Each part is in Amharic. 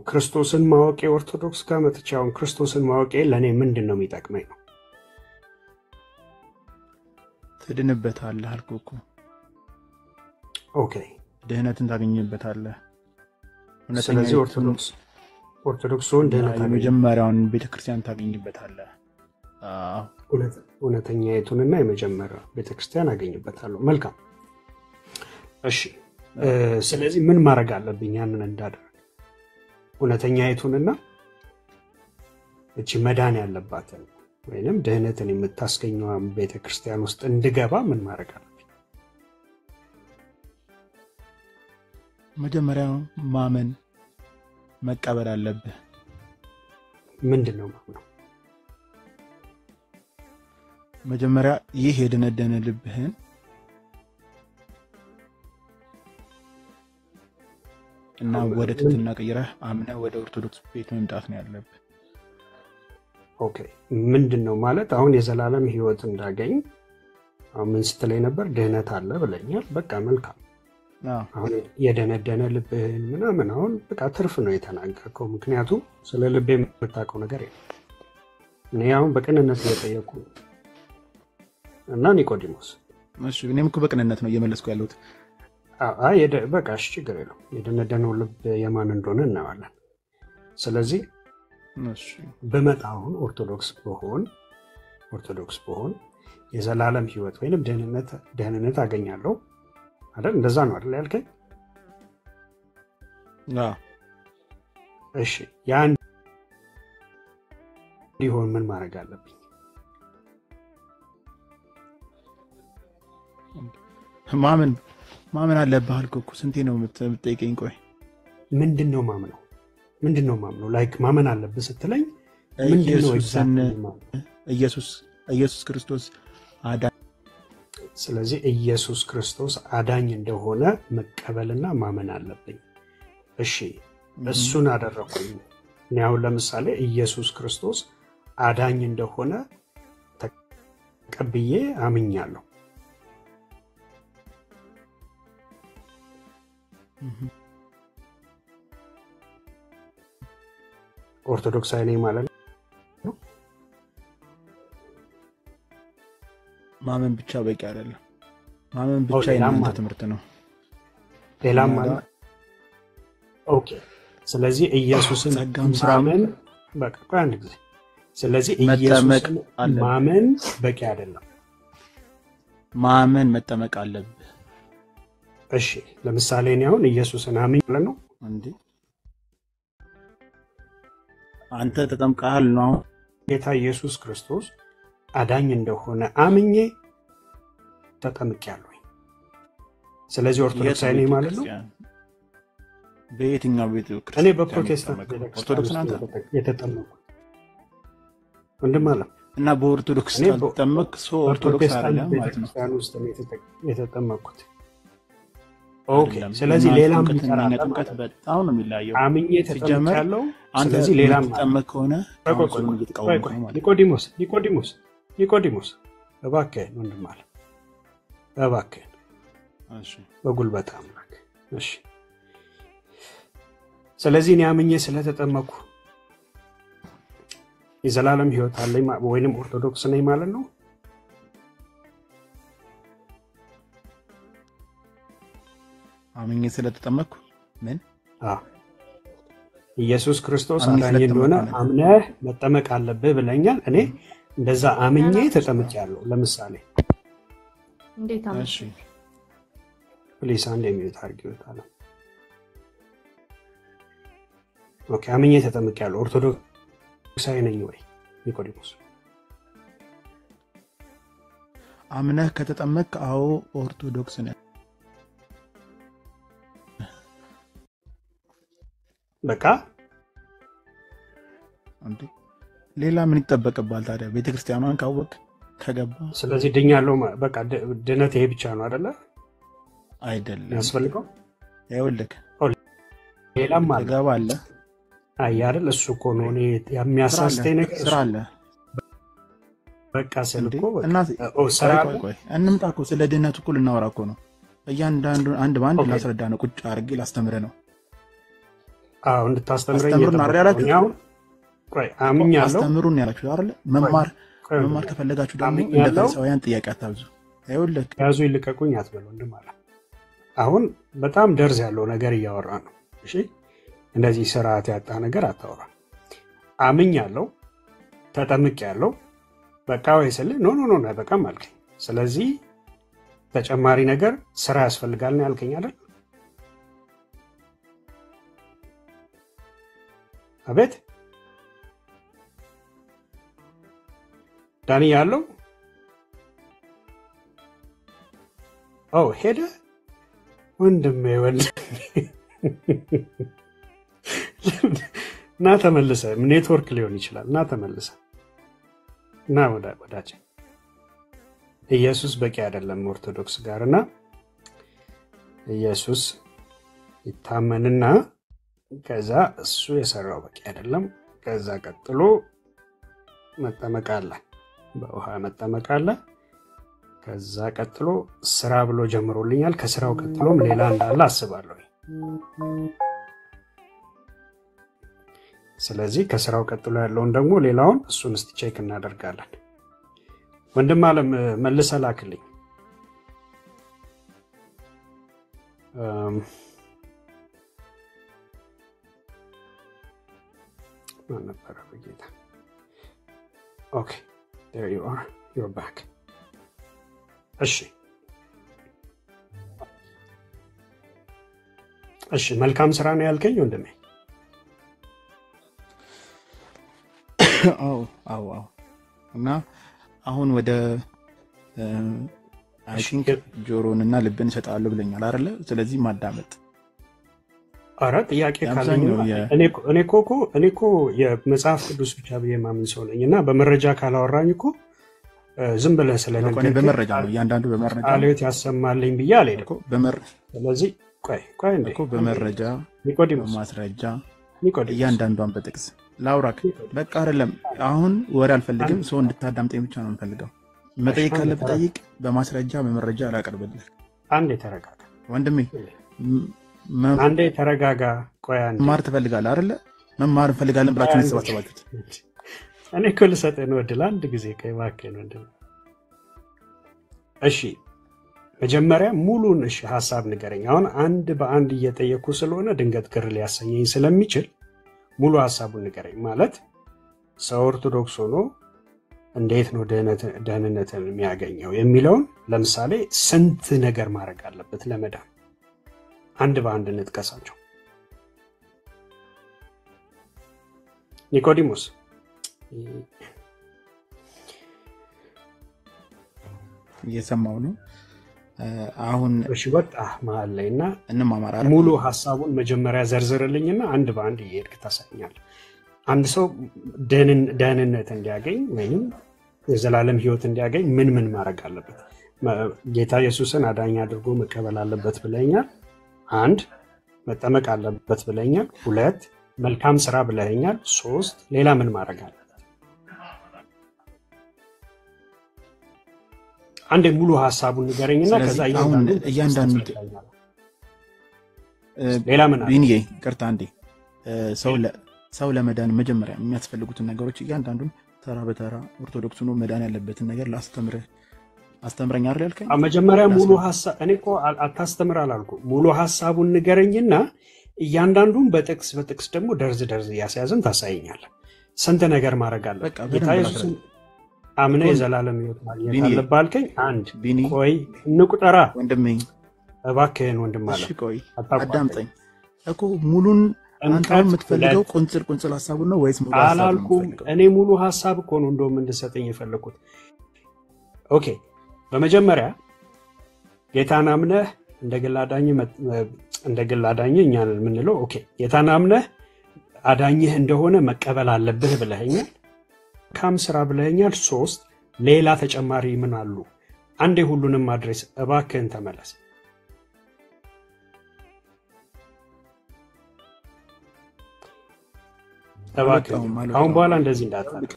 ክርስቶስን ማወቄ ኦርቶዶክስ ጋር መጥቻውን ክርስቶስን ማወቄ ለኔ ምንድነው የሚጠቅመኝ ነው? ትድንበታለህ አልኩህ እኮ። ኦኬ ድህነትን ታገኝበታለህ። ስለዚህ ኦርቶዶክስን ድህነት የመጀመሪያውን ቤተክርስቲያን ታገኝበታለህ። እውነተኛይቱንና የመጀመሪያው ቤተክርስቲያን አገኝበታለሁ። መልካም እሺ። ስለዚህ ምን ማድረግ አለብኝ ያንን እንዳደረግ? እውነተኛይቱንና እቺ መዳን ያለባትን ወይንም ድህነትን የምታስገኘው ቤተክርስቲያን ውስጥ እንድገባ ምን ማድረግ አለብኝ? መጀመሪያ ማመን መቀበል አለብህ። ምንድነው ማመን? መጀመሪያ ይህ የደነደነ ልብህን እና ወደ ትትና ቀይረህ አምነህ ወደ ኦርቶዶክስ ቤት መምጣት ነው ያለብህ። ኦኬ ምንድነው ማለት? አሁን የዘላለም ህይወት እንዳገኝ አሁን ምን ስትለኝ ነበር? ድህነት አለ ብለኛል። በቃ መልካም። አሁን የደነደነ ልብህን ምናምን አሁን በቃ ትርፍ ነው የተናገርከው። ምክንያቱም ስለ ልቤ የምታውቀው ነገር የለም። እኔ አሁን በቅንነት እየጠየኩ እና ኒቆዲሞስ እሺ፣ እኔም እኮ በቅንነት ነው እየመለስኩ ያለሁት። በቃ እሺ፣ ችግር የለውም። የደነደነው ልብ የማን እንደሆነ እናያለን። ስለዚህ በመጣ አሁን ኦርቶዶክስ በሆን የዘላለም ህይወት ወይንም ደህንነት አገኛለሁ አይደል? እንደዛ ነው አይደል ያልከኝ? እሺ፣ ያን ሊሆን ምን ማድረግ አለብኝ? ማመን አለብህ አልኩህ እኮ። ስንቴ ነው የምትጠይቀኝ? ቆይ ምንድነው ማምነው? ላይክ ማመን አለብህ ስትለኝ ምንድነው ኢየሱስ ክርስቶስ አዳኝ። ስለዚህ ኢየሱስ ክርስቶስ አዳኝ እንደሆነ መቀበልና ማመን አለብኝ። እሺ፣ እሱን አደረኩኝ። እኔ አሁን ለምሳሌ ኢየሱስ ክርስቶስ አዳኝ እንደሆነ ተቀብዬ አምኛለሁ። ኦርቶዶክሳዊ ነኝ ማለት ነው? ማመን ብቻ በቂ አይደለም። ማመን ብቻ የናንተ ትምህርት ነው። ሌላም ማለት ኦኬ። ስለዚህ ኢየሱስን ማመን በቃ አንድ ጊዜ። ስለዚህ ኢየሱስን ማመን በቂ አይደለም። ማመን መጠመቅ አለብህ። እሺ፣ ለምሳሌ እኔ አሁን ኢየሱስን አምኜ ማለት ነው እንዴ? አንተ ተጠምቀሃል ነው? ጌታ ኢየሱስ ክርስቶስ አዳኝ እንደሆነ አምኜ ተጠምቄያለሁ። ስለዚህ ኦርቶዶክሳዊ ነኝ ማለት ነው? በየትኛው ቤተ ክርስቲያን? እኔ በፕሮቴስታንት ኦርቶዶክስ ናት የተጠመቅኩት ወንድም አለ እና በኦርቶዶክስ ተጠመቅ ሰው ኦርቶዶክስ አይደለም ማለት ነው። ክርስቲያን ውስጥ የተጠመቅኩት ኦኬ። ስለዚህ ሌላም ጥምቀት በጣም ነው የሚለያየው። አምኜ ተጠምቄያለሁ። ስለዚህ ሌላም ተጠመቅ ከሆነ ኒቆዲሞስ እባክህ ወንድም አለ እባክህ፣ እሺ፣ በጉልበት አምላክ። እሺ፣ ስለዚህ እኔ አምኜ ስለተጠመቅኩ የዘላለም ህይወት አለኝ ወይንም ኦርቶዶክስ ነኝ ማለት ነው? አምኜ ስለተጠመቅኩ ምን? ኢየሱስ ክርስቶስ አዳኝ እንደሆነ አምነህ መጠመቅ አለብህ ብለኛል። እኔ እንደዛ አምኜ ተጠምቄያለሁ። ለምሳሌ እንዴት አምኜ? እሺ፣ ፕሊስ አንድ የሚዩት አድርጊውታል። ኦኬ፣ አምኜ ተጠምቄያለሁ። ኦርቶዶክሳዊ ነኝ ወይ ኒቆዲሞስ? አምነህ ከተጠመቅ አዎ ኦርቶዶክስ ነህ። በቃ አንዴ ሌላ ምን ይጠበቅባል ታዲያ? ቤተክርስቲያኗን ካወቅ ከገባ ስለዚህ ድኛለሁ። በቃ ድነት ይሄ ብቻ ነው አይደለ? አይደለም ያስፈልገው። ይኸውልህ ሌላም አለ ገባለ። አይ አይደል? እሱ እኮ ነው እኔ የሚያሳስተኝ ነገር ስራ አለ። በቃ ስልኮ እና ስራ ቆይ እንምጣ እኮ ስለ ድነት እኮ ልናወራ እኮ ነው። እያንዳንዱ አንድ ባንድ ላስረዳ ነው። ቁጭ አድርጌ ላስተምረ ነው። አዎ እንድታስተምረኝ አስተምሩን አይደል ያላችሁ? ቆይ አምኛለሁ። አስተምሩን ያላችሁ አይደል? መማር ከፈለጋችሁ ደግሞ እንደ ፈሪሳውያን ጥያቄ አታብዙ። አይወልክ ያዙ ይልቀቁኝ አትበሉ እንደማለት። አሁን በጣም ደርዝ ያለው ነገር እያወራ ነው። እሺ እንደዚህ ስርዓት ያጣ ነገር አታወራ። አምኛለሁ፣ ተጠምቄያለሁ፣ በቃ ወይስል ኖ በቃም አልከኝ። ስለዚህ ተጨማሪ ነገር ስራ ያስፈልጋል ነው ያልከኝ አይደል? አቤት ዳኒ ያለው ሄደ ወንድሜ ና ተመልሰ ኔትወርክ ሊሆን ይችላል። ና ተመልሰ ና ወዳጅ ኢየሱስ በቂ አይደለም ኦርቶዶክስ ጋርና ኢየሱስ ይታመንና ከዛ እሱ የሰራው በቂ አይደለም። ከዛ ቀጥሎ መጠመቅ አለ፣ በውሃ መጠመቅ አለ። ከዛ ቀጥሎ ስራ ብሎ ጀምሮልኛል። ከስራው ቀጥሎም ሌላ እንዳለ አስባለሁ። ስለዚህ ከስራው ቀጥሎ ያለውን ደግሞ ሌላውን እሱን እስቲ ቼክ እናደርጋለን። ወንድም አለም መልሰህ ላክልኝ። ነበር በጌታ Okay, there you are. You're back. እሺ መልካም ስራ ነው ያልከኝ ወንድሜ? አዎ እና አሁን ወደ አሽንክ ጆሮንና ልብን ይሰጣሉ ብለኛል አይደለ? ስለዚህ ማዳመጥ አረ ጥያቄ ካለኝ እኔ እኮ የመጽሐፍ ቅዱስ ብቻ በየማምን ሰው ነኝና በመረጃ ካላወራኝ እኮ ዝም ብለህ ስለነገርከኝ በመረጃ ነው እያንዳንዱ በመረጃ አለውት ያሰማልኝ ብዬ አልሄድም እኮ ስለዚህ ቆይ እንዴ በመረጃ ኒቆዲሞስ ማስረጃ እያንዳንዷን በጥቅስ ላውራክ በቃ አይደለም። አሁን ወሬ አልፈልግም፣ ሰው እንድታዳምጠኝ ብቻ ነው የምፈልገው። መጠየቅ ካለብህ ጠይቅ፣ በማስረጃ በመረጃ አላቀርብልህ። አንዴ ተረጋጋ ወንድሜ፣ አንዴ ተረጋጋ። ቆይ አንዴ መማር ትፈልጋለህ አይደለ? መማር እንፈልጋለን ብላችሁ ነው ተሰባሰባችሁት። እኔ እኮ ልሰጥህ ነው እድል አንድ ጊዜ ከማከኝ ወንድሜ። እሺ መጀመሪያ ሙሉን ሐሳብ ንገረኝ። አሁን አንድ በአንድ እየጠየኩ ስለሆነ ድንገት ግር ሊያሰኘኝ ስለሚችል ሙሉ ሐሳቡን ንገረኝ። ማለት ሰው ኦርቶዶክስ ሆኖ እንዴት ነው ደህንነትን የሚያገኘው የሚለውን ለምሳሌ ስንት ነገር ማድረግ አለበት ለመዳን? አንድ በአንድ እንጥቀሳቸው። ኒቆዲሞስ እየሰማው ነው አሁን። እሺ ወጣ መሀል ላይና እንማማራለን። ሙሉ ሐሳቡን መጀመሪያ ዘርዝርልኝና አንድ በአንድ እየሄድክ ታሳኛለህ። አንድ ሰው ደህንነት እንዲያገኝ ወይም የዘላለም ሕይወት እንዲያገኝ ምን ማድረግ አለበት? ጌታ ኢየሱስን አዳኝ አድርጎ መቀበል አለበት ብለኛል። 1 መጠመቅ አለበት ብለኛል። 2 መልካም ስራ ብለኛል። 3 ሌላ ምን ማድረግ አለበት? አንድ ሙሉ ሐሳቡን ንገረኝና ከዛ እያንዳንዱ ሌላ ምን አለ? ቢኒዬ ይቅርታ አንዴ ሰው ለመዳን መጀመሪያ የሚያስፈልጉትን ነገሮች እያንዳንዱን ተራ በተራ ኦርቶዶክስ ነው መዳን ያለበትን ነገር አስተምረኝ አይደል ያልከኝ? መጀመሪያ ሙሉ ሐሳብ እኔ እኮ አታስተምር አላልኩም። ሙሉ ሐሳቡን ንገረኝና እያንዳንዱን በጥቅስ ደግሞ ደርዝ እያስያዝን ታሳየኛለህ። ስንት ነገር ማድረግ አለ? ጌታ ኢየሱስን አምነህ የዘላለም ሕይወት ማግኘት አለብህ አልከኝ። 1 ቆይ እንቁጠራ ወንድሜ፣ እባክህን ወንድም አለ። እሺ ቆይ አዳምጠኝ እኮ ሙሉን አንተ የምትፈልገው ቁንጽል ሐሳቡን ነው ወይስ ሙሉ ሐሳቡን? አላልኩም። እኔ ሙሉ ሐሳብ እኮ ነው እንደውም እንድሰጠኝ የፈለኩት። ኦኬ በመጀመሪያ ጌታን አምነህ እንደ ግል አዳኝ እኛን የምንለው ኦኬ ጌታን አምነህ አዳኝህ እንደሆነ መቀበል አለብህ ብለኸኛል። መልካም ስራ ብለኸኛል። 3 ሌላ ተጨማሪ ምን አሉ? አንዴ ሁሉንም አድሬስ እባክህን ተመለስ። አሁን በኋላ እንደዚህ እንዳታደርግ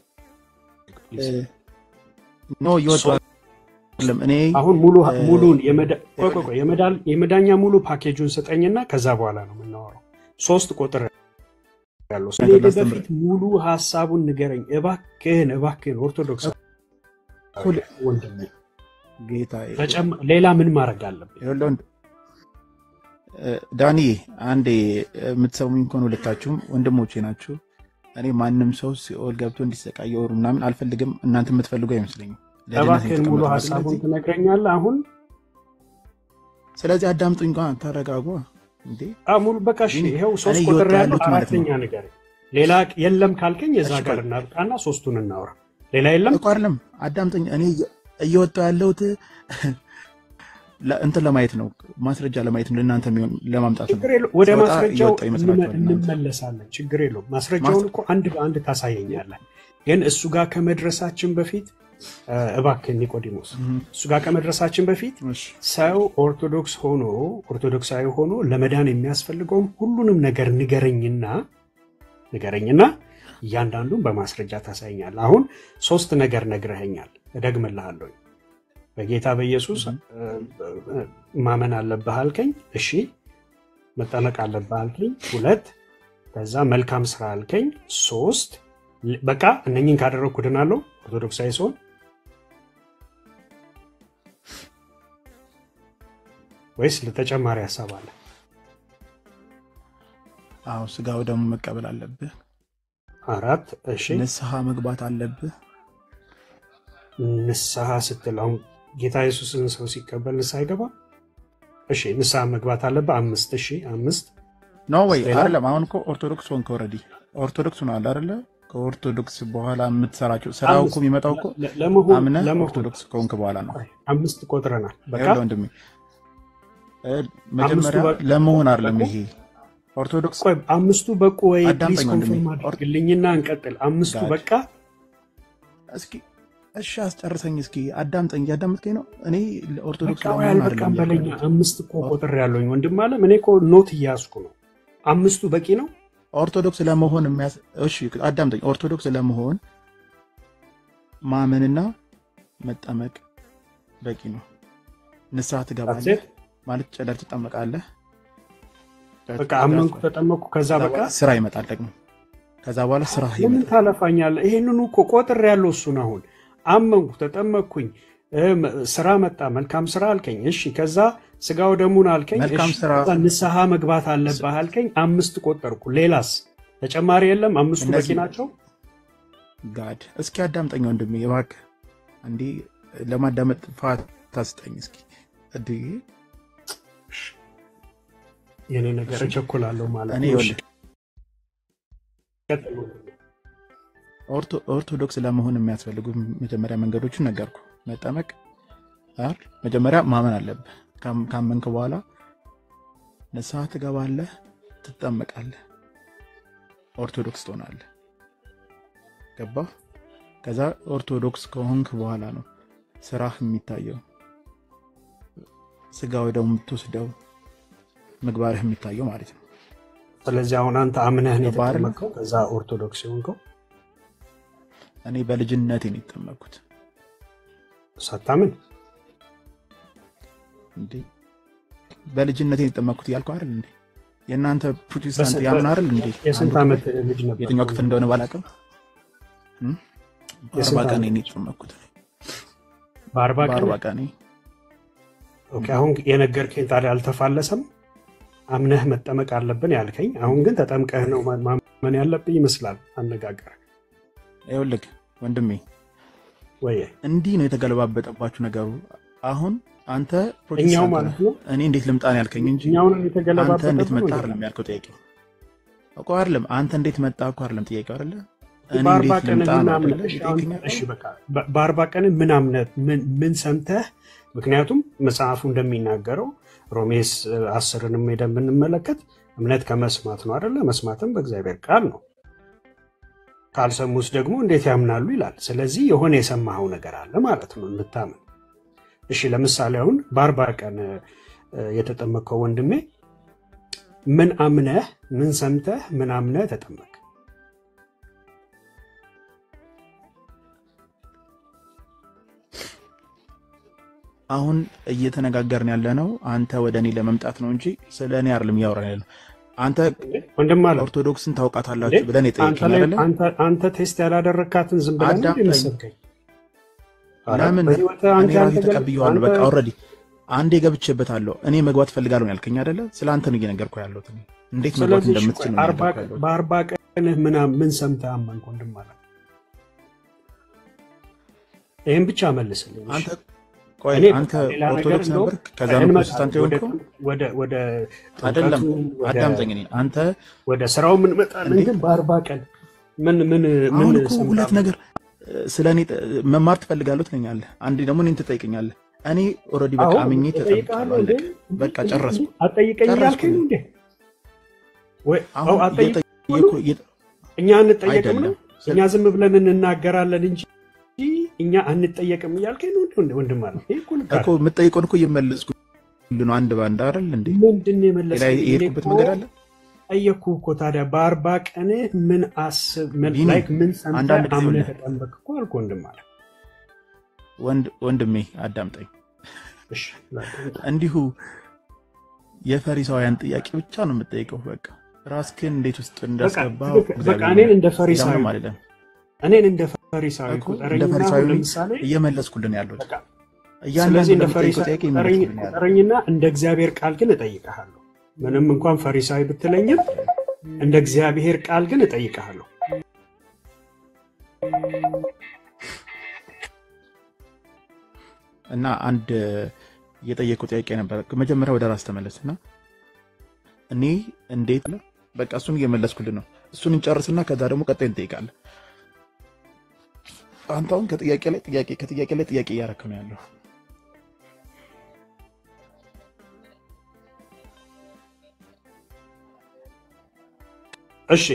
ኖ ይወጣል። እኔ አሁን ሙሉን የመዳኛ ሙሉ ፓኬጁን ስጠኝና ከዛ በኋላ ነው የምናወራው። 3 ቁጥር ያለው ስለዚህ በፊት ሙሉ ሐሳቡን ንገረኝ እባክህን ኦርቶዶክስ ወንድሜ ጌታዬ ሌላ ምን ማድረግ አለብኝ ዳኒ አንዴ የምትሰሙኝ ከሆነ ሁለታችሁም ወንድሞቼ ናችሁ እኔ ማንንም ሰው ሲኦል ገብቶ እንዲሰቃይ ወሩ ምናምን አልፈልግም እናንተ የምትፈልጉ አይመስለኝም እባክህን ሙሉ ሐሳቡን ትነግረኛለህ አሁን ስለዚህ አዳምጡኝ እንኳን ተረጋጉ እንዴ ሙሉ በቃ እሺ ይሄው 3 ቁጥር ያለው አራተኛ ነገር ሌላ የለም ካልከኝ የዛ ጋር እናርቃና ሶስቱን እናወራ ሌላ የለም እኮ አይደለም አዳምጡኝ እኔ እየወጣው ያለሁት እንትን ለማየት ነው ማስረጃ ለማየት ነው ለእናንተ የሚሆን ለማምጣት ነው ወደ ማስረጃው እንመለሳለን ችግር የለውም ማስረጃውን እኮ አንድ በአንድ ታሳየኛለህ ግን እሱ ጋር ከመድረሳችን በፊት እባክህ ኒቆዲሞስ እሱ ጋር ከመድረሳችን በፊት ሰው ኦርቶዶክሳዊ ሆኖ ለመዳን የሚያስፈልገው ሁሉንም ነገር ንገረኝና እያንዳንዱን በማስረጃ ታሳየኛለህ አሁን 3 ነገር ነግረኸኛል እደግምልሃለሁ በጌታ በኢየሱስ ማመን አለብህ አልከኝ እሺ መጠመቅ አለብህ አልከኝ 2 ከዛ መልካም ስራ አልከኝ 3 በቃ እነኚህን ካደረኩ ድናለሁ ኦርቶዶክሳዊ ሰው ወይስ ለተጨማሪ ሐሳብ አለ አው ስጋው ደሙ መቀበል አለብህ 4 እሺ ንስሐ መግባት አለብህ ንስሐ ስትለው ጌታ ኢየሱስን ሰው ሲቀበል ንስሐ ይገባ እሺ ንስሐ መግባት አለብህ 5 እሺ 5 ኖ ወይ አይደለም አሁን እኮ ኦርቶዶክስ ሆንክ ኦሬዲ ኦርቶዶክስ ነው አይደለ ከኦርቶዶክስ በኋላ የምትሰራቸው ስራው እኮ የሚመጣው እኮ ለምን ኦርቶዶክስ ከሆንክ በኋላ ነው 5 ቆጥረናል በቃ ወንድሜ መጀመሪያ ለመሆን አይደለም ይሄ ኦርቶዶክስ ቆይ 5ቱ በቁ ወይ ፕሊስ ኮንፈርም አድርግልኝና እንቀጥል 5ቱ በቃ እስኪ እሺ አስጨርሰኝ እስኪ አዳምጠኝ ያዳምጥከኝ ነው እኔ ኦርቶዶክስ ለመሆን አይደለም በለኛ 5 እኮ ቁጥር ያለኝ ወንድም አለ እኔ እኮ ኖት እያስኩ ነው 5ቱ በቂ ነው ኦርቶዶክስ ለመሆን እሺ አዳምጠኝ ኦርቶዶክስ ለመሆን ማመንና መጠመቅ በቂ ነው ንስሐ ትገባለህ ማለት ጨለር ትጠመቃለህ በቃ አመንኩ ተጠመቅኩ ከዛ በቃ ስራ ይመጣል ደግሞ ከዛ በኋላ ስራ ይመጣል ምን ታለፋኛለህ ይሄንን እኮ ቆጥር ያለው እሱ ነው አሁን አመንኩ ተጠመቅኩኝ ስራ መጣ መልካም ስራ አልከኝ እሺ ከዛ ስጋው ደሙን አልከኝ እሺ ንስሐ መግባት አለብህ አልከኝ 5 ቆጠርኩ ሌላስ ተጨማሪ የለም 5ቱ በቂ ናቸው ጋድ እስኪ አዳምጠኝ ወንድሜ እባክህ እንዴ ለማዳመጥ ፋታ ስጠኝ እስኪ እዲ የኔ ነገር ቸኮላለሁ ማለት እኔ ኦርቶዶክስ ለመሆን የሚያስፈልጉ መጀመሪያ መንገዶችን ነገርኩ መጠመቅ መጀመሪያ ማመን አለብህ ካመንክ በኋላ ንስሐ ትገባለህ ትጠመቃለህ ኦርቶዶክስ ትሆናለህ ገባ ከዛ ኦርቶዶክስ ከሆንክ በኋላ ነው ስራህ የሚታየው ስጋው ደሙ የምትወስደው ምግባርህ የሚታየው ማለት ነው ስለዚህ አሁን አንተ አምነህ ነው የተጠመቀው ከዛ ኦርቶዶክስ ሆንከው እኔ በልጅነቴ ነው የተጠመቅኩት ሳታምን እንዴ በልጅነቴ ነው የተጠመቅኩት ያልኩህ አይደል እንዴ የናንተ ፕሮቴስታንት ያምን አይደል እንዴ የስንት ዓመት ልጅ ነበር የትኛው ክፍል እንደሆነ ባላቀም በ40 ቀን ነው የተጠመቅኩት በ40 ቀን ኦኬ አሁን የነገርከኝ ታዲያ አልተፋለሰም አምነህ መጠመቅ አለብን ያልከኝ አሁን ግን ተጠምቀህ ነው ማመን ያለብኝ ይመስላል አነጋገር ይኸውልህ ወንድሜ ወይ እንዲህ ነው የተገለባበጠባችሁ ነገሩ አሁን አንተ ፕሮቴስታንት ማለት ነው እኔ እንዴት ልምጣን ያልከኝ እንጂ አንተ እንዴት መጣ አይደለም ያልከው ጥያቄ እኮ አይደለም አንተ እንዴት መጣ እኮ አይደለም ጥያቄው አይደለ እኔ እንዴት ልምጣ ነው እሺ በቃ በ40 ቀን ምን አምነት ምን ሰምተህ ምክንያቱም መጽሐፉ እንደሚናገረው ሮሜስ 10ንም ሄደን ብንመለከት እምነት ከመስማት ነው አይደለ መስማትም በእግዚአብሔር ቃል ነው ካልሰሙስ ደግሞ እንዴት ያምናሉ ይላል ስለዚህ የሆነ የሰማኸው ነገር አለ ማለት ነው እንድታምን እሺ ለምሳሌ አሁን በ40 ቀን የተጠመቀው ወንድሜ ምን አምነህ ምን ሰምተህ ምን አምነህ ተጠመቅ አሁን እየተነጋገርን ያለ ነው አንተ ወደኔ ለመምጣት ነው እንጂ ስለኔ አይደለም ያወራን ያለው አንተ ወንድም ማለት ኦርቶዶክስን ታውቃታላችሁ ብለን የጠየቀኝ አይደለ? አንተ ቴስት ያላደረካትን ዝም ብለን እንደምሰብከኝ ለምን እኔ ራሴ ተቀብየዋለሁ። በቃ ኦልሬዲ አንዴ ገብቼበታለሁ። እኔ መግባት ፈልጋለሁ ያልከኝ አይደለ? ስለ አንተ ነው እየነገርኩህ ያለሁት። እንዴት መግባት እንደምትችል ነው ያልኩህ። በ40 ቀንህ ምን ሰምተህ አመንክ ወንድም ማለት? ይሄን ብቻ መልስልኝ። አንተ ኦርቶዶክስ ነበር ከዛ ነው ፕሮቴስታንት የሆንከው? ወደ አይደለም አዳምጠኝ። አንተ ወደ ስራው ምን መጣልን? ግን በ40 ቀን ምን ሁለት ነገር ስለኔ መማር ትፈልጋለህ ትለኛለህ። አንዴ ደግሞ እኔን ትጠይቀኛለህ። እኔ ኦልሬዲ በቃ አምኜ ተጠይቃለሁ። በቃ ጨረስኩ። አጠይቀኝ ያልከኝ እንዴ? ወይ አጠይቀኝ። እኛ አንጠየቅም ነው? እኛ ዝም ብለን እንናገራለን እንጂ እኛ አንጠየቅም እያልከኝ ነው ወንድም ማለት? እኮ የምጠይቀውን እኮ እየመለስኩልህ ነው አንድ ባንድ አይደል እንዴ? ምንድን ነው የመለስኩት? የሄድኩበት መንገድ አለ። ጠየቅኩህ እኮ ታዲያ በ40 ቀን ምን አስብ ምን ሰምተህ አምነህ ተጠመቅክ እኮ አልኩህ ወንድም ማለት። ወንድሜ አዳምጠኝ። እሺ እንዲሁ የፈሪሳውያን ጥያቄ ብቻ ነው የምጠይቀው። በቃ ራስህን እንዴት ውስጥ እንዳስገባው በቃ እኔን እንደ ፈሪሳዊ ቁጠረኝና ለምሳሌ እየመለስኩልን ያለሁት ስለዚህ እንደ ፈሪሳዊ ቁጠረኝና እንደ እግዚአብሔር ቃል ግን እጠይቅሃለሁ። ምንም እንኳን ፈሪሳዊ ብትለኝም እንደ እግዚአብሔር ቃል ግን እጠይቅሃለሁ። እና አንድ የጠየቀው ጥያቄ ነበር። መጀመሪያ ወደ ራስ ተመለስና እኔ እንዴት በቃ እሱን እየመለስኩልን ነው። እሱን እንጨርስና ከዛ ደግሞ ቀጣይ እንጠይቃለን። አንተ አሁን ከጥያቄ ላይ ጥያቄ እያደረክ ነው ያለው። እሺ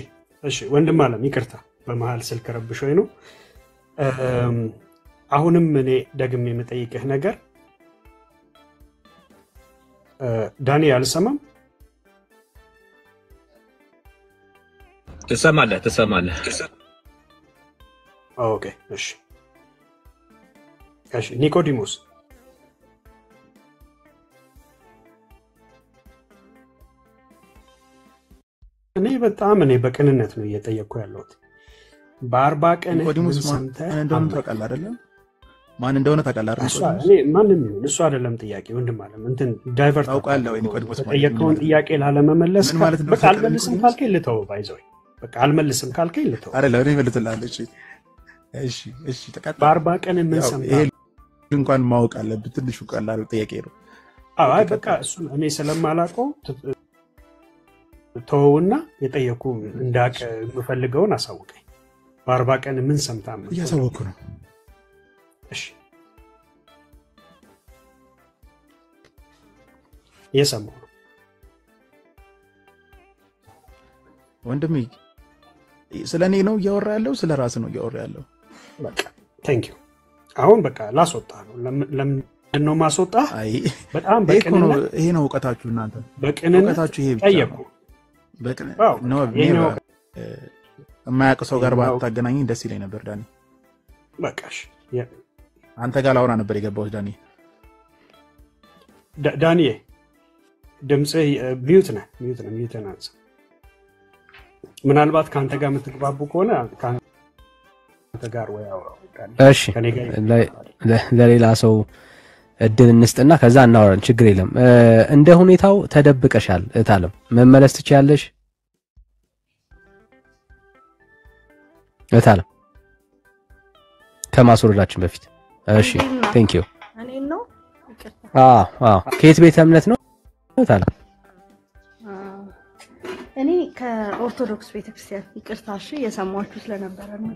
ወንድም አለም ይቅርታ፣ በመሃል ስልክ ረብሾኝ ነው። አሁንም እኔ ደግሜ የምጠይቅህ ነገር ዳኒ አልሰማም? ትሰማለህ። ኦኬ እሺ ኒቆዲሞስ እኔ በቅንነት ነው እየጠየቅኩ ያለሁት። በ40 ቀን ኒቆዲሞስ እንደሆነ ታውቃለህ አይደለ? ማን እንደሆነ ታውቃለህ አይደል? ማንም ይሁን እሱ አይደለም ጥያቄ ወንድም አለም። እንትን ዳይቨርት ታውቃለህ ወይ ኒቆዲሞስ ማለት የጠየቀውን ጥያቄ ላለመመለስ በቃ አልመልስም ካልከኝ ልተው ባይዘው በቃ አልመልስም ካልከኝ ልተው አይደል? እኔ መልስልሃለሁ። እሺ ተቃጣ። በ40 ቀን ምን ሰምተህ? ይሄ እንኳን ማወቅ አለብህ። ትንሹ ቀላል ጥያቄ ነው። አይ በቃ እሱ እኔ ስለማላውቀው ተወውና የጠየቁ እንዳቀ የምፈልገውን አሳውቀኝ። በ40 ቀን ምን ሰምተህ? እያሳወቅኩ ነው። እሺ የሰማሁ ነው ወንድሜ። ስለኔ ነው እያወራ ያለው? ስለ ራስ ነው እያወራ ያለው? በቃ ቴንክ ዩ። አሁን በቃ ላስወጣ ነው። ለምን ነው ማስወጣ? አይ በጣም በቅንነት ይሄ ነው እውቀታችሁ እናንተ። በቅንነት እውቀታችሁ ይሄ ብቻ ጠየቁ። ነው የማያውቅ ሰው ጋር ባታገናኝ ደስ ይለኝ ነበር ዳኒ። በቃሽ አንተ ጋር ላውራ ነበር የገባሁት ዳኒ። ዳኒ ድምጽህ ሚዩት ነው። ምናልባት ካንተ ጋር የምትግባቡ ከሆነ ካንተ ጋር ወይ አውራው። እሺ ለሌላ ሰው እድል እንስጥና ከዛ እናወራን። ችግር የለም። እንደ ሁኔታው ተደብቀሻል እታለም፣ መመለስ ትችያለሽ እታለም ከማስወረዳችን በፊት። እሺ ቴንክ ዩ። እኔ ነው ይቅርታ። ከየት ቤተ እምነት ነው እታለም? እኔ ከኦርቶዶክስ ቤተክርስቲያን። ይቅርታ። እሺ የሰማችሁ ስለነበረ ነው።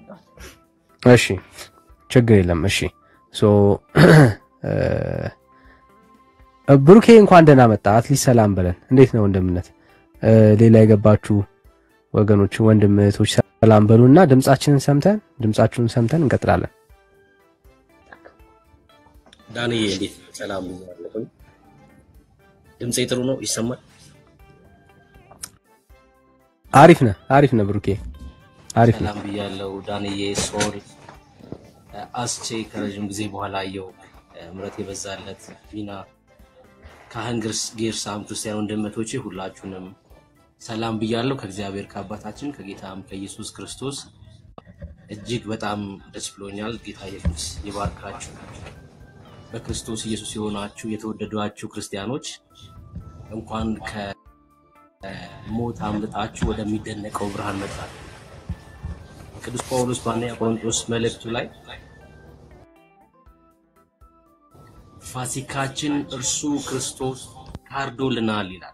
እሺ ችግር የለም። እሺ ብሩኬ እንኳን ደህና መጣ። አትሊስት ሰላም በለን። እንዴት ነው ወንድምነት? ሌላ የገባችሁ ወገኖች ወንድም እህቶች ሰላም በሉና ድምጻችሁን ሰምተን እንቀጥላለን። ዳኒ እንዴት ሰላም ብያለሁ። ድምጼ ጥሩ ነው? ይሰማል? አሪፍ ነህ ብሩኬ፣ አሪፍ ነው። ሰላም ብያለሁ ዳንዬ። ሶሪ አስቼ ከረጅም ጊዜ በኋላ አየው። ምረት የበዛለት ቢና ካህን ጌርሳም ክርስቲያን ወንድመቶቼ ሁላችሁንም ሰላም ብያለሁ ከእግዚአብሔር ከአባታችን ከጌታም ከኢየሱስ ክርስቶስ እጅግ በጣም ደስ ብሎኛል። ጌታ ኢየሱስ ይባርካችሁ። በክርስቶስ ኢየሱስ የሆናችሁ የተወደዳችሁ ክርስቲያኖች እንኳን ከሞት አምልጣችሁ ወደሚደነቀው ብርሃን መጣችሁ። ቅዱስ ጳውሎስ በአንደኛ ቆሮንቶስ መልእክቱ ላይ ፋሲካችን እርሱ ክርስቶስ ታርዶልናል ይላል።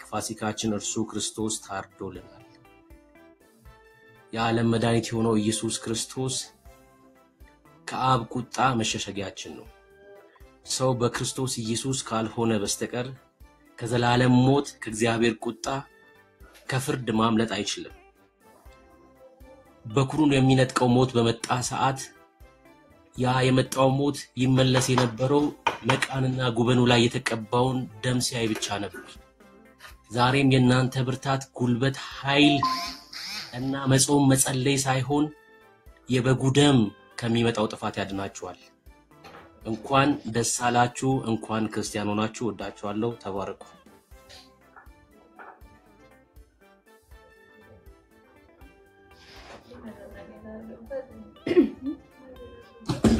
ፋሲካችን እርሱ ክርስቶስ ታርዶልናል። የዓለም መድኃኒት የሆነው ኢየሱስ ክርስቶስ ከአብ ቁጣ መሸሸጊያችን ነው። ሰው በክርስቶስ ኢየሱስ ካልሆነ በስተቀር ከዘላለም ሞት ከእግዚአብሔር ቁጣ ከፍርድ ማምለጥ አይችልም። በኩሩን የሚነጥቀው ሞት በመጣ ሰዓት ያ የመጣው ሞት ይመለስ የነበረው መቃንና ጉበኑ ላይ የተቀባውን ደም ሲያይ ብቻ ነበር። ዛሬም የናንተ ብርታት ጉልበት ኃይል እና መጾም መጸለይ ሳይሆን የበጉ ደም ከሚመጣው ጥፋት ያድናችኋል። እንኳን ደስ አላችሁ፣ እንኳን ክርስቲያን ሆናችሁ። ወዳችኋለሁ። ተባረኩ።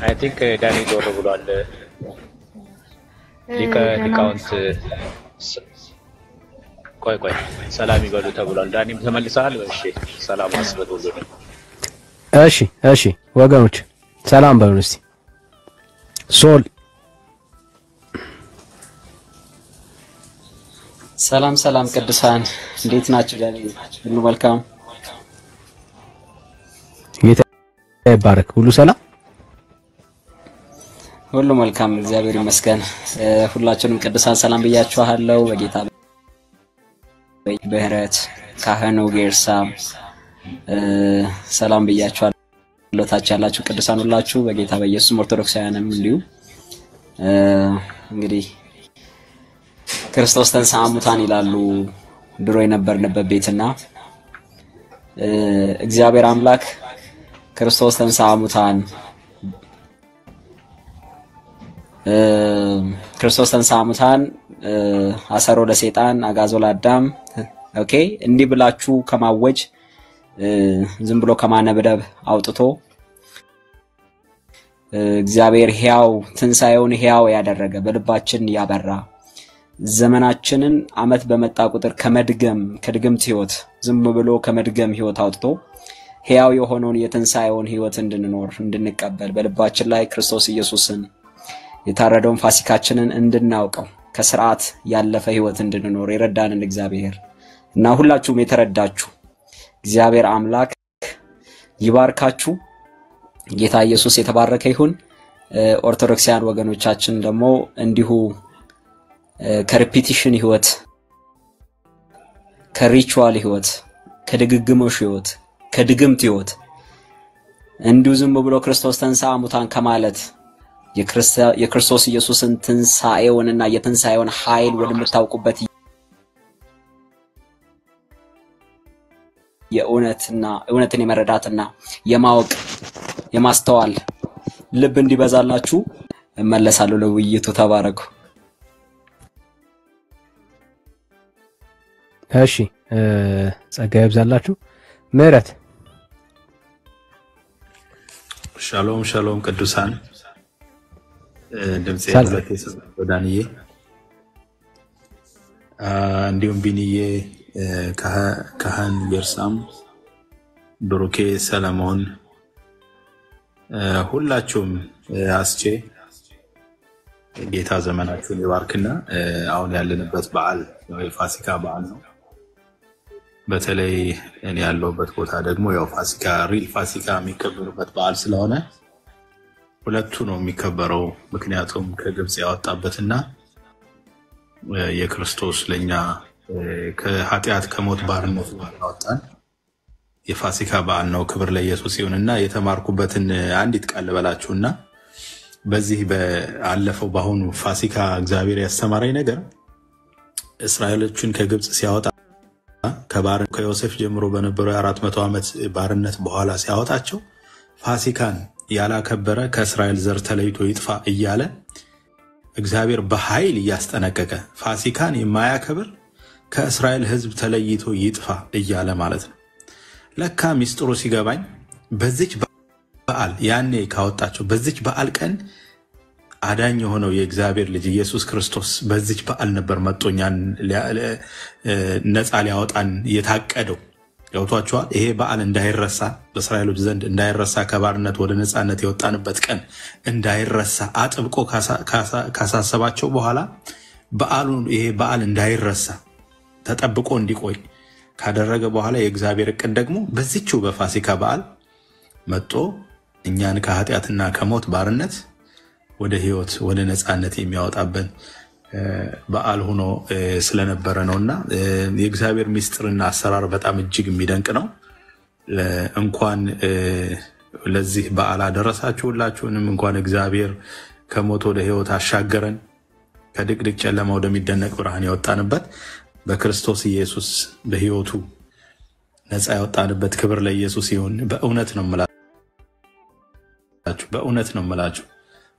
አይ ቲንክ ዳኒ ጆሮ ብሏል። ሊቃውንት ቆይ ሰላም ይበሉ ተብሏል። ዳኒም ተመልሰሃል? እሺ ሰላም አስበሉልን። እሺ ወገኖች ሰላም በሉን እስቲ። ሶል ሰላም ቅዱሳን እንዴት ናችሁ? ዳኒ ሁሉ መልካም? ጌታ ይባረክ። ሁሉ ሰላም፣ ሁሉ መልካም፣ እግዚአብሔር ይመስገን። ሁላችሁንም ቅዱሳን ሰላም ብያችኋለሁ። በጌታ በህረት ካህኑ ጌርሳም ሰላም ብያችኋለሁ። ታች ያላችሁ ቅዱሳን ሁላችሁ በጌታ በኢየሱስ ኦርቶዶክሳውያንም እንዲሁ እንግዲህ ክርስቶስ ተንሥአ እሙታን ይላሉ ድሮ የነበርንበት ቤትና እግዚአብሔር አምላክ ክርስቶስ ተንሥአ እሙታን አሰሮ ለሰይጣን አጋዞ ለአዳም ኦኬ እንዲህ ብላችሁ ከማወጅ ዝም ብሎ ከማነበብ አውጥቶ እግዚአብሔር ሕያው ትንሣኤውን ሕያው ያደረገ በልባችን ያበራ ዘመናችንን አመት በመጣ ቁጥር ከድግምት ሕይወት ዝም ብሎ ከመድገም ሕይወት አውጥቶ ሕያው የሆነውን የትንሣኤውን ሕይወት እንድንኖር እንድንቀበል በልባችን ላይ ክርስቶስ ኢየሱስን የታረደውን ፋሲካችንን እንድናውቀው ከሥርዓት ያለፈ ሕይወት እንድንኖር የረዳንን እግዚአብሔር እና ሁላችሁም የተረዳችሁ እግዚአብሔር አምላክ ይባርካችሁ። ጌታ ኢየሱስ የተባረከ ይሁን። ኦርቶዶክሳውያን ወገኖቻችን ደግሞ እንዲሁ ከሪፒቲሽን ሕይወት፣ ከሪቹዋል ሕይወት፣ ከድግግሞሽ ሕይወት፣ ከድግምት ሕይወት እንዲሁ ዝም ብሎ ክርስቶስ ተንሥአ እሙታን ከማለት የክርስቶስ ኢየሱስን ትንሣኤውንና የትንሣኤውን ኃይል ወደምታውቁበት የእውነትን የመረዳትና የማወቅ የማስተዋል ልብ እንዲበዛላችሁ እመለሳለሁ ለውይይቱ። ተባረኩ። እሺ ጸጋ ይብዛላችሁ። ምህረት ሻሎም ቅዱሳን ድምጼ ወዳንዬ እንዲሁም ቢኒዬ ካህን ጌርሳም ብሩኬ ሰለሞን ሁላችሁም አስቼ ጌታ ዘመናችሁን ይባርክና አሁን ያለንበት በዓል የፋሲካ በዓል ነው። በተለይ እኔ ያለሁበት ቦታ ደግሞ ያው ፋሲካ ሪል ፋሲካ የሚከበርበት በዓል ስለሆነ ሁለቱ ነው የሚከበረው። ምክንያቱም ከግብጽ ያወጣበትና የክርስቶስ ለኛ ከኃጢአት ከሞት ባርነት ያወጣን የፋሲካ በዓል ነው። ክብር ለኢየሱስ ይሁንና የተማርኩበትን አንዲት ቃል ልበላችሁና በዚህ በአለፈው ባሁኑ ፋሲካ እግዚአብሔር ያስተማረኝ ነገር እስራኤሎችን ከግብጽ ሲያወጣ ከዮሴፍ ጀምሮ በነበረው 400 ዓመት ባርነት በኋላ ሲያወጣቸው ፋሲካን ያላከበረ ከእስራኤል ዘር ተለይቶ ይጥፋ እያለ እግዚአብሔር በኃይል እያስጠነቀቀ ፋሲካን የማያከብር ከእስራኤል ሕዝብ ተለይቶ ይጥፋ እያለ ማለት ነው። ለካ ሚስጥሩ ሲገባኝ በዚች በዓል ያኔ ካወጣቸው በዚች በዓል ቀን አዳኝ የሆነው የእግዚአብሔር ልጅ ኢየሱስ ክርስቶስ በዚች በዓል ነበር መጦኛን ነፃ ሊያወጣን የታቀደው። ያውቷቸዋል። ይሄ በዓል እንዳይረሳ በእስራኤሎች ዘንድ እንዳይረሳ ከባርነት ወደ ነፃነት የወጣንበት ቀን እንዳይረሳ አጥብቆ ካሳሰባቸው በኋላ ይሄ በዓል እንዳይረሳ ተጠብቆ እንዲቆይ ካደረገ በኋላ የእግዚአብሔር እቅድ ደግሞ በዚህው በፋሲካ በዓል መጥቶ እኛን ከኃጢአትና ከሞት ባርነት ወደ ሕይወት ወደ ነፃነት የሚያወጣበን በዓል ሆኖ ስለነበረ ነውና የእግዚአብሔር ምስጢርና አሰራር በጣም እጅግ የሚደንቅ ነው። እንኳን ለዚህ በዓል አደረሳችሁ ሁላችሁንም። እንኳን እግዚአብሔር ከሞት ወደ ሕይወት አሻገረን ከድቅድቅ ጨለማ ወደሚደነቅ ብርሃን ያወጣንበት በክርስቶስ ኢየሱስ በሕይወቱ ነፃ ያወጣንበት ክብር ለኢየሱስ ይሁን። በእውነት ነው የምላችሁ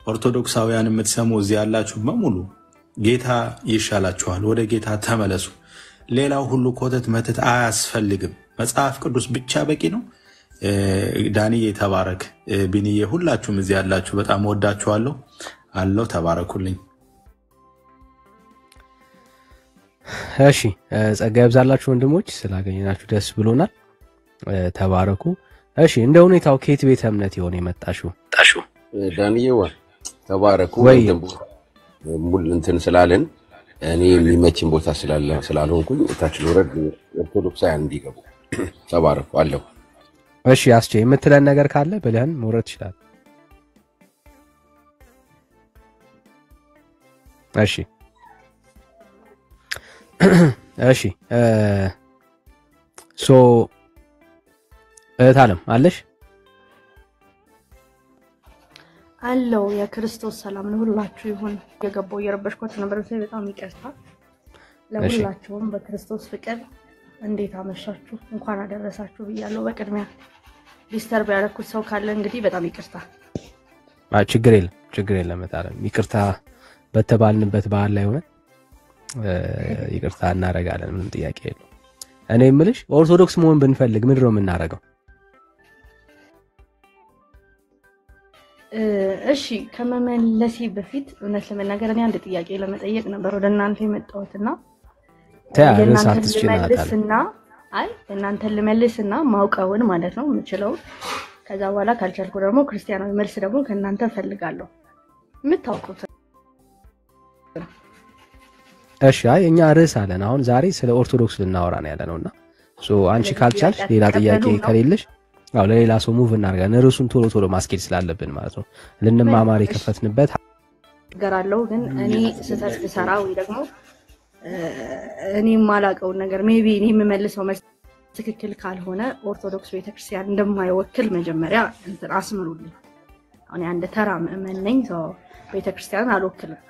ኦርቶዶክሳውያን የምትሰሙ እዚህ ያላችሁ በሙሉ ጌታ ይሻላችኋል። ወደ ጌታ ተመለሱ። ሌላው ሁሉ ኮተት መተት አያስፈልግም። መጽሐፍ ቅዱስ ብቻ በቂ ነው። ዳንዬ ተባረክ፣ ቢንዬ፣ ሁላችሁም እዚህ ያላችሁ በጣም ወዳችኋለሁ አለው። ተባረኩልኝ። እሺ ጸጋ ይብዛላችሁ ወንድሞች፣ ስላገኘናችሁ ደስ ብሎናል። ተባረኩ። እሺ እንደ ሁኔታው ከየት ቤተ እምነት ይሆን የመጣሽው? ዳንዬዋ ተባረኩ። ሙሉ እንትን ስላለን እኔ የሚመችን ቦታ ስላልሆንኩኝ እታች ልወረድ ኦርቶዶክሳውያን እንዲገቡ ተባረኩ አለው። እሺ አስቼ የምትለን ነገር ካለ ብለህን መውረድ ትችላለህ። እሺ እህታለም አለሽ? አለው። የክርስቶስ ሰላም ለሁላችሁ ይሁን። የገባው የረበሽኩት ነበር በጣም ይቅርታ። ለሁላችሁም በክርስቶስ ፍቅር እንዴት አመሻችሁ እንኳን አደረሳችሁ ብያለሁ። በቅድሚያ ዲስተርብ ያደረኩት ሰው ካለ እንግዲህ በጣም ይቅርታ። ችግር የለም እህታለም። ይቅርታ በተባልንበት በዓል ላይ ሆነ ይቅርታ እናደርጋለን። ምንም ጥያቄ የለውም። እኔ የምልሽ ኦርቶዶክስ መሆን ብንፈልግ ምንድነው የምናደርገው? እሺ ከመመለሴ በፊት እውነት ለመናገር እኔ አንድ ጥያቄ ለመጠየቅ ነበር ወደ እናንተ የመጣሁትና እናንተን ልመልስና ማውቀውን ማለት ነው የምችለው። ከዛ በኋላ ካልቻልኩ ደግሞ ክርስቲያናዊ መልስ ደግሞ ከእናንተ ፈልጋለሁ የምታውቁት። እሺ እኛ ርዕስ አለን። አሁን ዛሬ ስለ ኦርቶዶክስ ልናወራ ነው ያለነውና አንቺ ካልቻልሽ ሌላ ጥያቄ ከሌለሽ ለሌላ ሰው ሙቭ እናደርጋለን። ርዕሱን ቶሎ ማስኬድ ስላለብን ማለት ነው። ልንማማር የከፈትንበት ገራለው። ግን እኔ ስህተት ብሰራ ወይ ደግሞ እኔ ማላቀውን ነገር ሜቢ እኔ የምመልሰው መልስ ትክክል ካልሆነ ኦርቶዶክስ ቤተክርስቲያን እንደማይወክል መጀመሪያ አስምሩልኝ። አሁን አንድ ተራ ምእመን ነኝ። ቤተክርስቲያን አልወክልም።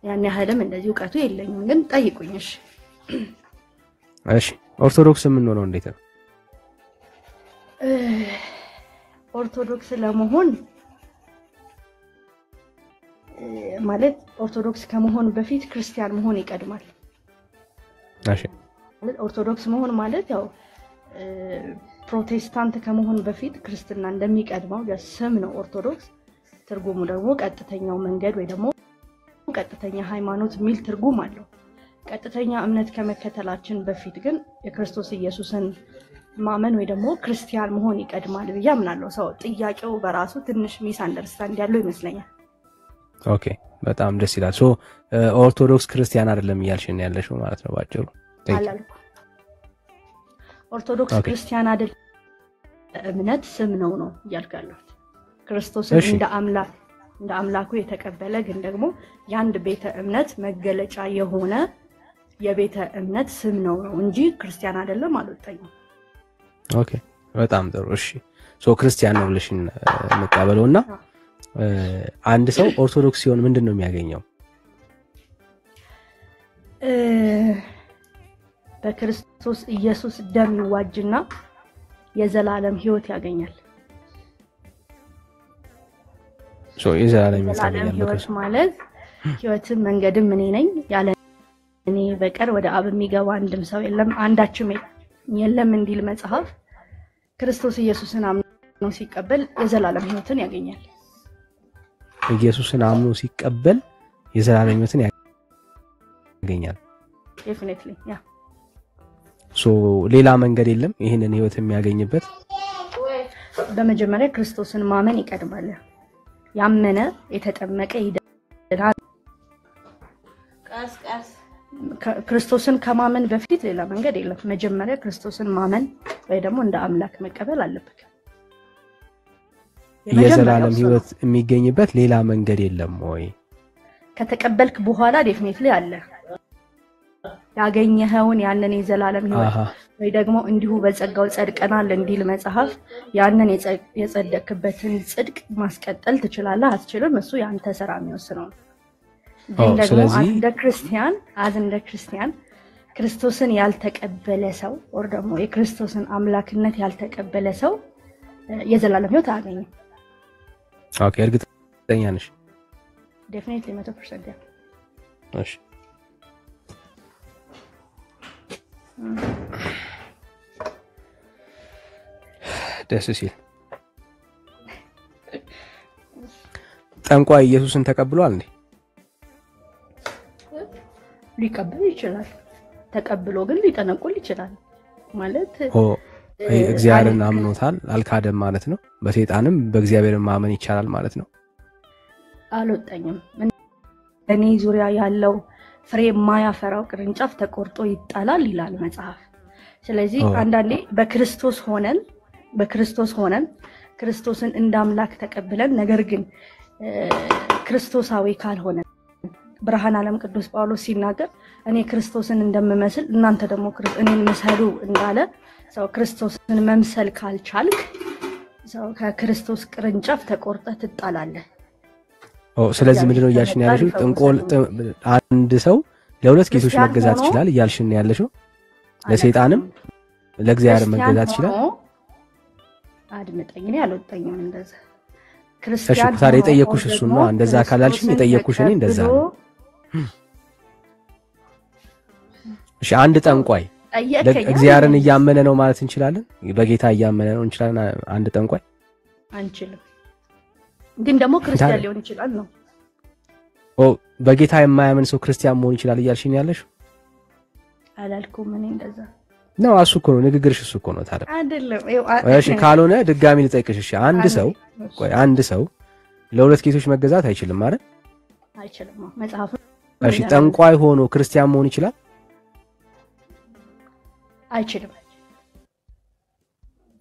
ያን ያህልም እንደዚህ ዕውቀቱ የለኝም። ግን ጠይቁኝ። እሺ ኦርቶዶክስ ምን ነው እንዴት ነው? ኦርቶዶክስ ለመሆን ማለት ኦርቶዶክስ ከመሆን በፊት ክርስቲያን መሆን ይቀድማል። እሺ ኦርቶዶክስ መሆን ማለት ያው ፕሮቴስታንት ከመሆን በፊት ክርስትና እንደሚቀድመው ስም ነው ኦርቶዶክስ። ትርጉሙ ደግሞ ቀጥተኛው መንገድ ወይ ደግሞ ቀጥተኛ ሃይማኖት የሚል ትርጉም አለው። ቀጥተኛ እምነት ከመከተላችን በፊት ግን የክርስቶስ ኢየሱስን ማመን ወይ ደግሞ ክርስቲያን መሆን ይቀድማል ብዬ አምናለሁ። ሰው ጥያቄው በራሱ ትንሽ ሚስ አንደርስታንድ ያለው ይመስለኛል። ኦኬ በጣም ደስ ይላል። ኦርቶዶክስ ክርስቲያን አይደለም እያልሽኝ ያለሽው ማለት ነው ባጭሩ? አላልኩም። ኦርቶዶክስ ክርስቲያን አይደለም እምነት ስም ነው እያልካለሁ። ክርስቶስን እንደ አምላኩ የተቀበለ ግን ደግሞ ያንድ ቤተ እምነት መገለጫ የሆነ የቤተ እምነት ስም ነው እንጂ ክርስቲያን አይደለም አልወጣኝም። ኦኬ በጣም ጥሩ። እሺ ክርስቲያን ነው ብለሽን መቀበለውና አንድ ሰው ኦርቶዶክስ ሲሆን ምንድነው የሚያገኘው? በክርስቶስ ኢየሱስ ደም ይዋጅና የዘላለም ሕይወት ያገኛል። የዘላለም ሕይወት ማለት ሕይወትም መንገድም እኔ ነኝ። ያለ እኔ በቀር ወደ አብ የሚገባ አንድም ሰው የለም አንዳችም የለም እንዲል መጽሐፍ ክርስቶስ ኢየሱስን አምኖ ሲቀበል የዘላለም ሕይወትን ያገኛል። ኢየሱስን አምኖ ሲቀበል የዘላለም ሕይወትን ያገኛል። ዴፊኒትሊ ያ ሶ ሌላ መንገድ የለም ይሄንን ሕይወት የሚያገኝበት። በመጀመሪያ ክርስቶስን ማመን ይቀድማል። ያመነ የተጠመቀ ይድናል። ክርስቶስን ከማመን በፊት ሌላ መንገድ የለም። መጀመሪያ ክርስቶስን ማመን ወይ ደግሞ እንደ አምላክ መቀበል አለበት። የዘላለም ሕይወት የሚገኝበት ሌላ መንገድ የለም ወይ? ከተቀበልክ በኋላ ዴፊኒትሊ አለ። ያገኘኸውን ያንን የዘላለም ሕይወት ወይ ደግሞ እንዲሁ በጸጋው ጸድቀናል እንዲል መጽሐፍ ያንን የጸደቅበትን ጽድቅ ማስቀጠል ትችላለህ አትችልም፣ እሱ ያንተ ስራ የሚወስነው ነው። ግን ደግሞ እንደ ክርስቲያን ክርስቶስን ያልተቀበለ ሰው ወር ደግሞ የክርስቶስን አምላክነት ያልተቀበለ ሰው የዘላለም ሕይወት አያገኝም። ኦኬ፣ እርግጠኛ ነሽ? ዴፊኒትሊ 100% ያ። እሺ ደስ ሲል ጠንቋይ ኢየሱስን ተቀብሏል እንዴ? ሊቀበል ይችላል። ተቀብሎ ግን ሊጠነቁል ይችላል ማለት እግዚአብሔርን አምኖታል አልካደም ማለት ነው። በሰይጣንም በእግዚአብሔርም ማመን ይቻላል ማለት ነው። አልወጣኝም። እኔ ዙሪያ ያለው ፍሬ የማያፈራው ቅርንጫፍ ተቆርጦ ይጣላል ይላል መጽሐፍ። ስለዚህ አንዳንዴ በክርስቶስ ሆነን ክርስቶስን እንደ አምላክ ተቀብለን ነገር ግን ክርስቶሳዊ ካልሆነ ብርሃን ዓለም ቅዱስ ጳውሎስ ሲናገር እኔ ክርስቶስን እንደምመስል እናንተ ደግሞ እኔን ምሰሉ እንዳለ ሰው ክርስቶስን መምሰል ካልቻልክ ሰው ከክርስቶስ ቅርንጫፍ ተቆርጠህ ትጣላለህ። ስለዚህ ምንድነው እያልሽኝ ያለሽው? ጥንቆል አንድ ሰው ለሁለት ጌቶች መገዛት ይችላል እያልሽኝ ያለሽው? ለሰይጣንም ለእግዚአብሔር መገዛት ይችላል? አድምጠኝ፣ እኔ አልወጣኝም እንደዛ። ክርስቲያን ታዲያ የጠየኩሽ እሱን ነው። እንደዛ ካላልሽኝ የጠየኩሽ እኔ እንደዛ ነው። እሺ አንድ ጠንቋይ እግዚአብሔርን እያመነ ነው ማለት እንችላለን? በጌታ እያመነ ነው እንችላለን? አንድ ጠንቋይ አንችልም፣ ግን ደግሞ ክርስቲያን ሊሆን ይችላል ነው። በጌታ የማያምን ሰው ክርስቲያን መሆን ይችላል እያልሽኝ ያለሽ? አላልኩም እኔ እንደዛ ነው። እሱ እኮ ነው ንግግርሽ፣ እሱ እኮ ነው ታዲያ አይደለም። እሺ ካልሆነ ድጋሚ ልጠይቅሽ። እሺ አንድ ሰው ለሁለት ጌቶች መገዛት አይችልም ማለት አይችልም መጽሐፉ። እሺ ጠንቋይ ሆኖ ክርስቲያን መሆን ይችላል? አይችልም።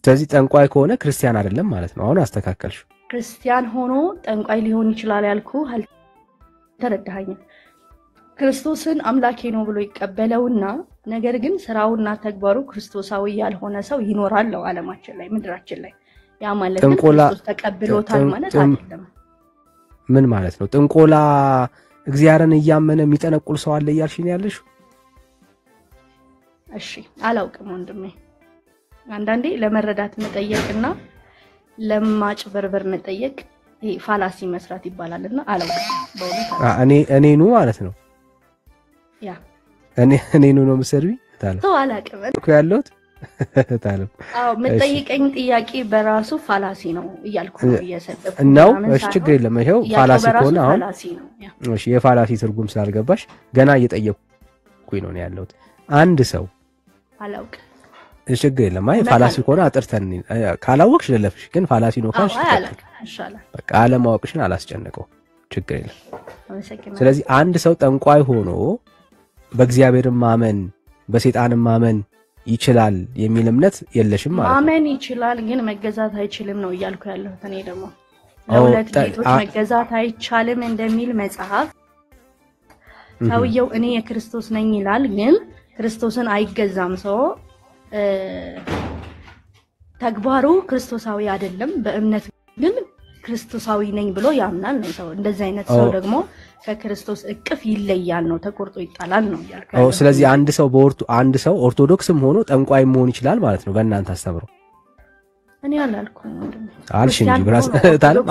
ስለዚህ ጠንቋይ ከሆነ ክርስቲያን አይደለም ማለት ነው። አሁን አስተካከልሽ። ክርስቲያን ሆኖ ጠንቋይ ሊሆን ይችላል ያልኩ አልተረዳኸኝም። ክርስቶስን አምላኬ ነው ብሎ ይቀበለውና ነገር ግን ስራውና ተግባሩ ክርስቶሳዊ ያልሆነ ሰው ይኖራል ነው ዓለማችን ላይ ምድራችን ላይ። ያ ማለት ግን ክርስቶስ ተቀብሎታል ማለት አይደለም። ምን ማለት ነው? ጥንቆላ እግዚአብሔርን እያመነ የሚጠነቁል ሰው አለ እያልሽኝ ያለሽ? እሺ አላውቅም ወንድሜ። አንዳንዴ ለመረዳት መጠየቅና ለማጭበርበር መጠየቅ ይሄ ፋላሲ መስራት ይባላልና አላውቅም በእውነት። እኔኑ ማለት ነው ያ እኔኑ ነው የምትሰድቢኝ? ተው አላውቅም እኮ ያለሁት ታለም። የምትጠይቀኝ ጥያቄ በራሱ ፋላሲ ነው እያልኩ ነው እየሰጠሁ ነው። እሺ ችግር የለም። ይሄው ፋላሲ ከሆነ አሁን እሺ የፋላሲ ትርጉም ስላልገባሽ ገና እየጠየቅኩኝ ነው ያለሁት። አንድ ሰው አላውቅም። ችግር የለም። አይ ፋላሲ ከሆነ አጥርተን ካላወቅሽ ለለፍሽ፣ ግን ፋላሲ ነው ካልሽ በቃ አለማወቅሽን አላስጨነቀው፣ ችግር የለም። ስለዚህ አንድ ሰው ጠንቋይ ሆኖ በእግዚአብሔር ማመን በሰይጣን ማመን ይችላል የሚል እምነት የለሽም ማለት ነው? ማመን ይችላል ግን መገዛት አይችልም ነው እያልኩ ያለሁት። እኔ ደግሞ ለሁለት ጌቶች መገዛት አይቻልም እንደሚል መጽሐፍ ሰውየው እኔ የክርስቶስ ነኝ ይላል፣ ግን ክርስቶስን አይገዛም። ሰው ተግባሩ ክርስቶሳዊ አይደለም፣ በእምነት ግን ክርስቶሳዊ ነኝ ብሎ ያምናል ነው ሰው። እንደዚህ አይነት ሰው ደግሞ ከክርስቶስ እቅፍ ይለያል ነው፣ ተቆርጦ ይጣላል ነው ያልከው። ስለዚህ አንድ ሰው ኦርቶዶክስም ሆኖ ጠንቋይ መሆን ይችላል ማለት ነው በእናንተ አስተምሮ? እኔ አላልኩም ወንድሜ። አልሽ እንጂ ብራስ ታለም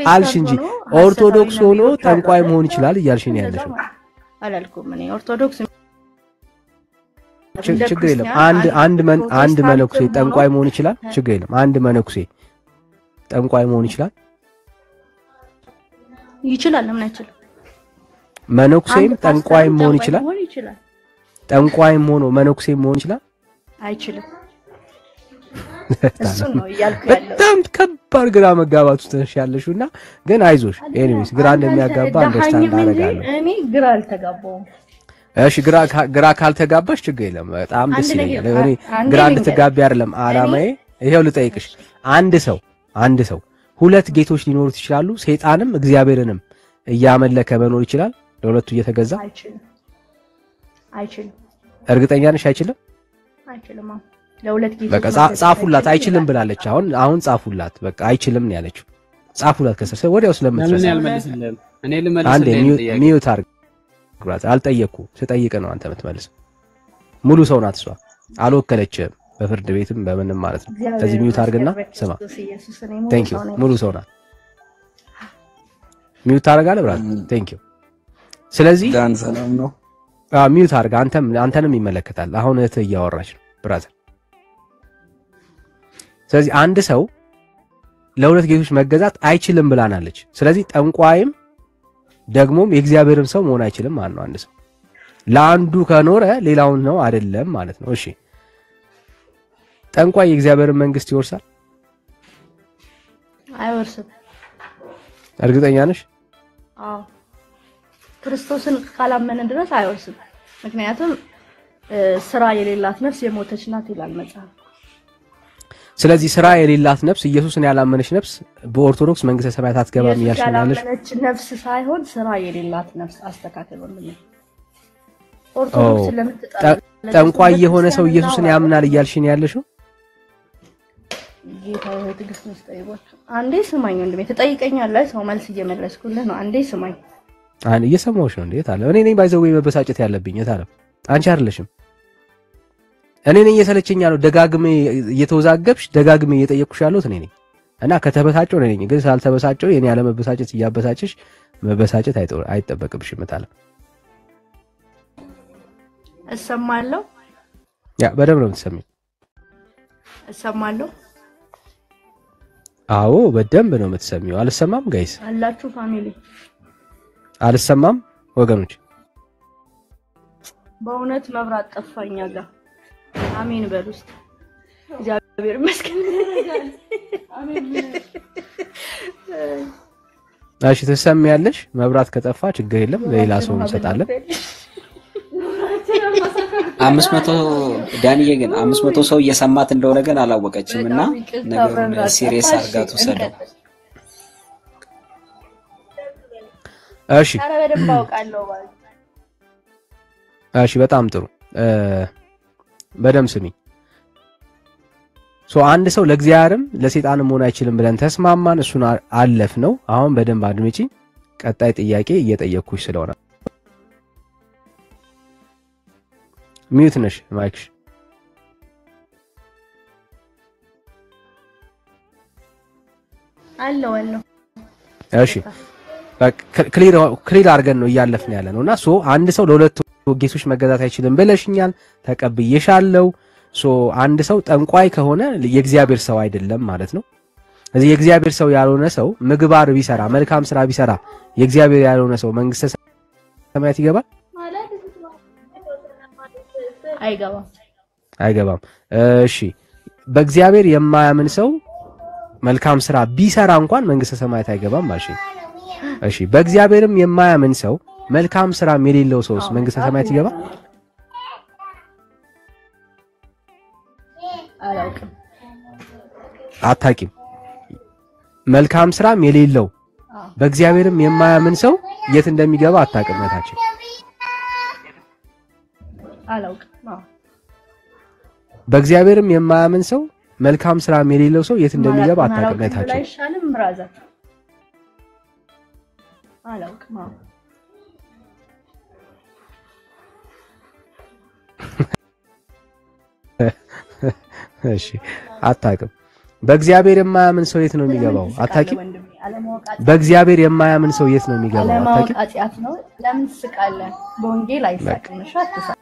አልሽ እንጂ ኦርቶዶክስ ሆኖ ጠንቋይ መሆን ይችላል እያልሽ ነው ያለሽው። አላልኩም እኔ ኦርቶዶክስ ችግር የለም አንድ መነኩሴ ጠንቋይ መሆን ይችላል ችግር የለም አንድ መነኩሴ ጠንቋይ መሆን ይችላል ለምን አይችልም መነኩሴም ጠንቋይም መሆን ይችላል ጠንቋይም ሆኖ መነኩሴም መሆን ይችላል አይችልም እሱ ነው ያልኩ ያለው በጣም ከባድ ግራ መጋባት ውስጥ ያለሽውና ግን አይዞሽ ኤኒዌይስ ግራ እንደሚያጋባ አንደርስታንድ አደርጋለሁ እኔ ግራ አልተጋባውም እሺ ግራ ካልተጋባሽ ችግር የለም በጣም ደስ ይላል እኔ ግራ እንድትጋቢ አይደለም አላማዬ ይሄው ልጠይቅሽ አንድ ሰው ሁለት ጌቶች ሊኖሩት ይችላሉ ሰይጣንም እግዚአብሔርንም እያመለከ መኖር ይችላል ለሁለቱ እየተገዛ አይችልም እርግጠኛ ነሽ አይችልም ለሁለት ጌቶች በቃ ጻፉላት አይችልም ብላለች አሁን ጻፉላት በቃ አይችልም ነው ያለችው ጻፉላት ከሰር ወዲያው ስለምትረሳ እኔ ልመልስልኝ ሚዩት አርግ አልጠየቅኩ ስጠይቅ ነው አንተ የምትመልስ ሙሉ ሰው ናት እሷ አልወከለችም በፍርድ ቤትም በምንም ማለት ነው ስለዚህ ሚዩት አርግና ስማ ቴንክ ዩ ሙሉ ሰው ናት ሚዩት አርጋለህ ብራዝ ቴንክ ዩ ስለዚህ ዳን ሰላም ነው ሚዩት አርጋ አንተንም ይመለከታል አሁን እህት እያወራች ነው ብራዘር ስለዚህ አንድ ሰው ለሁለት ጌቶች መገዛት አይችልም ብላናለች ስለዚህ ጠንቋይም ደግሞም የእግዚአብሔርም ሰው መሆን አይችልም ማለት ነው አንድ ሰው ለአንዱ ከኖረ ሌላውን ነው አይደለም ማለት ነው እሺ ጠንቋይ የእግዚአብሔርን መንግስት ይወርሳል አይወርስም እርግጠኛ ነሽ አዎ ክርስቶስን ካላመነ ድረስ አይወርስም ምክንያቱም ስራ የሌላት ነፍስ የሞተች ናት ይላል መጽሐፍ ስለዚህ ስራ የሌላት ነፍስ ኢየሱስን ያላመነች ነፍስ በኦርቶዶክስ መንግስተ ሰማያት አትገባም ያልሽኛለሽ ያላመነች ነፍስ ሳይሆን ስራ የሌላት ነፍስ አስተካክለውልኝ ኦርቶዶክስ ለምትጠራ ጠንቋይ የሆነ ሰው ኢየሱስን ያምናል እያልሽኝ ያለሽው ጌታ ሆይ ትዕግስት መስጠይቦት አንዴ ስማኝ ወንድሜ ተጠይቀኛለህ ሰው መልስ እየመለስኩልህ ነው አንዴ ስማኝ እየሰማሁሽ ነው እንዴት አለ እኔ ነኝ ባይዘው መበሳጨት ያለብኝ የታለ አንቺ አይደለሽም እኔ ነኝ እየሰለቸኝ ያለው ደጋግሜ እየተወዛገብሽ ደጋግሜ እየጠየቅኩሽ ያለሁት እኔ ነኝ እና ከተበሳጨው እኔ ነኝ ግን ሳልተበሳጨው የኔ ያለ መበሳጨት እያበሳጨሽ መበሳጨት አይጠበቅብሽም ታለ እሰማለሁ ያ በደምብ ነው የምትሰሚው እሰማለሁ አዎ በደንብ ነው የምትሰሚው አልሰማም ጋይስ አላችሁ ፋሚሊ አልሰማም ወገኖች በእውነት መብራት ጠፋኛ ጋር አሜን በሉስት እግዚአብሔር ይመስገን አሜን እሺ ተሰሚያለሽ መብራት ከጠፋ ችግር የለም ሌላ ሰው እንሰጣለን 500 ዳንዬ ግን 500 ሰው እየሰማት እንደሆነ ግን አላወቀችምና ነገሩን ሲሪየስ አርጋቱ ሰደው እሺ እሺ በጣም ጥሩ በደም ስሚ አንድ ሰው ለእግዚአብሔርም ለሰይጣንም መሆን አይችልም ብለን ተስማማን እሱን አለፍ ነው አሁን በደንብ አድምጪ ቀጣይ ጥያቄ እየጠየቅኩሽ ስለሆነ ሚዩት ነሽ ማይክሽ አለው እሺ ክሊር አድርገን ነው እያለፍን ያለ ነውና አንድ ሰው ለሁለት ጌቶች መገዛት አይችልም ብለሽኛል ተቀብዬሻለሁ አንድ ሰው ጠንቋይ ከሆነ የእግዚአብሔር ሰው አይደለም ማለት ነው እዚህ የእግዚአብሔር ሰው ያልሆነ ሰው ምግባር ቢሰራ መልካም ስራ ቢሰራ የእግዚአብሔር ያልሆነ ሰው መንግስተ ሰማያት ይገባል አይገባም እሺ በእግዚአብሔር የማያምን ሰው መልካም ስራ ቢሰራ እንኳን መንግስተ ሰማያት አይገባም ማለት ነው እሺ በእግዚአብሔርም የማያምን ሰው መልካም ስራ የሌለው ሰውስ መንግስተ ሰማያት ይገባል አላውቅም አታቂም መልካም ስራም የሌለው በእግዚአብሔርም የማያምን ሰው የት እንደሚገባ አታውቅምታችን አላውቅም በእግዚአብሔርም የማያምን ሰው መልካም ስራም የሌለው ሰው የት እንደሚገባ አታውቅምታችን አይሻልም ብራዘር አላውቅም እሺ አታውቅም በእግዚአብሔር የማያምን ሰው የት ነው የሚገባው አታውቂም በእግዚአብሔር የማያምን ሰው የት ነው የሚገባው? አለማወቅ ኃጢአት ነው። ለምን ትስቃለህ? በወንጌል አይሳቅም። እሺ አትሳቅ።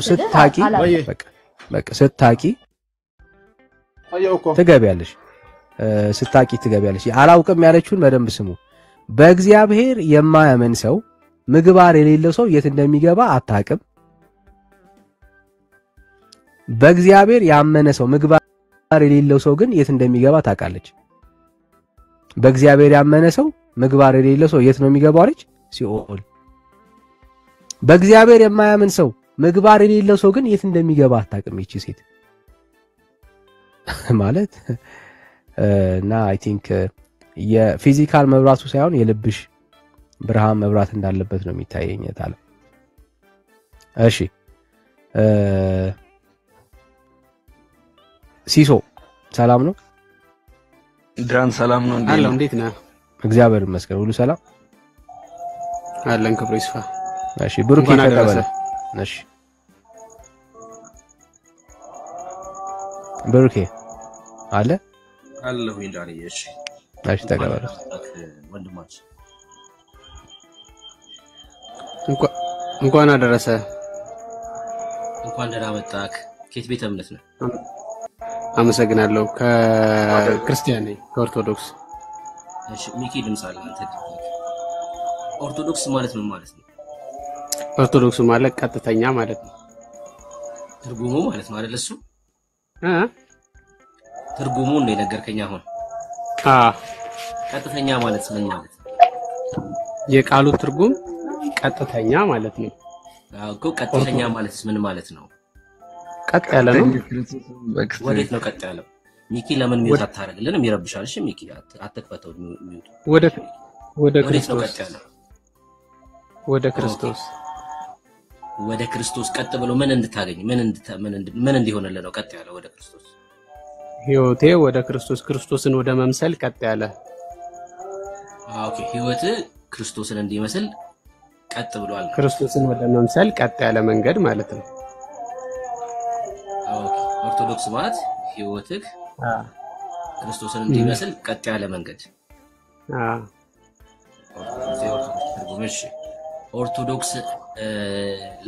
ስታቂ በቃ ስታቂ ትገቢያለሽ። ስታቂ ትገቢያለሽ። አላውቅም ያለችውን በደንብ ስሙ። በእግዚአብሔር የማያምን ሰው ምግባር የሌለው ሰው የት እንደሚገባ አታውቅም። በእግዚአብሔር ያመነ ሰው ምግባር የሌለው ሰው ግን የት እንደሚገባ ታውቃለች። በእግዚአብሔር ያመነ ሰው ምግባር የሌለው ሰው የት ነው የሚገባው አለች? ሲኦል። በእግዚአብሔር የማያምን ሰው ምግባር የሌለው ሰው ግን የት እንደሚገባ አታውቅም ይቺ ሴት ማለት እና አይ ቲንክ የፊዚካል መብራቱ ሳይሆን የልብሽ ብርሃን መብራት እንዳለበት ነው የሚታየኝ ታለ። እሺ ሲሶ ሰላም ነው? ዳን ሰላም ነው እንዴ? አለው እንዴት ነህ? እግዚአብሔር ይመስገን ሁሉ ሰላም አለን። ክብሩ ይስፋ። እሺ ብሩክ ተቀበለ። እሺ ብሩክ አለ አለሁ እንዳለ። እሺ እሺ ተቀበለ ወንድማችን። እንኳን አደረሰ። እንኳን ደህና መጣህ። ከየት ቤተ እምነት ነው? አመሰግናለሁ። ከክርስቲያን ነኝ፣ ከኦርቶዶክስ። እሺ ሚኪ ድምጽ አለ አንተ። ኦርቶዶክስ ማለት ምን ማለት ነው? ኦርቶዶክስ ማለት ቀጥተኛ ማለት ነው። ትርጉሙ ማለት ነው አይደል? እሱ ትርጉሙን ነው የነገርከኝ አሁን። ቀጥተኛ ማለት ምን ማለት ነው? የቃሉ ትርጉም ቀጥተኛ ማለት ነው። አዎ እኮ ቀጥተኛ ማለት ምን ማለት ነው? ቀጥ ያለ ነው። ወዴት ነው ቀጥ ያለው? ሚኪ ለምን ሚውት አታረግልንም? ይረብሻል። እሺ ሚኪ አትክፈተው ሚውት። ወደ ወዴት ነው ክርስቶስ ቀጥ ያለው? ወደ ክርስቶስ ወደ ክርስቶስ ቀጥ ብሎ ምን እንድታገኝ ምን እንዲሆንልህ ነው ቀጥ ያለው? ወደ ክርስቶስ ህይወቴ ወደ ክርስቶስ ክርስቶስን ወደ መምሰል ቀጥ ያለ። ኦኬ ህይወት ክርስቶስን እንዲመስል ቀጥ ብሏል። ክርስቶስን ወደ መምሰል ቀጥ ያለ መንገድ ማለት ነው። ኦኬ ኦርቶዶክስ ማለት ህይወትህ ክርስቶስን እንዲመስል ቀጥ ያለ መንገድ። ኦርቶዶክስ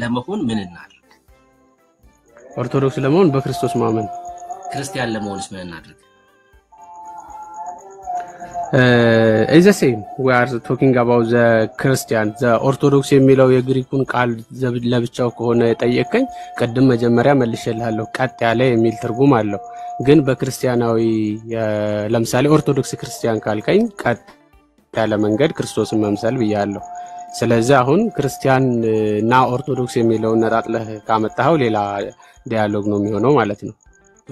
ለመሆን ምን እናድርግ? ኦርቶዶክስ ለመሆን በክርስቶስ ማመን። ክርስቲያን ለመሆንስ ምን እናድርግ? is the same. We are talking about the Christian. The Orthodox የሚለው የግሪኩን ቃል ለብቻው ከሆነ የጠየቀኝ ቀደም መጀመሪያ መልሼልሃለሁ። ቀጥ ያለ የሚል ትርጉም አለው። ግን በክርስቲያናዊ ለምሳሌ ኦርቶዶክስ ክርስቲያን ካልከኝ ቀጥ ያለ መንገድ ክርስቶስን መምሰል ብያለሁ። ስለዚህ አሁን ክርስቲያን እና ኦርቶዶክስ የሚለውን ነጣጥለህ ካመጣኸው ሌላ ዲያሎግ ነው የሚሆነው ማለት ነው።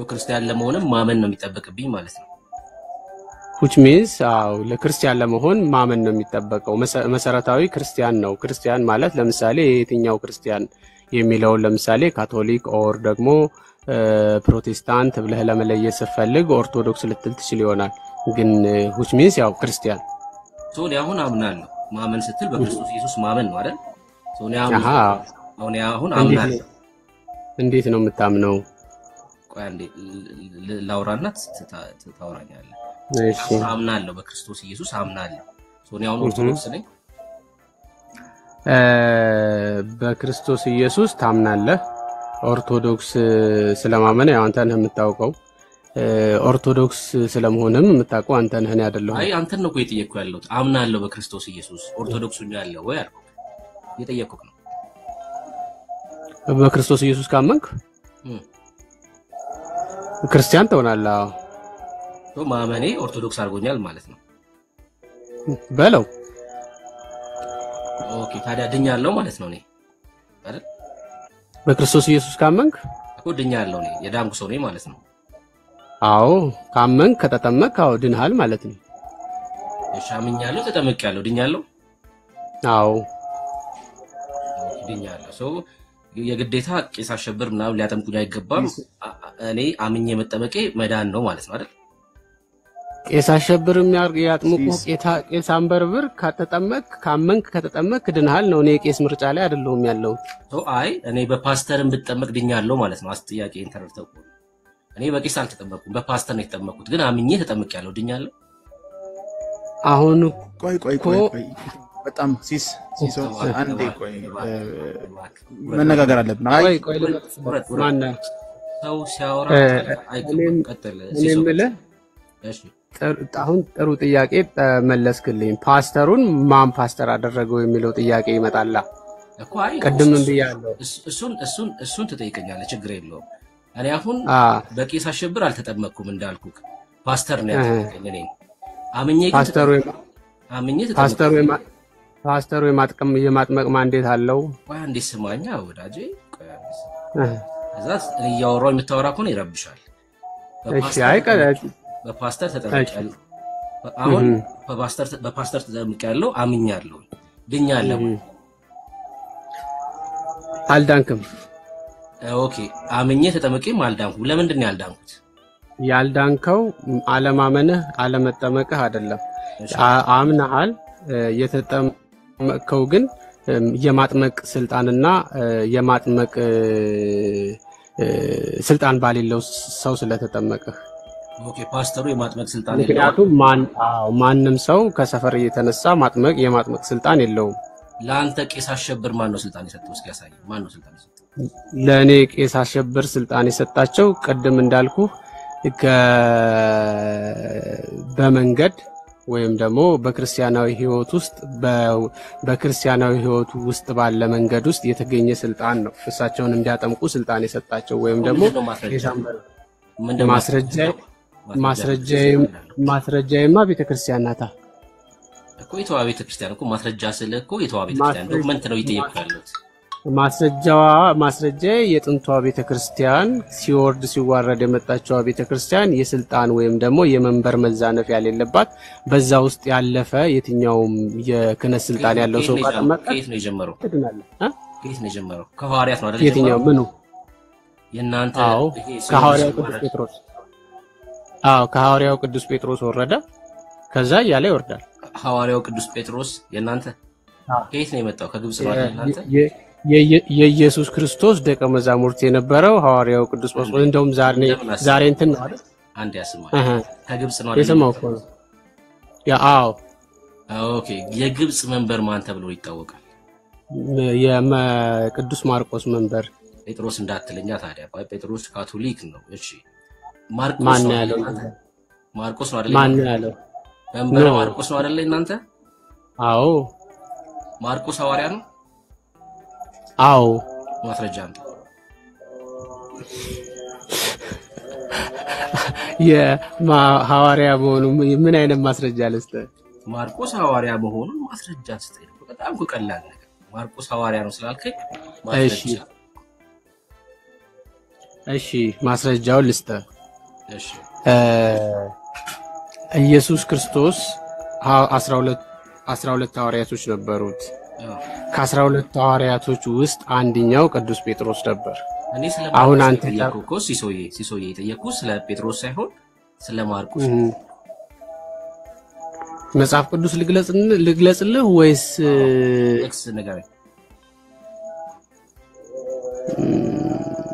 ክርስቲያን ለመሆንም ማመን ነው የሚጠበቅብኝ ማለት ነው። which means ለክርስቲያን ለመሆን ማመን ነው የሚጠበቀው። መሰረታዊ ክርስቲያን ነው። ክርስቲያን ማለት ለምሳሌ የትኛው ክርስቲያን የሚለውን ለምሳሌ ካቶሊክ ኦር ደግሞ ፕሮቴስታንት ብለህ ለመለየት ስትፈልግ ኦርቶዶክስ ልትል ትችል ይሆናል። ግን which means ያው ክርስቲያን ሶኒ አሁን አምናለሁ። ማመን ስትል በክርስቶስ ኢየሱስ ማመን ነው አይደል? ሶኒ አሁን አምናለሁ። እንዴት ነው የምታምነው? ቆይ አንዴ ላውራና ታወራኛለህ። እሺ አምናለሁ፣ በክርስቶስ ኢየሱስ አምናለሁ። ሶኒ አሁን ኦርቶዶክስ ነኝ። በክርስቶስ ኢየሱስ ታምናለህ። ኦርቶዶክስ ስለማመን ያው አንተ ነህ የምታውቀው። ኦርቶዶክስ ስለመሆንም የምታውቀው አንተ ነህ አይደለም? አይ አንተን ነው እኮ የጠየቅኩ ያለሁት። አምናለሁ በክርስቶስ ኢየሱስ ኦርቶዶክስ ያለው ወይ አልኩ። የጠየቅኩህ ነው። በክርስቶስ ኢየሱስ ካመንክ ክርስቲያን ትሆናለህ። ማመኔ ኦርቶዶክስ አድርጎኛል ማለት ነው በለው። ኦኬ ታዲያ ድኛለሁ ማለት ነው እኔ አይደል? በክርስቶስ ኢየሱስ ካመንክ እኮ ድኛለሁ እኔ የዳንኩ ሰው ነኝ ማለት ነው። አዎ ካመንክ ከተጠመቅ አዎ ድንሃል ማለት ነው። እሻምኛለሁ፣ ተጠመቅያለሁ፣ ድኛለሁ። አዎ ድኛለሁ። ሰው የግዴታ ቄስ አሸብር ምናምን ሊያጠምቁኝ አይገባም። እኔ አምኜ መጠመቄ መዳን ነው ማለት ነው አይደል? ቄስ አሸብርም ያጥምቁ ቄስ አንበርብር ከተጠመቅ ካመንክ ከተጠመቅ ድንሃል ነው። እኔ የቄስ ምርጫ ላይ አይደለሁም ያለው። አይ እኔ በፓስተርም ብጠመቅ ድኛለሁ ማለት ነው። አስጥያቄን ተረድተው እኔ በቄስ አልተጠመቅኩም በፓስተር ነው የተጠመቅኩት ግን አምኜ ተጠምቄያለሁ ድኛለሁ አሁን ቆይ በጣም ሲሶ አንዴ ቆይ መነጋገር አለብን ቆይ ማን ሰው ሲያወራ አይቀጥል ሲሶ እሺ አሁን ጥሩ ጥያቄ መለስክልኝ ፓስተሩን ማን ፓስተር አደረገው የሚለው ጥያቄ ይመጣላ እኮ አይ ቀድምም ብያለሁ እሱን ትጠይቀኛለህ ችግር የለውም እኔ አሁን በቄስ አሸብር አልተጠመቅኩም እንዳልኩክ ፓስተር ነው ያጠመቀኝ እኔ ፓስተሩ የማጥመቅ ማንዴት አለው ወይ አንዴ ስማኛ ወዳጄ እዛስ እያወራው የምታወራ ከሆነ ይረብሻል እሺ አይ በፓስተር ተጠምቄያለሁ አሁን በፓስተር ተጠምቄያለሁ አምኛለሁ ድኛለሁ አልዳንክም ኦኬ አምኜ ተጠምቄም አልዳንኩም ለምንድን ነው ያልዳንኩት ያልዳንከው አለማመንህ አለመጠመቅህ አይደለም አምናሃል የተጠመቅከው ግን የማጥመቅ ስልጣንና የማጥመቅ ስልጣን ባሌለው ሰው ስለተጠመቀህ ኦኬ ፓስተሩ የማጥመቅ ስልጣን የለውም ምክንያቱም ማንም ሰው ከሰፈር እየተነሳ የማጥመቅ ስልጣን የለውም ለአንተ ቄስ አሸብር ማን ነው ስልጣን የሰጠው እስኪ ያሳይ ማን ነው ስልጣን የሰጠው ለኔ ቄስ አሸብር ስልጣን የሰጣቸው ቅድም እንዳልኩ በመንገድ ወይም ደግሞ በክርስቲያናዊ ህይወት ውስጥ በክርስቲያናዊ ህይወት ውስጥ ባለ መንገድ ውስጥ የተገኘ ስልጣን ነው እሳቸውን እንዲያጠምቁ ስልጣን የሰጣቸው ወይም ደግሞ ማስረጃዬማ ቤተክርስቲያን ናታ እኮ የተዋ ቤተክርስቲያን እኮ ማስረጃ ስለ እኮ የተዋ ቤተክርስቲያን ዶክመንት ነው ይጠየቁ ያሉት ማስረጃ የጥንቷ ቤተክርስቲያን ሲዋረድ የመጣችው ቤተክርስቲያን የስልጣን ወይም ደግሞ የመንበር መዛነፍ ያለበት በዛ ውስጥ ያለፈ የትኛውም የክህነት ስልጣን ያለው ሰው ካጠመቀ ከየት ነው የጀመረው ከየት ነው የጀመረው ከሐዋርያት ነው አይደል የትኛው ምኑ የናንተ ከሐዋርያው ቅዱስ ጴጥሮስ ከሐዋርያው ቅዱስ ጴጥሮስ ወረደ ከዛ ያለ ይወርዳል ሐዋርያው ቅዱስ ጴጥሮስ የናንተ ከየት ነው የመጣው ከግብጽ ነው አይደል እናንተ የኢየሱስ ክርስቶስ ደቀ መዛሙርት የነበረው ሐዋርያው ቅዱስ ጴጥሮስ እንደውም ዛሬ እንትን ነው አይደል አንድ ያስማ ከግብጽ ነው አይደል የሰማው እኮ ነው ኦኬ የግብጽ መንበር ማን ተብሎ ይታወቃል የቅዱስ ማርቆስ መንበር ጴጥሮስ እንዳትለኛ ታዲያ ጴጥሮስ ካቶሊክ ነው እሺ ማን ያለው ማርቆስ ነው አይደል ማን ያለው መንበር ማርቆስ ነው አይደል እናንተ አዎ ማርቆስ ሐዋርያ ነው አዎ ማስረጃ አምጣ የሐዋርያ መሆኑ ምን አይነት ማስረጃ ልስጥ ማርቆስ ሐዋርያ መሆኑ ማስረጃ ስጠኝ በጣም ቀላል ነገር ማርቆስ ሐዋርያ ነው ስላልከኝ ማስረጃ እሺ ማስረጃው ልስጥ እሺ ኢየሱስ ክርስቶስ 12 ሐዋርያቶች ነበሩት ከ12 ሐዋርያቶች ውስጥ አንደኛው ቅዱስ ጴጥሮስ ነበር እኔ ስለ አሁን አንተ ያልኩህ ሲሶዬ የጠየኩህ ስለ ጴጥሮስ ሳይሆን ስለ ማርቆስ መጽሐፍ ቅዱስ ልግለጽልህ ወይስ ኤክስ ነገር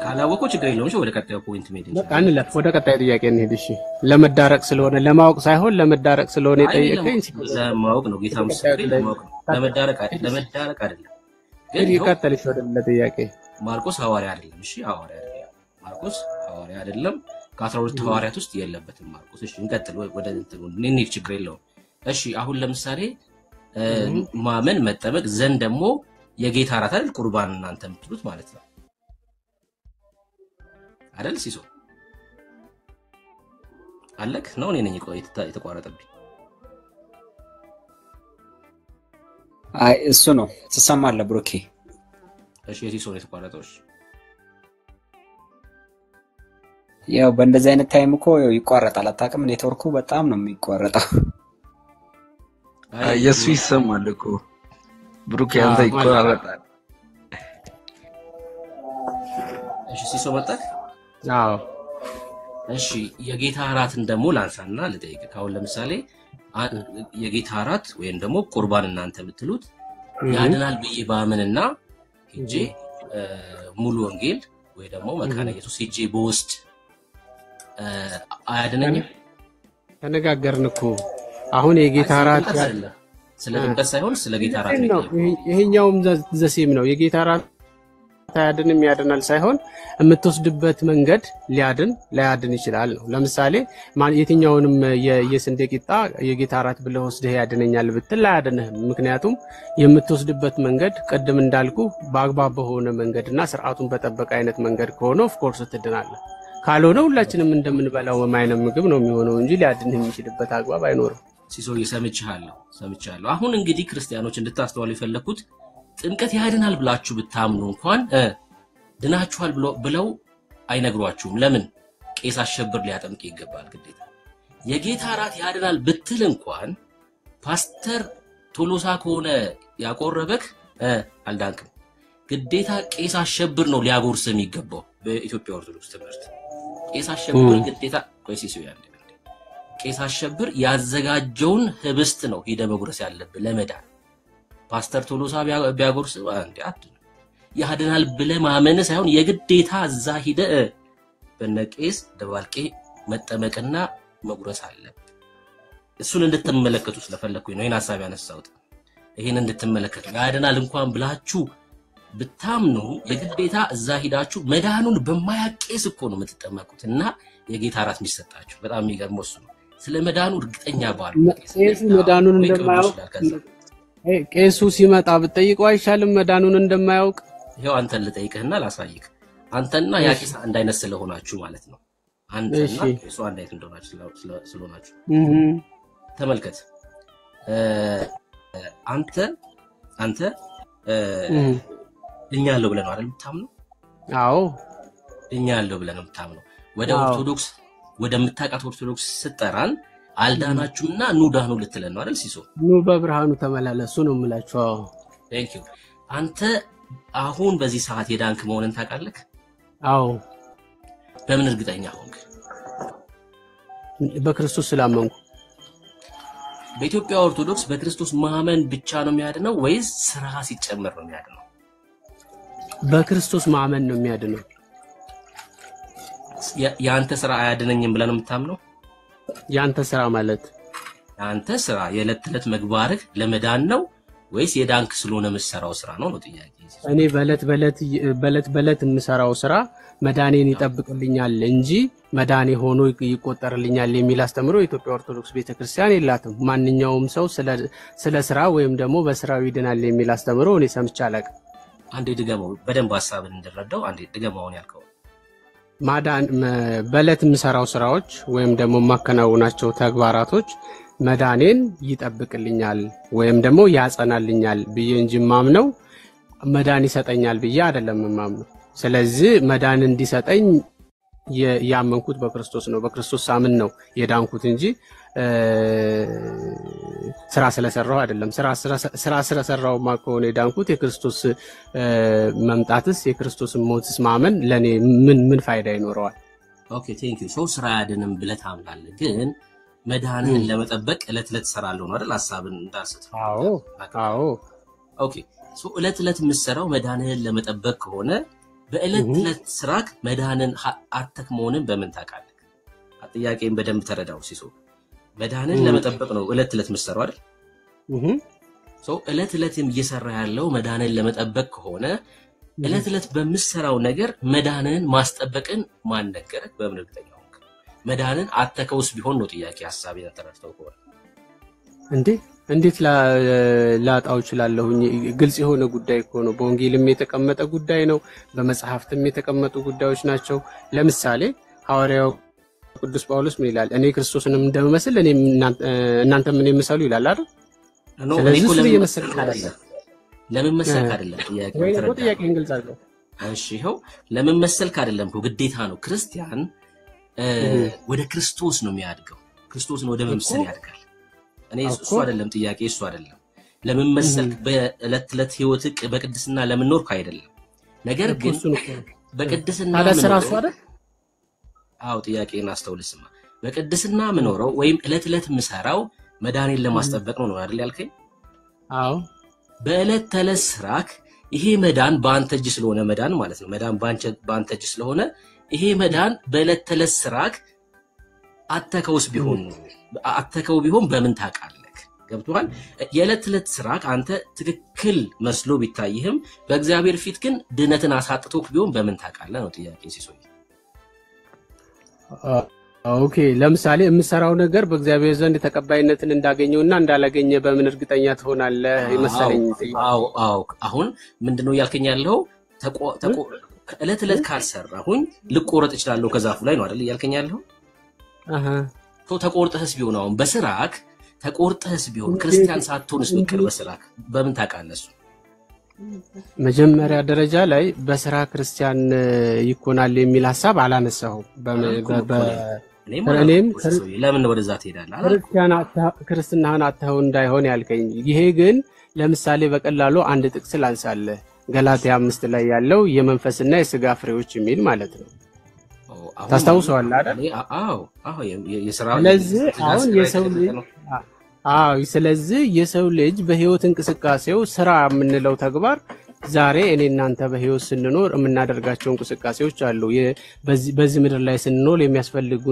ካላወቀው ችግር የለውም እሺ ወደ ቀጣዩ ፖይንት ሜድ በቃ እንለፍ ወደ ቀጣዩ ጥያቄ እንሄድ እሺ ለመዳረቅ ስለሆነ ለማወቅ ሳይሆን ለመዳረቅ ስለሆነ የጠየቀኝ ለማወቅ ነው ጌታ ምስክሬ ለማወቅ ነው ለመዳረቅ አይደለም ግን ይቀጥልሽ ወደ ጥያቄ ማርቆስ ሐዋርያ አይደለም እሺ ሐዋርያ አይደለም ማርቆስ ሐዋርያ አይደለም ከ12 ሐዋርያት ውስጥ የለበትም ማርቆስ እሺ እንቀጥል ወደ እንትኑ ችግር የለውም እሺ አሁን ለምሳሌ ማመን መጠመቅ ዘንድ ደግሞ የጌታ እራት አይደል ቁርባን እናንተ የምትሉት ማለት ነው አይደል ሲሶ አለክ ነው እኔ ነኝ ቆይ የተቋረጠብኝ አይ እሱ ነው ተሰማለ ብሩኬ እሺ ሲሶ ነው የተቋረጠው ያው በእንደዚህ አይነት ታይም እኮ ይቋረጣል አታውቅም ኔትወርኩ በጣም ነው የሚቋረጠው የሱ ይሰማል እኮ ብሩኬ አንተ ይቋረጣል እሺ ሲሶ መጣክ አዎ እሺ የጌታ እራትን ደግሞ ላንሳና ልጠይቅ ካሁን ለምሳሌ የጌታ እራት ወይም ደግሞ ቁርባን እናንተ ብትሉት ያድናል ብዬ ባመንና ሄጄ ሙሉ ወንጌል ወይ ደግሞ መካነ ኢየሱስ ሄጄ በውስጥ አያድነኝም? ተነጋገርን እኮ አሁን የጌታ ራት ስለ ጥምቀት ሳይሆን ስለ ጌታ ራት ነው። ይሄኛውም ዘሴም ነው። የጌታ ራት አያድንም ያድናል ሳይሆን የምትወስድበት መንገድ ሊያድን ይችላል ነው። ለምሳሌ የትኛውንም የስንዴ ቂጣ የጌታ ራት ብለህ ወስደህ ያድነኛል ብትል አያድንህም። ምክንያቱም የምትወስድበት መንገድ ቅድም እንዳልኩ በአግባብ በሆነ መንገድና ስርዓቱን በጠበቀ አይነት መንገድ ከሆነ ኦፍ ኮርስ ትድናለህ። ካልሆነ ሁላችንም እንደምንበላው አይነት ምግብ ነው የሚሆነው እንጂ ሊያድንህ የሚችልበት አግባብ አይኖርም። ሲሶ ሰምቻለሁ። አሁን እንግዲህ ክርስቲያኖች እንድታስተዋሉ የፈለኩት ጥምቀት ያድናል ብላችሁ ብታምኑ እንኳን ድናችኋል ብለው አይነግሯችሁም። ለምን? ቄስ አሸብር ሊያጠምቅ ይገባል ግዴታ። የጌታ ራት ያድናል ብትል እንኳን ፓስተር ቶሎሳ ከሆነ ያቆረበክ አልዳንክም። ግዴታ ቄስ አሸብር ነው ሊያጎርስ የሚገባው በኢትዮጵያ ኦርቶዶክስ ትምህርት። ቄስ አሸብር ግዴታ ቆይሲሱ ያለ ቄስ አሸብር ያዘጋጀውን ህብስት ነው ሄደ መጉረስ ያለብህ ለመዳን። ፓስተር ቶሎሳ ቢያጎርስ አንዴ ያድናል ብለህ ማመን ሳይሆን የግዴታ እዛ ሄደ በነቄስ ደባልቄ መጠመቅና መጉረስ አለ። እሱን እንድትመለከቱ ስለፈለኩኝ ነው ይሄን ሐሳብ ያነሳሁት። ይሄን እንድትመለከቱ ያድናል እንኳን ብላችሁ ብታምኑ የግዴታ እዛ ሄዳችሁ መዳኑን በማያቄስ እኮ ነው የምትጠመቁትና የጌታ ራት የሚሰጣችሁ። በጣም የሚገርመው እሱ ነው። ስለ መዳኑ እርግጠኛ ባሉ ቄሱ መዳኑን እንደማያውቅ ቄሱ ሲመጣ ብትጠይቀው አይሻልም? መዳኑን እንደማያውቅ ይሄው አንተን ልጠይቅህና ላሳይክ። አንተና ያቂስ አንድ አይነት ስለሆናችሁ ማለት ነው። አንተና ቄሱ አንድ አይነት እንደሆናችሁ ስለሆናችሁ ተመልከት። አንተ እኛ ያለው ብለህ ነው አይደል የምታምነው? አዎ እኛ ያለው ብለህ ነው የምታምነው። ወደ ኦርቶዶክስ ወደምታውቃት ኦርቶዶክስ ስትጠራን አልዳናችሁምና ኑ ዳኑ ልትለን ነው አይደል ሲሶ? ኑ በብርሃኑ ተመላለሱ ነው የምላችሁ። አዎ ቴንክ ዩ። አንተ አሁን በዚህ ሰዓት የዳንክ መሆንን ታውቃለህ? አዎ። በምን እርግጠኛ ሆንክ? በክርስቶስ ስላመንኩ። በኢትዮጵያ ኦርቶዶክስ በክርስቶስ ማመን ብቻ ነው የሚያድነው ወይስ ስራ ሲጨመር ነው የሚያድነው? በክርስቶስ ማመን ነው የሚያድነው። ያንተ ስራ አያድነኝም ብለህ ነው የምታምነው? ያንተ ስራ ማለት ያንተ ስራ የዕለት ተዕለት መግባርህ ለመዳን ነው ወይስ የዳንክ ስለሆነ የምትሰራው ስራ ነው ጥያቄ? እኔ በለት የምሰራው ስራ መዳኔን ይጠብቅልኛል እንጂ መዳኔ ሆኖ ይቆጠርልኛል የሚል አስተምሮ የኢትዮጵያ ኦርቶዶክስ ቤተክርስቲያን የላትም። ማንኛውም ሰው ስለ ስራ ወይም ደግሞ በስራው ይድናል የሚል አስተምሮ እኔ ሰምቼ አላውቅም። አንዴ ድገመው በደንብ ሐሳብን እንድረዳው። አንዴ ድገመው ያልከው ማዳን በለት የምሰራው ስራዎች ወይም ደግሞ ማከናወናቸው ተግባራቶች መዳኔን ይጠብቅልኛል ወይም ደግሞ ያጸናልኛል ብዬ እንጂ ማምነው መዳን ይሰጠኛል ብዬ አይደለም ማምነው። ስለዚህ መዳን እንዲሰጠኝ ያመንኩት በክርስቶስ ነው። በክርስቶስ ሳምን ነው የዳንኩት እንጂ ስራ ስለሰራው አይደለም። ስራ ስለሰራው ከሆነ የዳንኩት የክርስቶስ መምጣትስ የክርስቶስ ሞትስ ማመን ለኔ ምን ፋይዳ ይኖረዋል? ኦኬ ቴንክ ዩ። ሰው ስራ ያድንም ብለህ ታምናለህ፣ ግን መዳንን ለመጠበቅ እለት ተሰራለው ነው አይደል? ሐሳብን እንዳልሰጥ። አዎ። ኦኬ ሶ እለት የምትሰራው መዳንን ለመጠበቅ ከሆነ በእለት ስራክ መዳንን አተክ መሆንን በምን ታውቃለህ? ጥያቄን በደንብ ተረዳው ሲሶ። መዳንን ለመጠበቅ ነው እለት የምትሰራው አይደል? ሶ እለት እየሰራ ያለው መዳንን ለመጠበቅ ከሆነ እለት በምትሰራው ነገር መዳንን ማስጠበቅን ማን ነገረህ? በምን እርግጠኛ ሆንክ? መዳንን አተከውስ ቢሆን ነው ጥያቄ። ሐሳቤን ተረድተው ከሆነ እንዴት ላጣው እችላለሁኝ? ግልጽ የሆነ ጉዳይ እኮ ነው። በወንጌልም የተቀመጠ ጉዳይ ነው፣ በመጽሐፍትም የተቀመጡ ጉዳዮች ናቸው። ለምሳሌ ሐዋርያው ቅዱስ ጳውሎስ ምን ይላል? እኔ ክርስቶስንም እንደምመስል እናንተ ምን የምሰሉ ይላል አይደል? ስለዚህ እሱ የመሰልክ አይደለም። ለምን መሰልክ አይደለም ጥያቄን ግልጽ አድርገው። እሺ ይኸው ለምን መሰልክ አይደለም እኮ ግዴታ ነው። ክርስቲያን ወደ ክርስቶስ ነው የሚያድገው። ክርስቶስን ወደ መምሰል ያድጋል። እኔ እሱ አይደለም ጥያቄ፣ እሱ አይደለም። ለምን መሰልክ በእለት ህይወትክ በቅድስና ለምን ኖርክ አይደለም። ነገር ግን በቅድስና ታደሰራሱ አይደል? አው ጥያቄን አስተውልስማ። በቅድስና ምኖረው ወይም እለት ምሰራው መዳኔን ለማስጠበቅ ነው አይደል ያልከኝ? አዎ። በእለት ተዕለት ስራክ ይሄ መዳን በአንተ እጅ ስለሆነ መዳን ማለት ነው። መዳን በአንተ እጅ ስለሆነ ይሄ መዳን በእለት ተዕለት ስራክ አተከውስ ቢሆን በምን ታውቃለህ? ገብቷል? የዕለት ዕለት ስራ አንተ ትክክል መስሎ ቢታይህም በእግዚአብሔር ፊት ግን ድነትን አሳጥቶክ ቢሆን በምን ታውቃለህ ነው ጥያቄ ሲሶይ። ኦኬ ለምሳሌ የምሰራው ነገር በእግዚአብሔር ዘንድ ተቀባይነትን እንዳገኘውና እንዳላገኘ በምን እርግጠኛ ትሆናለህ ይመስለኝ? አዎ አሁን ምንድነው ያልከኝ ያለው ዕለት ዕለት ካልሰራሁኝ ልቆረጥ እችላለሁ ከዛፉ ላይ ነው አይደል ያልከኝ ያለው? ተቆርጠህስ ቢሆን አሁን በስራክ ተቆርጠህስ ቢሆን ክርስቲያን ሳትሆንስ ብቅር በስራክ በምን ታውቃለህ? መጀመሪያ ደረጃ ላይ በስራ ክርስቲያን ይኮናል የሚል ሐሳብ አላነሳሁም። እኔም ለምን ወደዛ ትሄዳለህ? ክርስትናህን አጥተኸው እንዳይሆን ያልከኝ። ይሄ ግን ለምሳሌ በቀላሉ አንድ ጥቅስ ላንሳለህ። ገላትያ 5 ላይ ያለው የመንፈስና የሥጋ ፍሬዎች የሚል ማለት ነው። ታስታውሰዋለህ አይደል? አዎ የሥራ ስለዚህ የሰው ልጅ በህይወት እንቅስቃሴው ስራ የምንለው ተግባር ዛሬ እኔ እናንተ በህይወት ስንኖር የምናደርጋቸው እንቅስቃሴዎች አሉ። በዚህ ምድር ላይ ስንኖር የሚያስፈልጉ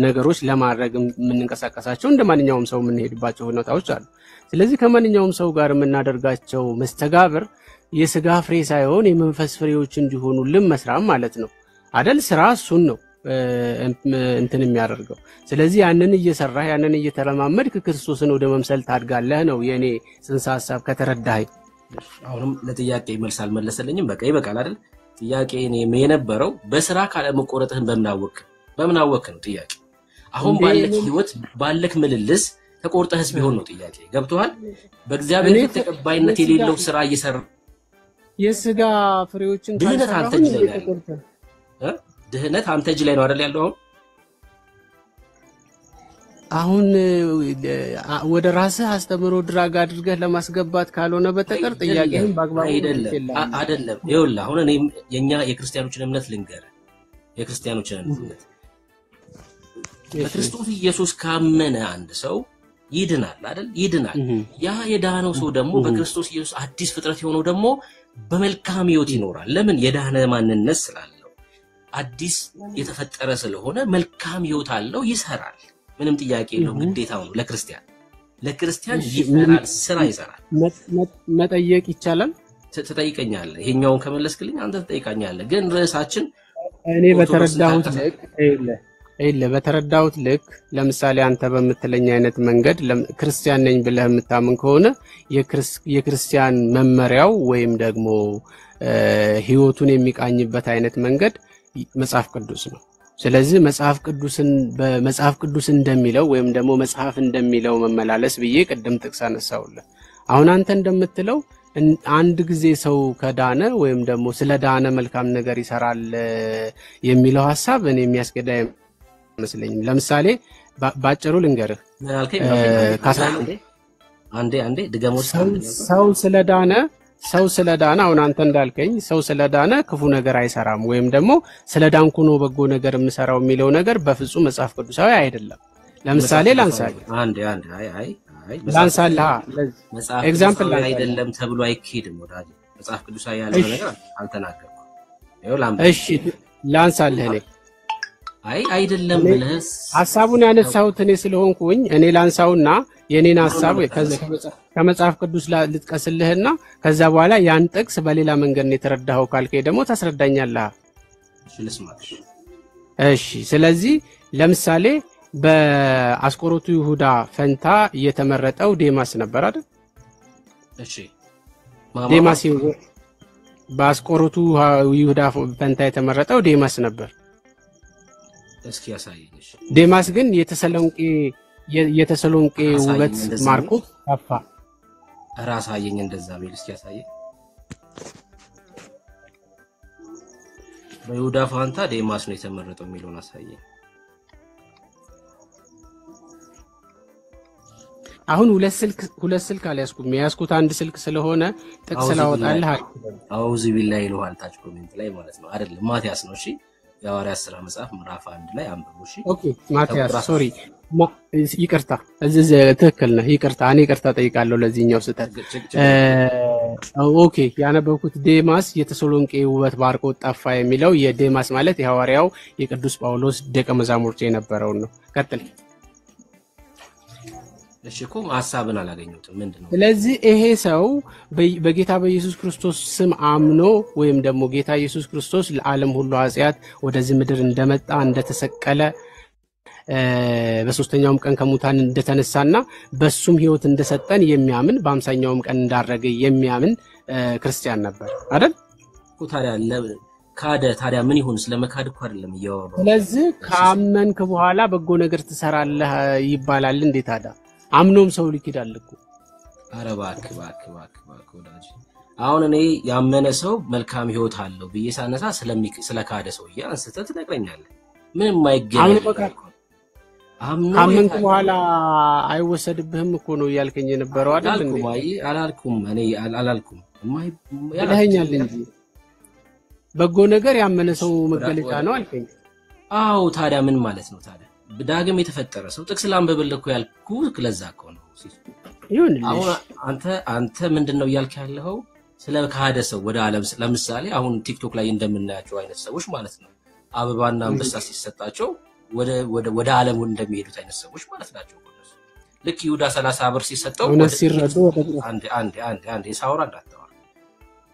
ነገሮች ለማድረግ የምንንቀሳቀሳቸው እንደማንኛውም ሰው የምንሄድባቸው ሁኔታዎች አሉ። ስለዚህ ከማንኛውም ሰው ጋር የምናደርጋቸው መስተጋብር የሥጋ ፍሬ ሳይሆን የመንፈስ ፍሬዎች እንዲሆኑልን መስራት ማለት ነው አይደል? ስራ እሱን ነው እንትን የሚያደርገው። ስለዚህ ያንን እየሰራህ ያንን እየተለማመድክ ክርስቶስን ወደ መምሰል ታድጋለህ ነው የኔ ጽንሰ ሐሳብ ከተረዳኸኝ። አሁንም ለጥያቄ መልስ አልመለሰልኝም። በቃ ይበቃል አይደል? ጥያቄ እኔ የነበረው በስራ ካለ መቆረጥህን በምን አወክ ነው ጥያቄ። አሁን ባለክ ህይወት ባለክ ምልልስ ተቆርጠህስ ቢሆን ነው ጥያቄ። ገብቶሃል? በእግዚአብሔር ፊት ተቀባይነት የሌለው ስራ እየሰራ የሥጋ ፍሬዎችን ድህነት አንተ እጅ ላይ ነው። ድህነት አንተ እጅ ላይ ነው አይደል ያለው? አሁን ወደ ራስህ አስተምሮ ድራግ አድርገህ ለማስገባት ካልሆነ በተቀር ጥያቄህን በአግባቡ አይደለም። ይኸውልህ አሁን እኔ የኛ የክርስቲያኖችን እምነት ልንገርህ። የክርስቲያኖችን እምነት በክርስቶስ ኢየሱስ ካመነ አንድ ሰው ይድናል አይደል? ይድናል። ያ የዳነው ሰው ደግሞ በክርስቶስ ኢየሱስ አዲስ ፍጥረት የሆነው ደግሞ በመልካም ህይወት ይኖራል። ለምን? የዳነ ማንነት ስላለው አዲስ የተፈጠረ ስለሆነ መልካም ህይወት አለው፣ ይሰራል። ምንም ጥያቄ የለውም። ግዴታው ነው ለክርስቲያን ይሰራል፣ ስራ ይሰራል። መጠየቅ ይቻላል? ትጠይቀኛለህ። ይሄኛውን ከመለስክልኝ አንተ ትጠይቀኛለህ። ግን ርዕሳችን እኔ በተረዳሁት ልክ ለምሳሌ አንተ በምትለኝ አይነት መንገድ ክርስቲያን ነኝ ብለህ የምታምን ከሆነ የክርስቲያን መመሪያው ወይም ደግሞ ህይወቱን የሚቃኝበት አይነት መንገድ መጽሐፍ ቅዱስ ነው። ስለዚህ መጽሐፍ ቅዱስ እንደሚለው ወይም ደግሞ መጽሐፍ እንደሚለው መመላለስ ብዬ ቅድም ጥቅስ አነሳውልህ። አሁን አንተ እንደምትለው አንድ ጊዜ ሰው ከዳነ ወይም ደግሞ ስለዳነ መልካም ነገር ይሰራል የሚለው ሐሳብ እኔ የሚያስገዳ አይመስለኝም። ለምሳሌ ባጭሩ ልንገርህ። አንዴ ድገሞስ። ሰው ስለዳነ አሁን አንተ እንዳልከኝ ሰው ስለዳነ ክፉ ነገር አይሰራም ወይም ደግሞ ስለዳንኩ ነው በጎ ነገር የምሰራው የሚለው ነገር በፍጹም መጽሐፍ ቅዱሳዊ አይደለም። ለምሳሌ ላንሳልህ ኤግዛምፕል አይደለም ተብሎ አይኬድም ወዳጅ። መጽሐፍ ቅዱሳዊ ያለው ነገር አልተናገርኩም። እሺ ላንሳልህ። እኔ አይደለም ብለህስ ሐሳቡን ያነሳሁት እኔ ስለሆንኩኝ እኔ ላንሳውና የኔን ሐሳብ ከመጽሐፍ ቅዱስ ልጥቀስልህና ከዛ በኋላ ያን ጥቅስ በሌላ መንገድ ነው የተረዳኸው ካልከኝ ደግሞ ታስረዳኛለህ። እሺ ስለዚህ ለምሳሌ በአስቆሮቱ ይሁዳ ፈንታ የተመረጠው ዴማስ ነበር አይደል? እሺ ዴማስ በአስቆሮቱ ይሁዳ ፈንታ የተመረጠው ዴማስ ነበር። እስኪ ያሳየኝ። ዴማስ ግን የተሰሎንቄ ውበት ማርኮ ጠፋ። ራስ አየኝ እንደዛ ቢል እስኪ ያሳየኝ። በይሁዳ ፋንታ ዴማስ ነው የተመረጠው የሚለውን አሳየኝ። አሁን ሁለት ስልክ አልያዝኩም። የያዝኩት አንድ ስልክ ስለሆነ ጥቅስ ላወጣልህ አውዚ ቢላሂ ይልሃል ታች ኮሜንት ላይ ማለት ነው አይደል? ማቲያስ ነው። እሺ የሐዋርያት ሥራ መጽሐፍ ምዕራፍ 1 ላይ አንብቡ። እሺ ኦኬ ማቲያስ ሶሪ ይቅርታ፣ እዚህ ትክክል ነህ። ይቅርታ እኔ ይቅርታ ጠይቃለሁ ለዚህኛው ስህተት። ኦኬ ያነበብኩት ዴማስ የተሰሎንቄ ውበት ባርኮት ጠፋ የሚለው የዴማስ ማለት የሐዋርያው የቅዱስ ጳውሎስ ደቀ መዛሙርት የነበረው ነው። ቀጥል። እሺ እኮ ሐሳብን አላገኘሁትም ምንድነው? ስለዚህ ይሄ ሰው በጌታ በኢየሱስ ክርስቶስ ስም አምኖ ወይም ደግሞ ጌታ ኢየሱስ ክርስቶስ ለዓለም ሁሉ ኃጢአት ወደዚህ ምድር እንደመጣ እንደተሰቀለ በሶስተኛውም ቀን ከሙታን እንደተነሳና በሱም ህይወት እንደሰጠን የሚያምን በ50ኛውም ቀን እንዳረገ የሚያምን ክርስቲያን ነበር አይደል? ታዲያ ምን ይሁን? ስለመካድ እኮ አይደለም እያወራሁ። ስለዚህ ካመንክ በኋላ በጎ ነገር ትሰራለህ ይባላል እንዴ ታዲያ? አምኖም ሰው ሊክዳል እኮ። ኧረ እባክህ ወዳጅ፣ አሁን እኔ ያመነ ሰው መልካም ህይወት አለው ብዬ ሳነሳ ስለካደ ሰውዬ አንስተህ ትነግረኛለህ። ምንም አይገናኝ። ካመንክ በኋላ አይወሰድብህም እኮ ነው ያልከኝ የነበረው አይደል እንዴ? አላልኩም እኔ አላልኩም። ያለኛል እንጂ በጎ ነገር ያመነ ሰው መገለጫ ነው አልከኝ። አዎ ታዲያ ምን ማለት ነው ታዲያ? ዳግም የተፈጠረ ሰው ጥቅስ ላንብብልህ እኮ ያልኩህ ለዛ እኮ ነው። አሁን አንተ ምንድነው እያልክ ያለኸው? ስለ ካደ ሰው ወደ ዓለም ለምሳሌ አሁን ቲክቶክ ላይ እንደምናያቸው አይነት ሰዎች ማለት ነው አበባና አንበሳ ሲሰጣቸው ወደ ዓለም እንደሚሄዱት አይነት ሰዎች ማለት ናቸው። ልክ ይሁዳ 30 ብር ሲሰጠው አንድ ሳውራ እንዳታወራ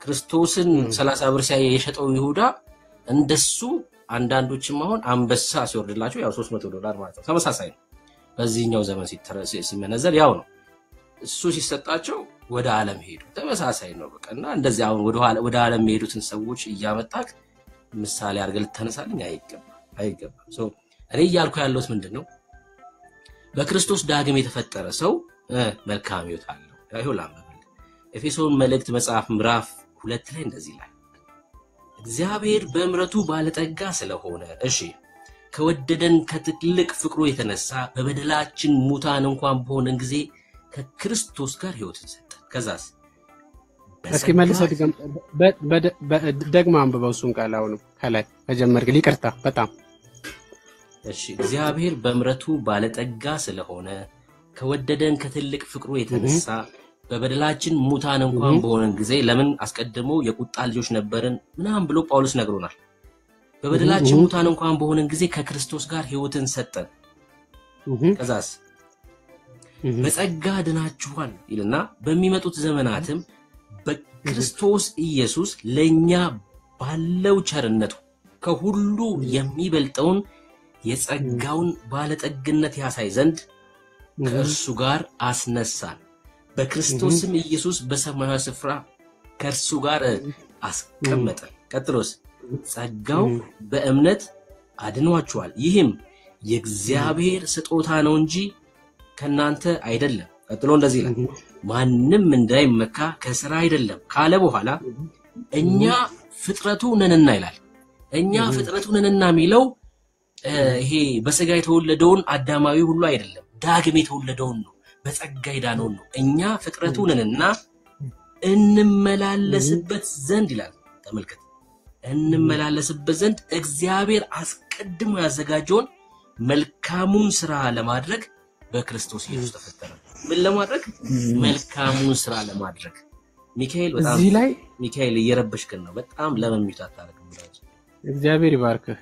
ክርስቶስን 30 ብር የሸጠው ይሁዳ እንደሱ አንዳንዶችም አሁን አንበሳ ሲወርድላቸው ያው $300 ማለት ነው። ተመሳሳይ ነው። በዚህኛው ዘመን ሲመነዘር ያው ነው። እሱ ሲሰጣቸው ወደ ዓለም ሄዱ። ተመሳሳይ ነው በቃና እንደዚህ አሁን ወደ ዓለም ሄዱትን ሰዎች እያመጣክ ምሳሌ አድርገህ ልትነሳልኝ አይገባም። እኔ እያልኩ ያለሁት ምንድነው? በክርስቶስ ዳግም የተፈጠረ ሰው መልካም ህይወት አለው። ይሁን ላምበል ኤፌሶን መልእክት መጽሐፍ ምዕራፍ 2 ላይ እንደዚህ ይላል። እግዚአብሔር በምሕረቱ ባለጠጋ ስለሆነ እሺ ከወደደን ከትልቅ ፍቅሩ የተነሳ በበደላችን ሙታን እንኳን በሆነን ጊዜ ከክርስቶስ ጋር ህይወትን ሰጠን። ከዛስ እስኪ መልሰህ ደግማ አንብበው እሱን ቃል አሁንም ከላይ ከጀመርክ ይቅርታ በጣም እሺ እግዚአብሔር በምሕረቱ ባለጠጋ ስለሆነ ከወደደን ከትልቅ ፍቅሩ የተነሳ በበደላችን ሙታን እንኳን በሆነን ጊዜ ለምን አስቀድሞ የቁጣ ልጆች ነበርን ምናም ብሎ ጳውሎስ ነግሮናል። በበደላችን ሙታን እንኳን በሆነን ጊዜ ከክርስቶስ ጋር ህይወትን ሰጠን። ከዛስ በጸጋ ድናችኋል ይልና በሚመጡት ዘመናትም በክርስቶስ ኢየሱስ ለኛ ባለው ቸርነቱ ከሁሉ የሚበልጠውን የጸጋውን ባለጠግነት ያሳይ ዘንድ ከእርሱ ጋር አስነሳን። በክርስቶስም ኢየሱስ በሰማያዊ ስፍራ ከእርሱ ጋር አስቀመጠን። ቀጥሎስ ጸጋው በእምነት አድኗችኋል፣ ይህም የእግዚአብሔር ስጦታ ነው እንጂ ከናንተ አይደለም። ቀጥሎ እንደዚህ ይላል ማንም እንዳይመካ ከሥራ አይደለም ካለ በኋላ እኛ ፍጥረቱ ነንና ይላል። እኛ ፍጥረቱ ነንና የሚለው ይሄ በሥጋ የተወለደውን አዳማዊ ሁሉ አይደለም፣ ዳግም የተወለደውን ነው፣ በጸጋ የዳነውን ነው። እኛ ፍጥረቱ ነንና እንመላለስበት ዘንድ ይላል። ተመልከት፣ እንመላለስበት ዘንድ እግዚአብሔር አስቀድሞ ያዘጋጀውን መልካሙን ሥራ ለማድረግ በክርስቶስ ኢየሱስ ተፈጠረ። ምን ለማድረግ? መልካሙን ሥራ ለማድረግ። ሚካኤል በጣም እዚህ ላይ ሚካኤል እየረበሽከን ነው። በጣም ለመምዩት አታረግም ብላችሁ። እግዚአብሔር ይባርክህ።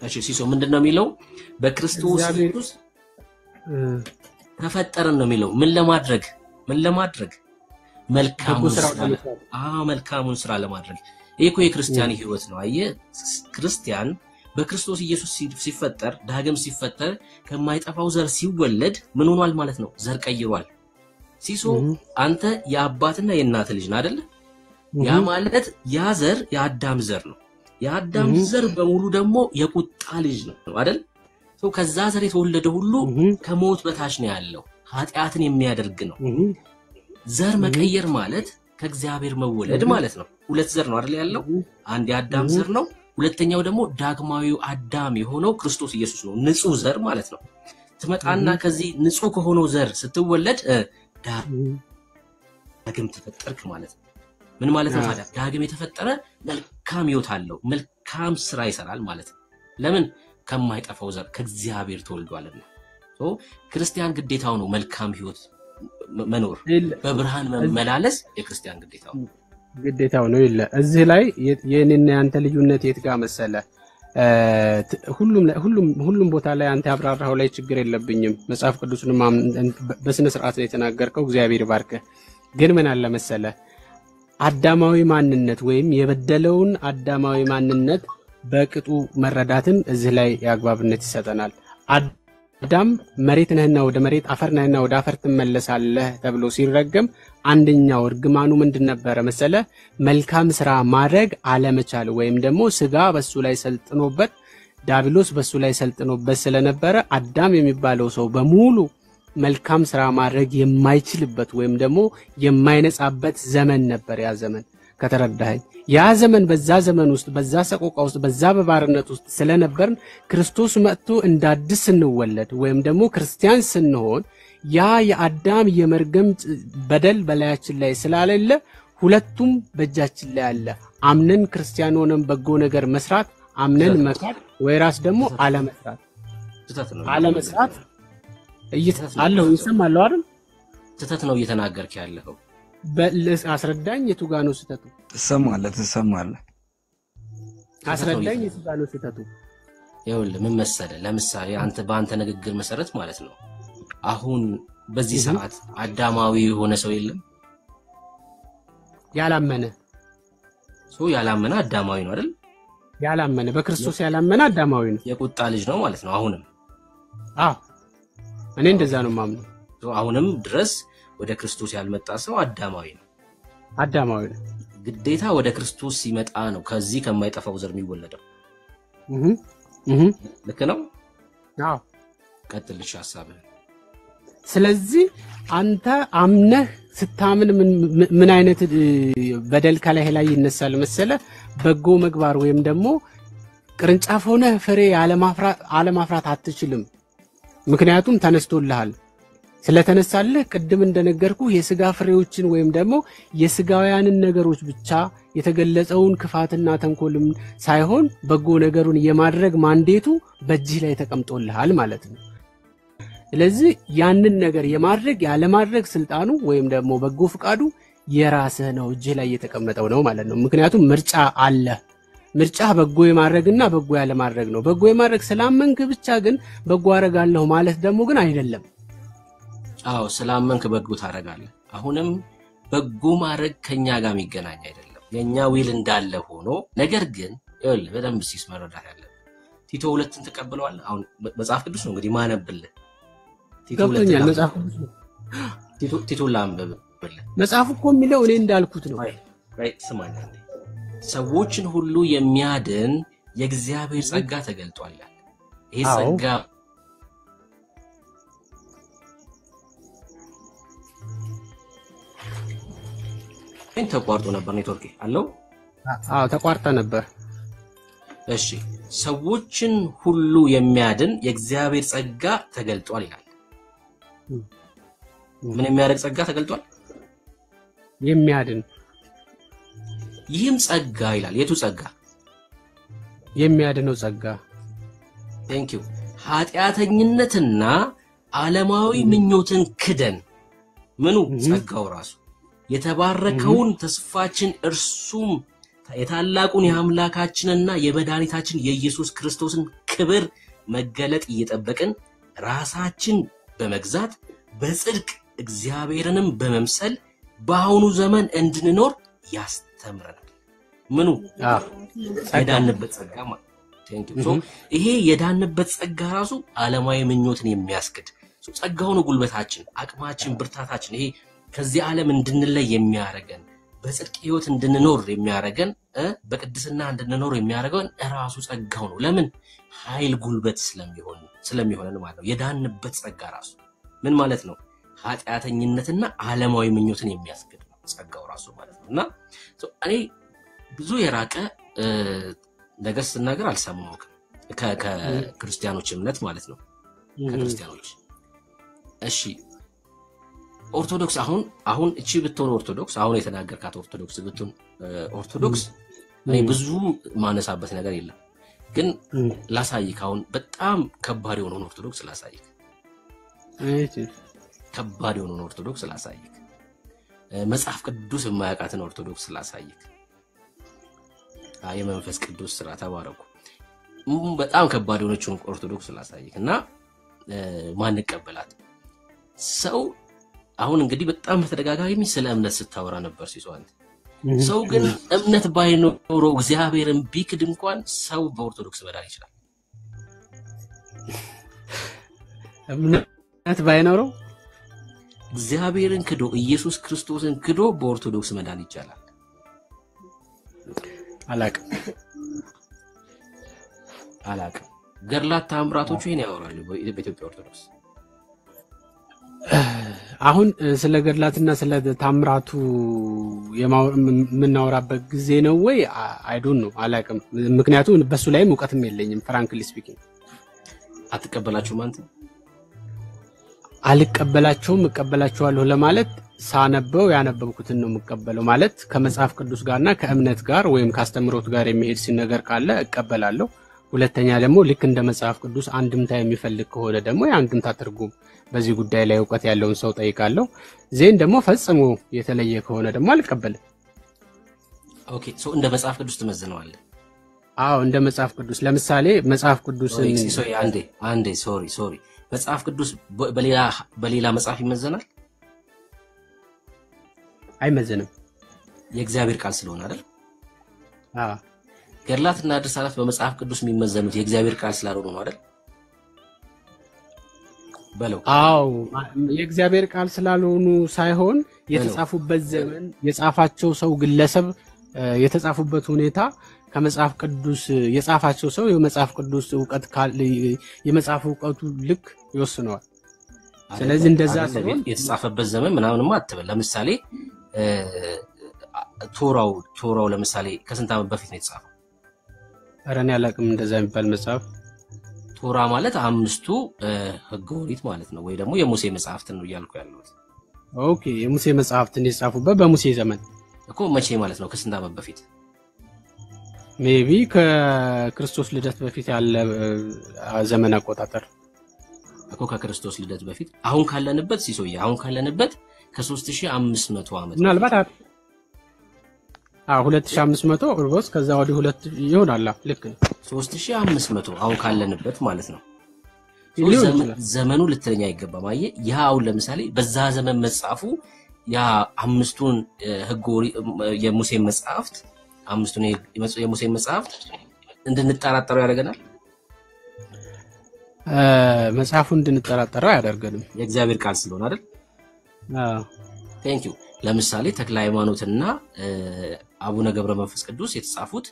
እሺ ሲሶ ምንድነው የሚለው? በክርስቶስ ኢየሱስ ተፈጠረን ነው የሚለው። ምን ለማድረግ? መልካሙን ሥራ ለማድረግ። ይሄ እኮ የክርስቲያን ህይወት ነው። አየህ ክርስቲያን በክርስቶስ ኢየሱስ ሲፈጠር ዳግም ሲፈጠር ከማይጠፋው ዘር ሲወለድ ምን ሆኗል ማለት ነው? ዘር ቀይሯል። ሲሶ አንተ የአባትና የእናት ልጅ ነህ አይደል? ያ ማለት ያ ዘር የአዳም ዘር ነው። የአዳም ዘር በሙሉ ደግሞ የቁጣ ልጅ ነው አይደል? ከዛ ዘር የተወለደ ሁሉ ከሞት በታች ነው ያለው፣ ኃጢአትን የሚያደርግ ነው። ዘር መቀየር ማለት ከእግዚአብሔር መወለድ ማለት ነው። ሁለት ዘር ነው አይደል ያለው? አንድ የአዳም ዘር ነው፣ ሁለተኛው ደግሞ ዳግማዊው አዳም የሆነው ክርስቶስ ኢየሱስ ነው። ንጹህ ዘር ማለት ነው። ትመጣና ከዚህ ንጹህ ከሆነው ዘር ስትወለድ ዳግም ተፈጠርክ ማለት ነው። ምን ማለት ነው ታዲያ? ዳግም የተፈጠረ መልካም ህይወት አለው፣ መልካም ስራ ይሰራል ማለት ነው። ለምን? ከማይጠፋው ዘር ከእግዚአብሔር ተወልዷልና። ክርስቲያን ግዴታው ነው መልካም ህይወት መኖር በብርሃን መመላለስ የክርስቲያን ግዴታው ነው ይላል። እዚህ ላይ የኔና ያንተ ልዩነት የት ጋር መሰለ? ሁሉም ቦታ ላይ አንተ ያብራራው ላይ ችግር የለብኝም። መጽሐፍ ቅዱስንም በስነ ስርዓት ላይ የተናገርከው እግዚአብሔር ይባርክህ። ግን ምን አለ መሰለ አዳማዊ ማንነት ወይም የበደለውን አዳማዊ ማንነት በቅጡ መረዳትን እዚህ ላይ ያግባብነት ይሰጠናል። አዳም መሬት ነህና ወደ መሬት፣ አፈር ነህና ወደ አፈር ትመለሳለህ ተብሎ ሲረገም አንደኛው እርግማኑ ምንድን ነበረ መሰለ? መልካም ስራ ማድረግ አለመቻል ወይም ደግሞ ስጋ በሱ ላይ ሰልጥኖበት ዲያብሎስ በሱ ላይ ሰልጥኖበት ስለነበረ አዳም የሚባለው ሰው በሙሉ መልካም ስራ ማድረግ የማይችልበት ወይም ደግሞ የማይነጻበት ዘመን ነበር ያ ዘመን። ከተረዳኸኝ ያ ዘመን በዛ ዘመን ውስጥ በዛ ሰቆቃ ውስጥ በዛ በባርነት ውስጥ ስለነበርን ክርስቶስ መጥቶ እንዳዲስ ስንወለድ ወይም ደግሞ ክርስቲያን ስንሆን ያ የአዳም የመርገም በደል በላያችን ላይ ስላልለ ሁለቱም በእጃችን ላይ አለ። አምነን ክርስቲያን ሆነን በጎ ነገር መስራት፣ አምነን መካድ ወይ ራስ ደግሞ አለመስራት አለው ይሰማል አይደል? ስተት ነው እየተናገርክ ያለው። አስረዳኝ፣ የቱ ጋር ነው ስተቱ? ትሰማለህ አስረዳኝ፣ የቱ ጋር ነው ስተቱ? ይኸውልህ ምን መሰለህ፣ ለምሳሌ አንተ በአንተ ንግግር መሰረት ማለት ነው አሁን በዚህ ሰዓት አዳማዊ የሆነ ሰው የለም? ያላመነ አዳማዊ ነው አይደል? ያላመነ በክርስቶስ ያላመነ አዳማዊ ነው፣ የቁጣ ልጅ ነው ማለት ነው። አሁንም እኔ እንደዛ ነው ማምነው። አሁንም ድረስ ወደ ክርስቶስ ያልመጣ ሰው አዳማዊ ነው። ግዴታ ወደ ክርስቶስ ሲመጣ ነው ከዚህ ከማይጠፋው ዘር የሚወለደው። ልክ ነው? አዎ። ቀጥልሽ ሐሳብህ። ስለዚህ አንተ አምነህ ስታምን ምን አይነት በደል ከላይ ላይ ይነሳል መሰለ? በጎ ምግባር ወይም ደግሞ ቅርንጫፍ ሆነህ ፍሬ አለማፍራት አትችልም። ምክንያቱም ተነስቶልሃል። ስለተነሳልህ ቅድም እንደነገርኩ የስጋ ፍሬዎችን ወይም ደግሞ የስጋውያንን ነገሮች ብቻ የተገለጸውን ክፋትና ተንኮልም ሳይሆን በጎ ነገሩን የማድረግ ማንዴቱ በእጅህ ላይ ተቀምጦልሃል ማለት ነው። ስለዚህ ያንን ነገር የማድረግ ያለማድረግ ስልጣኑ ወይም ደግሞ በጎ ፍቃዱ የራስህ ነው፣ እጅህ ላይ የተቀመጠው ነው ማለት ነው። ምክንያቱም ምርጫ አለ። ምርጫ በጎ የማድረግና በጎ ያለማድረግ ነው። በጎ የማድረግ ስላመንክ ብቻ ግን በጎ አረጋለሁ ማለት ደግሞ ግን አይደለም። ስላመንክ በጎ ታረጋለህ። አሁንም በጎ ማድረግ ከኛ ጋር የሚገናኝ አይደለም። የኛ ዊል እንዳለ ሆኖ ነገር ግን ይኸውልህ በደንብ ሲስ መረዳት ያለብህ ቲቶ 2ን ተቀበለዋል። አሁን መጽሐፍ ቅዱስ ነው እንግዲህ ማነብልህ። ቲቶ 2 መጽሐፍ ቅዱስ ነው። ቲቶ ላንብብልህ። መጽሐፉ እኮ የሚለው እኔ እንዳልኩት ነው። ስማኝ፣ ሰዎችን ሁሉ የሚያድን የእግዚአብሔር ጸጋ ተገልጧል። ይሄ ጸጋ ተቋርጦ ነበር። ኔትወርክ አለው? ተቋርጦ ነበር። እሺ፣ ሰዎችን ሁሉ የሚያድን የእግዚአብሔር ጸጋ ተገልጧል ይላል። ምን የሚያደርግ ጸጋ ተገልጧል? የሚያድን። ይህም ጸጋ ይላል። የቱ ጸጋ? የሚያድነው ጸጋ። ቴንክ ዩ። ኃጢአተኝነትና ዓለማዊ ምኞትን ክደን ምኑ ጸጋው ራሱ የተባረከውን ተስፋችን እርሱም የታላቁን የአምላካችንና የመድኃኒታችን የኢየሱስ ክርስቶስን ክብር መገለጥ እየጠበቅን ራሳችን በመግዛት በጽድቅ እግዚአብሔርንም በመምሰል በአሁኑ ዘመን እንድንኖር ያስተምረናል። ምኑ የዳንበት ጸጋ ማለት ነው። ይሄ የዳንበት ጸጋ ራሱ ዓለማዊ ምኞትን የሚያስክድ ጸጋው ነው። ጉልበታችን፣ አቅማችን፣ ብርታታችን ይሄ ከዚህ ዓለም እንድንለይ የሚያረገን በጽድቅ ህይወት እንድንኖር የሚያረገን በቅድስና እንድንኖር የሚያረገን ራሱ ጸጋው ነው። ለምን? ኃይል ጉልበት ስለሚሆነን ማለት ነው። የዳንበት ጸጋ ራሱ ምን ማለት ነው? ኃጢአተኝነትና ዓለማዊ ምኞትን የሚያስገድ ነው ጸጋው ራሱ ማለት ነው። እና እኔ ብዙ የራቀ ነገር ስናገር አልሰማሁም ከክርስቲያኖች እምነት ማለት ነው። ከክርስቲያኖች እሺ ኦርቶዶክስ አሁን እቺ ብትሆን ኦርቶዶክስ አሁን የተናገርካት ኦርቶዶክስ ብትሆን ኦርቶዶክስ እኔ ብዙ ማነሳበት ነገር የለም። ግን ላሳይክ አሁን በጣም ከባድ የሆነውን ኦርቶዶክስ ላሳይክ። ከባድ የሆነውን ኦርቶዶክስ ስላሳይክ መጽሐፍ ቅዱስ የማያውቃትን ኦርቶዶክስ ስላሳይክ የመንፈስ ቅዱስ ስራ ተባረኩ በጣም ከባድ የሆነችውን ኦርቶዶክስ ስላሳይክና ማን ይቀበላት ሰው አሁን እንግዲህ በጣም ተደጋጋሚ ስለ እምነት ስታወራ ነበር ሲሶ አንተ ሰው ግን እምነት ባይኖረው እግዚአብሔርን ቢክድ እንኳን ሰው በኦርቶዶክስ መዳን ይችላል እምነት ባይኖረው እግዚአብሔርን ክዶ ኢየሱስ ክርስቶስን ክዶ በኦርቶዶክስ መዳን ይቻላል አላቅ ገድላት ተአምራቶቹ ይሄን ያወራሉ በኢትዮጵያ ኦርቶዶክስ አሁን ስለ ገድላትና ስለ ተአምራቱ የምናወራበት ጊዜ ነው ወይ አይ ዶንት ኖ አላቅም ምክንያቱም በሱ ላይም ዕውቀትም የለኝም ፍራንክሊ ስፒኪንግ አትቀበላችሁም አንተ አልቀበላቸውም እቀበላቸዋለሁ ለማለት ሳነበው ያነበብኩትን ነው የምቀበለው ማለት ከመጽሐፍ ቅዱስ ጋርና ከእምነት ጋር ወይም ካስተምሮት ጋር የሚሄድ ሲነገር ካለ እቀበላለሁ ሁለተኛ ደግሞ ልክ እንደ መጽሐፍ ቅዱስ አንድምታ የሚፈልግ ከሆነ ደግሞ የአንድምታ ትርጉም በዚህ ጉዳይ ላይ ዕውቀት ያለውን ሰው ጠይቃለሁ ዜን ደግሞ ፈጽሞ የተለየ ከሆነ ደግሞ አልቀበልም ኦኬ ሶ እንደ መጽሐፍ ቅዱስ ተመዝነዋለህ አዎ እንደ መጽሐፍ ቅዱስ ለምሳሌ መጽሐፍ ቅዱስን አንዴ ሶሪ መጽሐፍ ቅዱስ በሌላ መጽሐፍ ይመዘናል አይመዘንም የእግዚአብሔር ቃል ስለሆነ አይደል ገድላትና ድርሳናት በመጽሐፍ ቅዱስ የሚመዘኑት የእግዚአብሔር ቃል ስላልሆነ ነው አይደል በለው አዎ የእግዚአብሔር ቃል ስላልሆኑ ሳይሆን የተጻፉበት ዘመን የጻፋቸው ሰው ግለሰብ የተጻፉበት ሁኔታ ከመጽሐፍ ቅዱስ የጻፋቸው ሰው የመጽሐፍ ቅዱስ ዕውቀት የመጽሐፍ ዕውቀቱ ልክ ይወስነዋል ስለዚህ እንደዛ ሲሆን የተጻፈበት ዘመን ምናምንማ አትበል ለምሳሌ ቶራው ለምሳሌ ከስንት ዓመት በፊት ነው የተጻፈው አረን ያላቅም እንደዛ የሚባል መጽሐፍ ቶራ ማለት አምስቱ ሕገ ኦሪት ማለት ነው ወይ ደግሞ የሙሴ መጽሐፍት ነው ይያልኩ ያሉት ኦኬ የሙሴ መጽሐፍትን የጻፉበት በሙሴ ዘመን እኮ መቼ ማለት ነው ከስንት ዓመት በፊት ሜቢ ከክርስቶስ ልደት በፊት ያለ ዘመን አቆጣጠር እኮ ከክርስቶስ ልደት በፊት አሁን ካለንበት ሲሶያ አሁን ካለንበት ከ3500 ዓመት ምናልባት 2500 ኦልሞስት ከዛ ወዲህ 2 ይሆናል ልክ ነው 3500 አሁን ካለንበት ማለት ነው ዘመኑ ልትለኛ አይገባም አየ ያ አሁን ለምሳሌ በዛ ዘመን መጻፉ ያ አምስቱን ሕግ የሙሴ መጽሐፍት አምስቱን የሙሴ መጽሐፍት እንድንጠራጠረው ያደርገናል መጽሐፉ እንድንጠራጠረው ያደርገንም የእግዚአብሔር ቃል ስለሆነ አይደል ቴንክ ዩ ለምሳሌ ተክለ ሃይማኖትና አቡነ ገብረ መንፈስ ቅዱስ የተጻፉት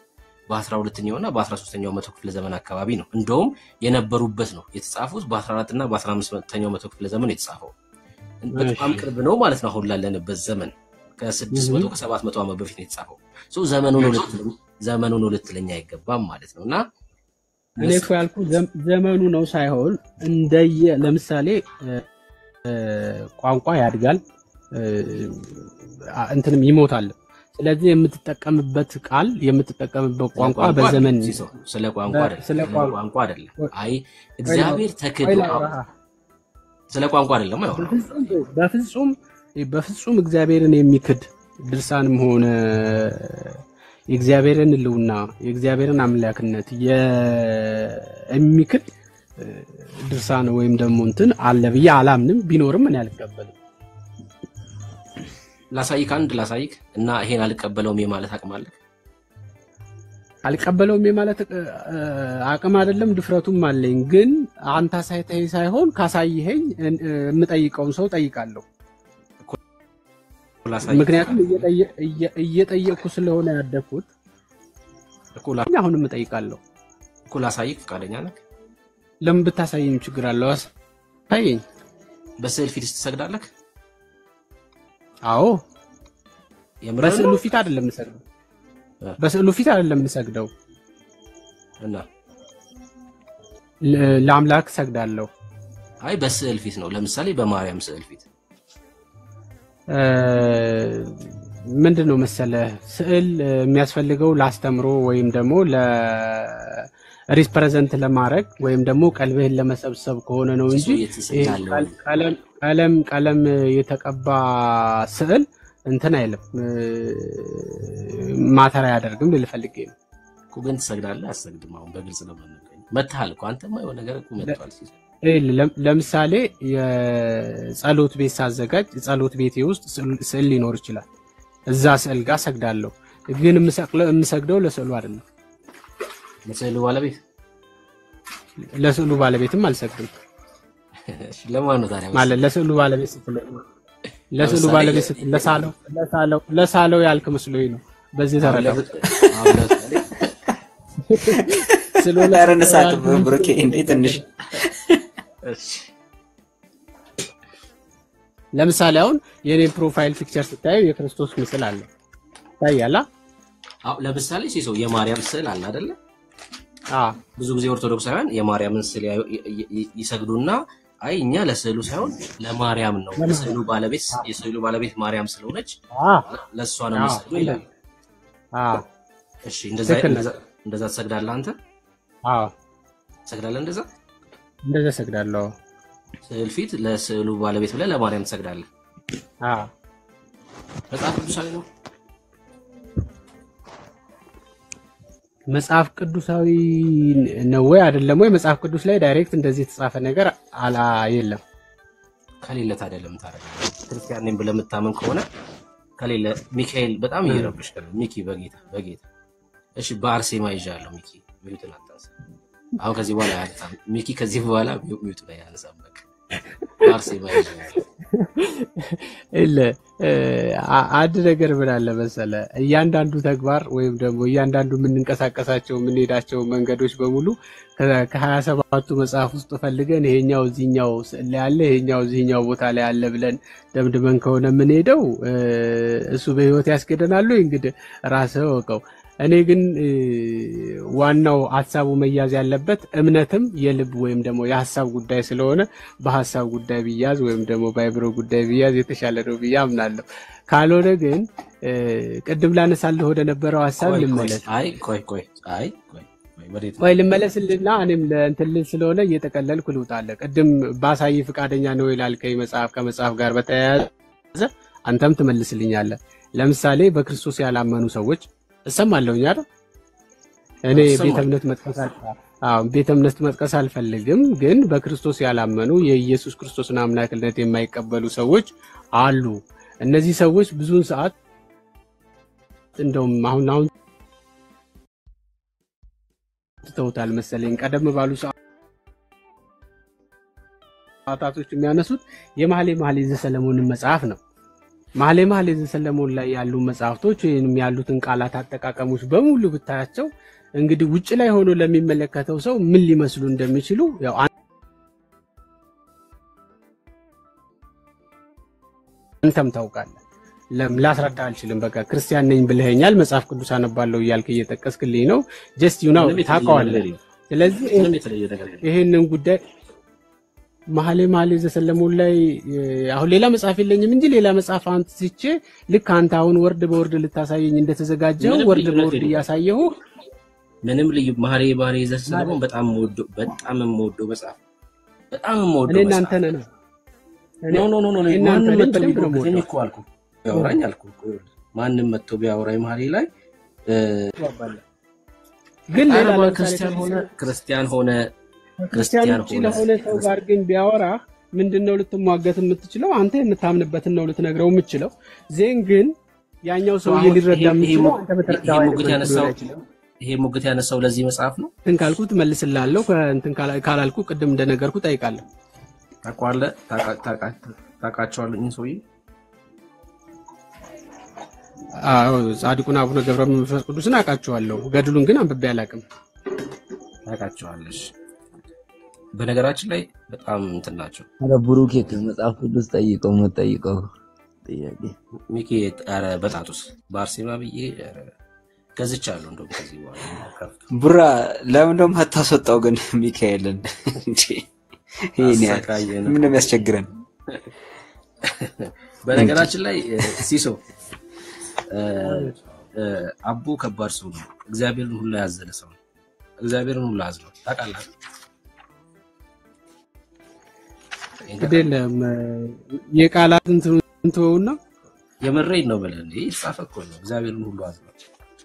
በ12ኛውና በ13ኛው መቶ ክፍለ ዘመን አካባቢ ነው እንደውም የነበሩበት ነው የተጻፉት በ14 እና በ15ኛው መቶ ክፍለ ዘመን የተጻፈው በጣም ቅርብ ነው ማለት ነው አሁን ላለንበት ዘመን ከ600 ከ700 ዓመት በፊት ነው የተጻፈው ሶ ዘመኑ ነው ልትለኛ አይገባም ማለት ነውና እኔ እኮ ያልኩ ዘመኑ ነው ሳይሆን እንደየ ለምሳሌ ቋንቋ ያድጋል እንትንም ይሞታል ስለዚህ የምትጠቀምበት ቃል የምትጠቀምበት ቋንቋ በዘመን ስለ ቋንቋ አይደለም አይ እግዚአብሔር ተክዶ ስለ ቋንቋ አይደለም በፍጹም እግዚአብሔርን የሚክድ ድርሳንም ሆነ የእግዚአብሔርን ልውና የእግዚአብሔርን አምላክነት የሚክድ ድርሳን ወይም ደግሞ እንትን አለ ብዬ አላምንም ቢኖርም እኔ አልቀበልም ላሳይክ እና ይሄን አልቀበለውም የማለት አቅም አለ አልቀበለውም የማለት አቅም አይደለም ድፍረቱም አለኝ ግን አንተ ሳይተይ ሳይሆን ካሳይኸኝ የምጠይቀውን ሰው ጠይቃለሁ ምክንያቱም እየጠየቁ ስለሆነ ያደኩት አሁን የምጠይቃለሁ ላሳይክ ፈቃደኛ ነህ ለምን ብታሳየኝ ችግር አለው አሳየኝ በስዕል ፊት ትሰግዳለህ አዎ በስዕሉ ፊት አይደለም የምሰግደው በስዕሉ ፊት አይደለም የምሰግደው እና ለአምላክ ሰግዳለሁ አይ በስዕል ፊት ነው ለምሳሌ በማርያም ስዕል ፊት ምንድነው መሰለ ስዕል የሚያስፈልገው ላስተምሮ ወይም ደግሞ ሪፕሬዘንት ለማድረግ ወይም ደግሞ ቀልብህን ለመሰብሰብ ከሆነ ነው እንጂ ቀለም የተቀባ ስዕል እንትን አይልም ማተር አያደርግም ልፈልግ ነው እኮ። ግን ትሰግዳለህ አሰግድም? አሁን በግልጽ ነው የምንገኝ። መታል እኮ አንተማ የሆነ ነገር እኮ መጥቷል ሲሰ ለምሳሌ የጸሎት ቤት ሳዘጋጅ ጸሎት ቤቴ ውስጥ ስዕል ሊኖር ይችላል። እዛ ስዕል ጋር ሰግዳለሁ። ግን የምሰግደው ለስዕሉ አይደለም። ለስዕሉ ባለቤትም አልሰግድም። ለማን ነው ታዲያ ማለት ለስዕሉ ባለቤት ለሳለው ያልክ መስሎኝ ነው። በዚህ ተረዳው ስለሆነ አረነሳት ብሩኬ እንዴ ትንሽ ለምሳሌ አሁን የኔ ፕሮፋይል ፒክቸር ስታዩ የክርስቶስ ምስል አለ ታያላ። ለምሳሌ ሲሶ የማርያም ስዕል አለ አይደለ? ብዙ ጊዜ ኦርቶዶክሳውያን የማርያምን ስዕል ይሰግዱና አይ እኛ ለስዕሉ ሳይሆን ለማርያም ነው፣ የስዕሉ ባለቤት ማርያም ስለሆነች ለሷ ነው መስሉ ይላል። እሺ እንደዛ ትሰግዳለህ አንተ? ትሰግዳለህ እንደዛ ሰግዳለሁ። ስዕል ፊት ለስዕሉ ባለቤት ብለህ ለማርያም ትሰግዳለህ? መጽሐፍ ቅዱሳዊ ነው? መጽሐፍ ቅዱሳዊ ነው ወይ አይደለም ወይ? መጽሐፍ ቅዱስ ላይ ዳይሬክት እንደዚህ የተጻፈ ነገር የለም። ከሌለ ታዲያ ለምን ታደርጋለህ? ክርስቲያን ነኝ ብለህ የምታምን ከሆነ ከሌለ ሚካኤል በጣም እየረብሻል። ሚኪ በጌታ እሺ፣ በአርሴማ ይዣለሁ። ሚኪ ሚዩትን አታንሳ። አሁን ከዚህ በኋላ ያንሳም ሚኪ ከዚህ በኋላ ሚዩት ላይ ያንሳም። በቃ በአርሴማ ይዣለሁ። አንድ ነገር ምን አለ መሰለ፣ እያንዳንዱ ተግባር ወይም ደግሞ እያንዳንዱ የምንንቀሳቀሳቸው የምንሄዳቸው መንገዶች በሙሉ ከ27ቱ መጽሐፍ ውስጥ ፈልገን ይሄኛው እዚህኛው ስዕል ላይ አለ ይሄኛው እዚህኛው ቦታ ላይ አለ ብለን ደምድመን ከሆነ የምንሄደው እሱ በህይወት ያስገደናል። እንግዲህ ራስህ ወቀው። እኔ ግን ዋናው ሐሳቡ መያዝ ያለበት እምነትም የልብ ወይም ደግሞ የሐሳብ ጉዳይ ስለሆነ በሐሳብ ጉዳይ ቢያዝ ወይም ደግሞ በአይምሮ ጉዳይ ቢያዝ የተሻለ ነው ብዬ አምናለሁ። ካልሆነ ግን ቅድም ላነሳልህ ወደ ነበረው ሐሳብ ልመለስ። ቆይ ልመለስልና እኔም ለእንትን ስለሆነ እየተቀለልኩ ልውጣለህ። ቅድም ባሳይ ፍቃደኛ ነው ይላልከኝ ከመጽሐፍ ጋር በተያያዘ አንተም ትመልስልኛለህ። ለምሳሌ በክርስቶስ ያላመኑ ሰዎች እሰማለሁኝ አይደል? እኔ ቤተ እምነት መጥቀስ አልፈልግም፣ ግን በክርስቶስ ያላመኑ የኢየሱስ ክርስቶስን አምላክነት የማይቀበሉ ሰዎች አሉ። እነዚህ ሰዎች ብዙውን ሰዓት እንደውም አሁን ተውታል መሰለኝ ቀደም ባሉ ሰዓታቶች የሚያነሱት የመኃልየ ዘሰሎሞንን መጽሐፍ ነው። መኃልየ ዘሰሎሞን ላይ ያሉ መጽሐፍቶች ወይንም ያሉትን ቃላት አጠቃቀሞች በሙሉ ብታያቸው እንግዲህ ውጭ ላይ ሆኖ ለሚመለከተው ሰው ምን ሊመስሉ እንደሚችሉ ያው አንተም ታውቃለህ። ላስረዳ አልችልም። በቃ ክርስቲያን ነኝ ብለኸኛል፣ መጽሐፍ ቅዱስ አነባለሁ እያልክ እየጠቀስክልኝ ነው። ጀስት ዩ ናው ታውቀዋለህ። ስለዚህ ይሄንን ጉዳይ መኃልየ ዘሰሎሞን ላይ አሁን ሌላ መጽሐፍ የለኝም እንጂ ሌላ መጽሐፍ አንስቼ ልክ አንተ አሁን ወርድ በወርድ ልታሳየኝ እንደተዘጋጀው ወርድ በወርድ እያሳየሁ ምንም ልዩ መኃልየ ዘሰሎሞን በጣም የምወደው መጽሐፍ በጣም የምወደው እኔ እናንተ ነን ኖ እናንተ በደንብ ነው የምወደው እኮ አልኩ። ያወራኝ አልኩ እኮ ማንም መጥቶ ቢያወራኝ መኃልየ ላይ ግን ሌላ ክርስቲያን ሆነ ለሆነ ሰው ጋር ግን ቢያወራ ምንድነው ልትሟገት የምትችለው? አንተ የምታምንበትን ነው ልትነግረው የምትችለው። ዜን ግን ያኛው ሰው ሊረዳ የምችለው አንተ በተረዳው ይሄ ሙግት ያነሳው ለዚህ መጽሐፍ ነው። እንትን ካልኩት መልስላለሁ፣ እንትን ካላልኩ ቅድም እንደነገርኩ ጠይቃለሁ። ታውቃቸዋለህ እኚህ ሰውዬ? አዎ ጻድቁን አቡነ ገብረ መንፈስ ቅዱስን አውቃቸዋለሁ። ገድሉን ግን አንብቤ አላውቅም። ታውቃቸዋለሽ? በነገራችን ላይ በጣም እንትን ናቸው። አረ ብሩኬ ከመጽሐፍ ቅዱስ ጠይቀው መጠይቀው ጥያቄ ሚኪ አረ በጣጡስ በአርሴማ ብዬ ገዝቻለሁ። እንደውም ከዚህ በኋላ ቡራ ለምን ደም አታስወጣው ግን ሚካኤልን እንዴ? ይሄን ምን ነው የሚያስቸግረን? በነገራችን ላይ ሲሶ አቡ ከባድ ሰው ነው። እግዚአብሔርን ሁሉ ያዘለ ሰው ነው። እግዚአብሔርን ሁሉ አዝነው ታውቃለህ። አይደለም የቃላትን እንትውና የመረኝ ነው ብለን ይሄ ጻፈ እኮ ነው። እግዚአብሔርን ሁሉ አዝነው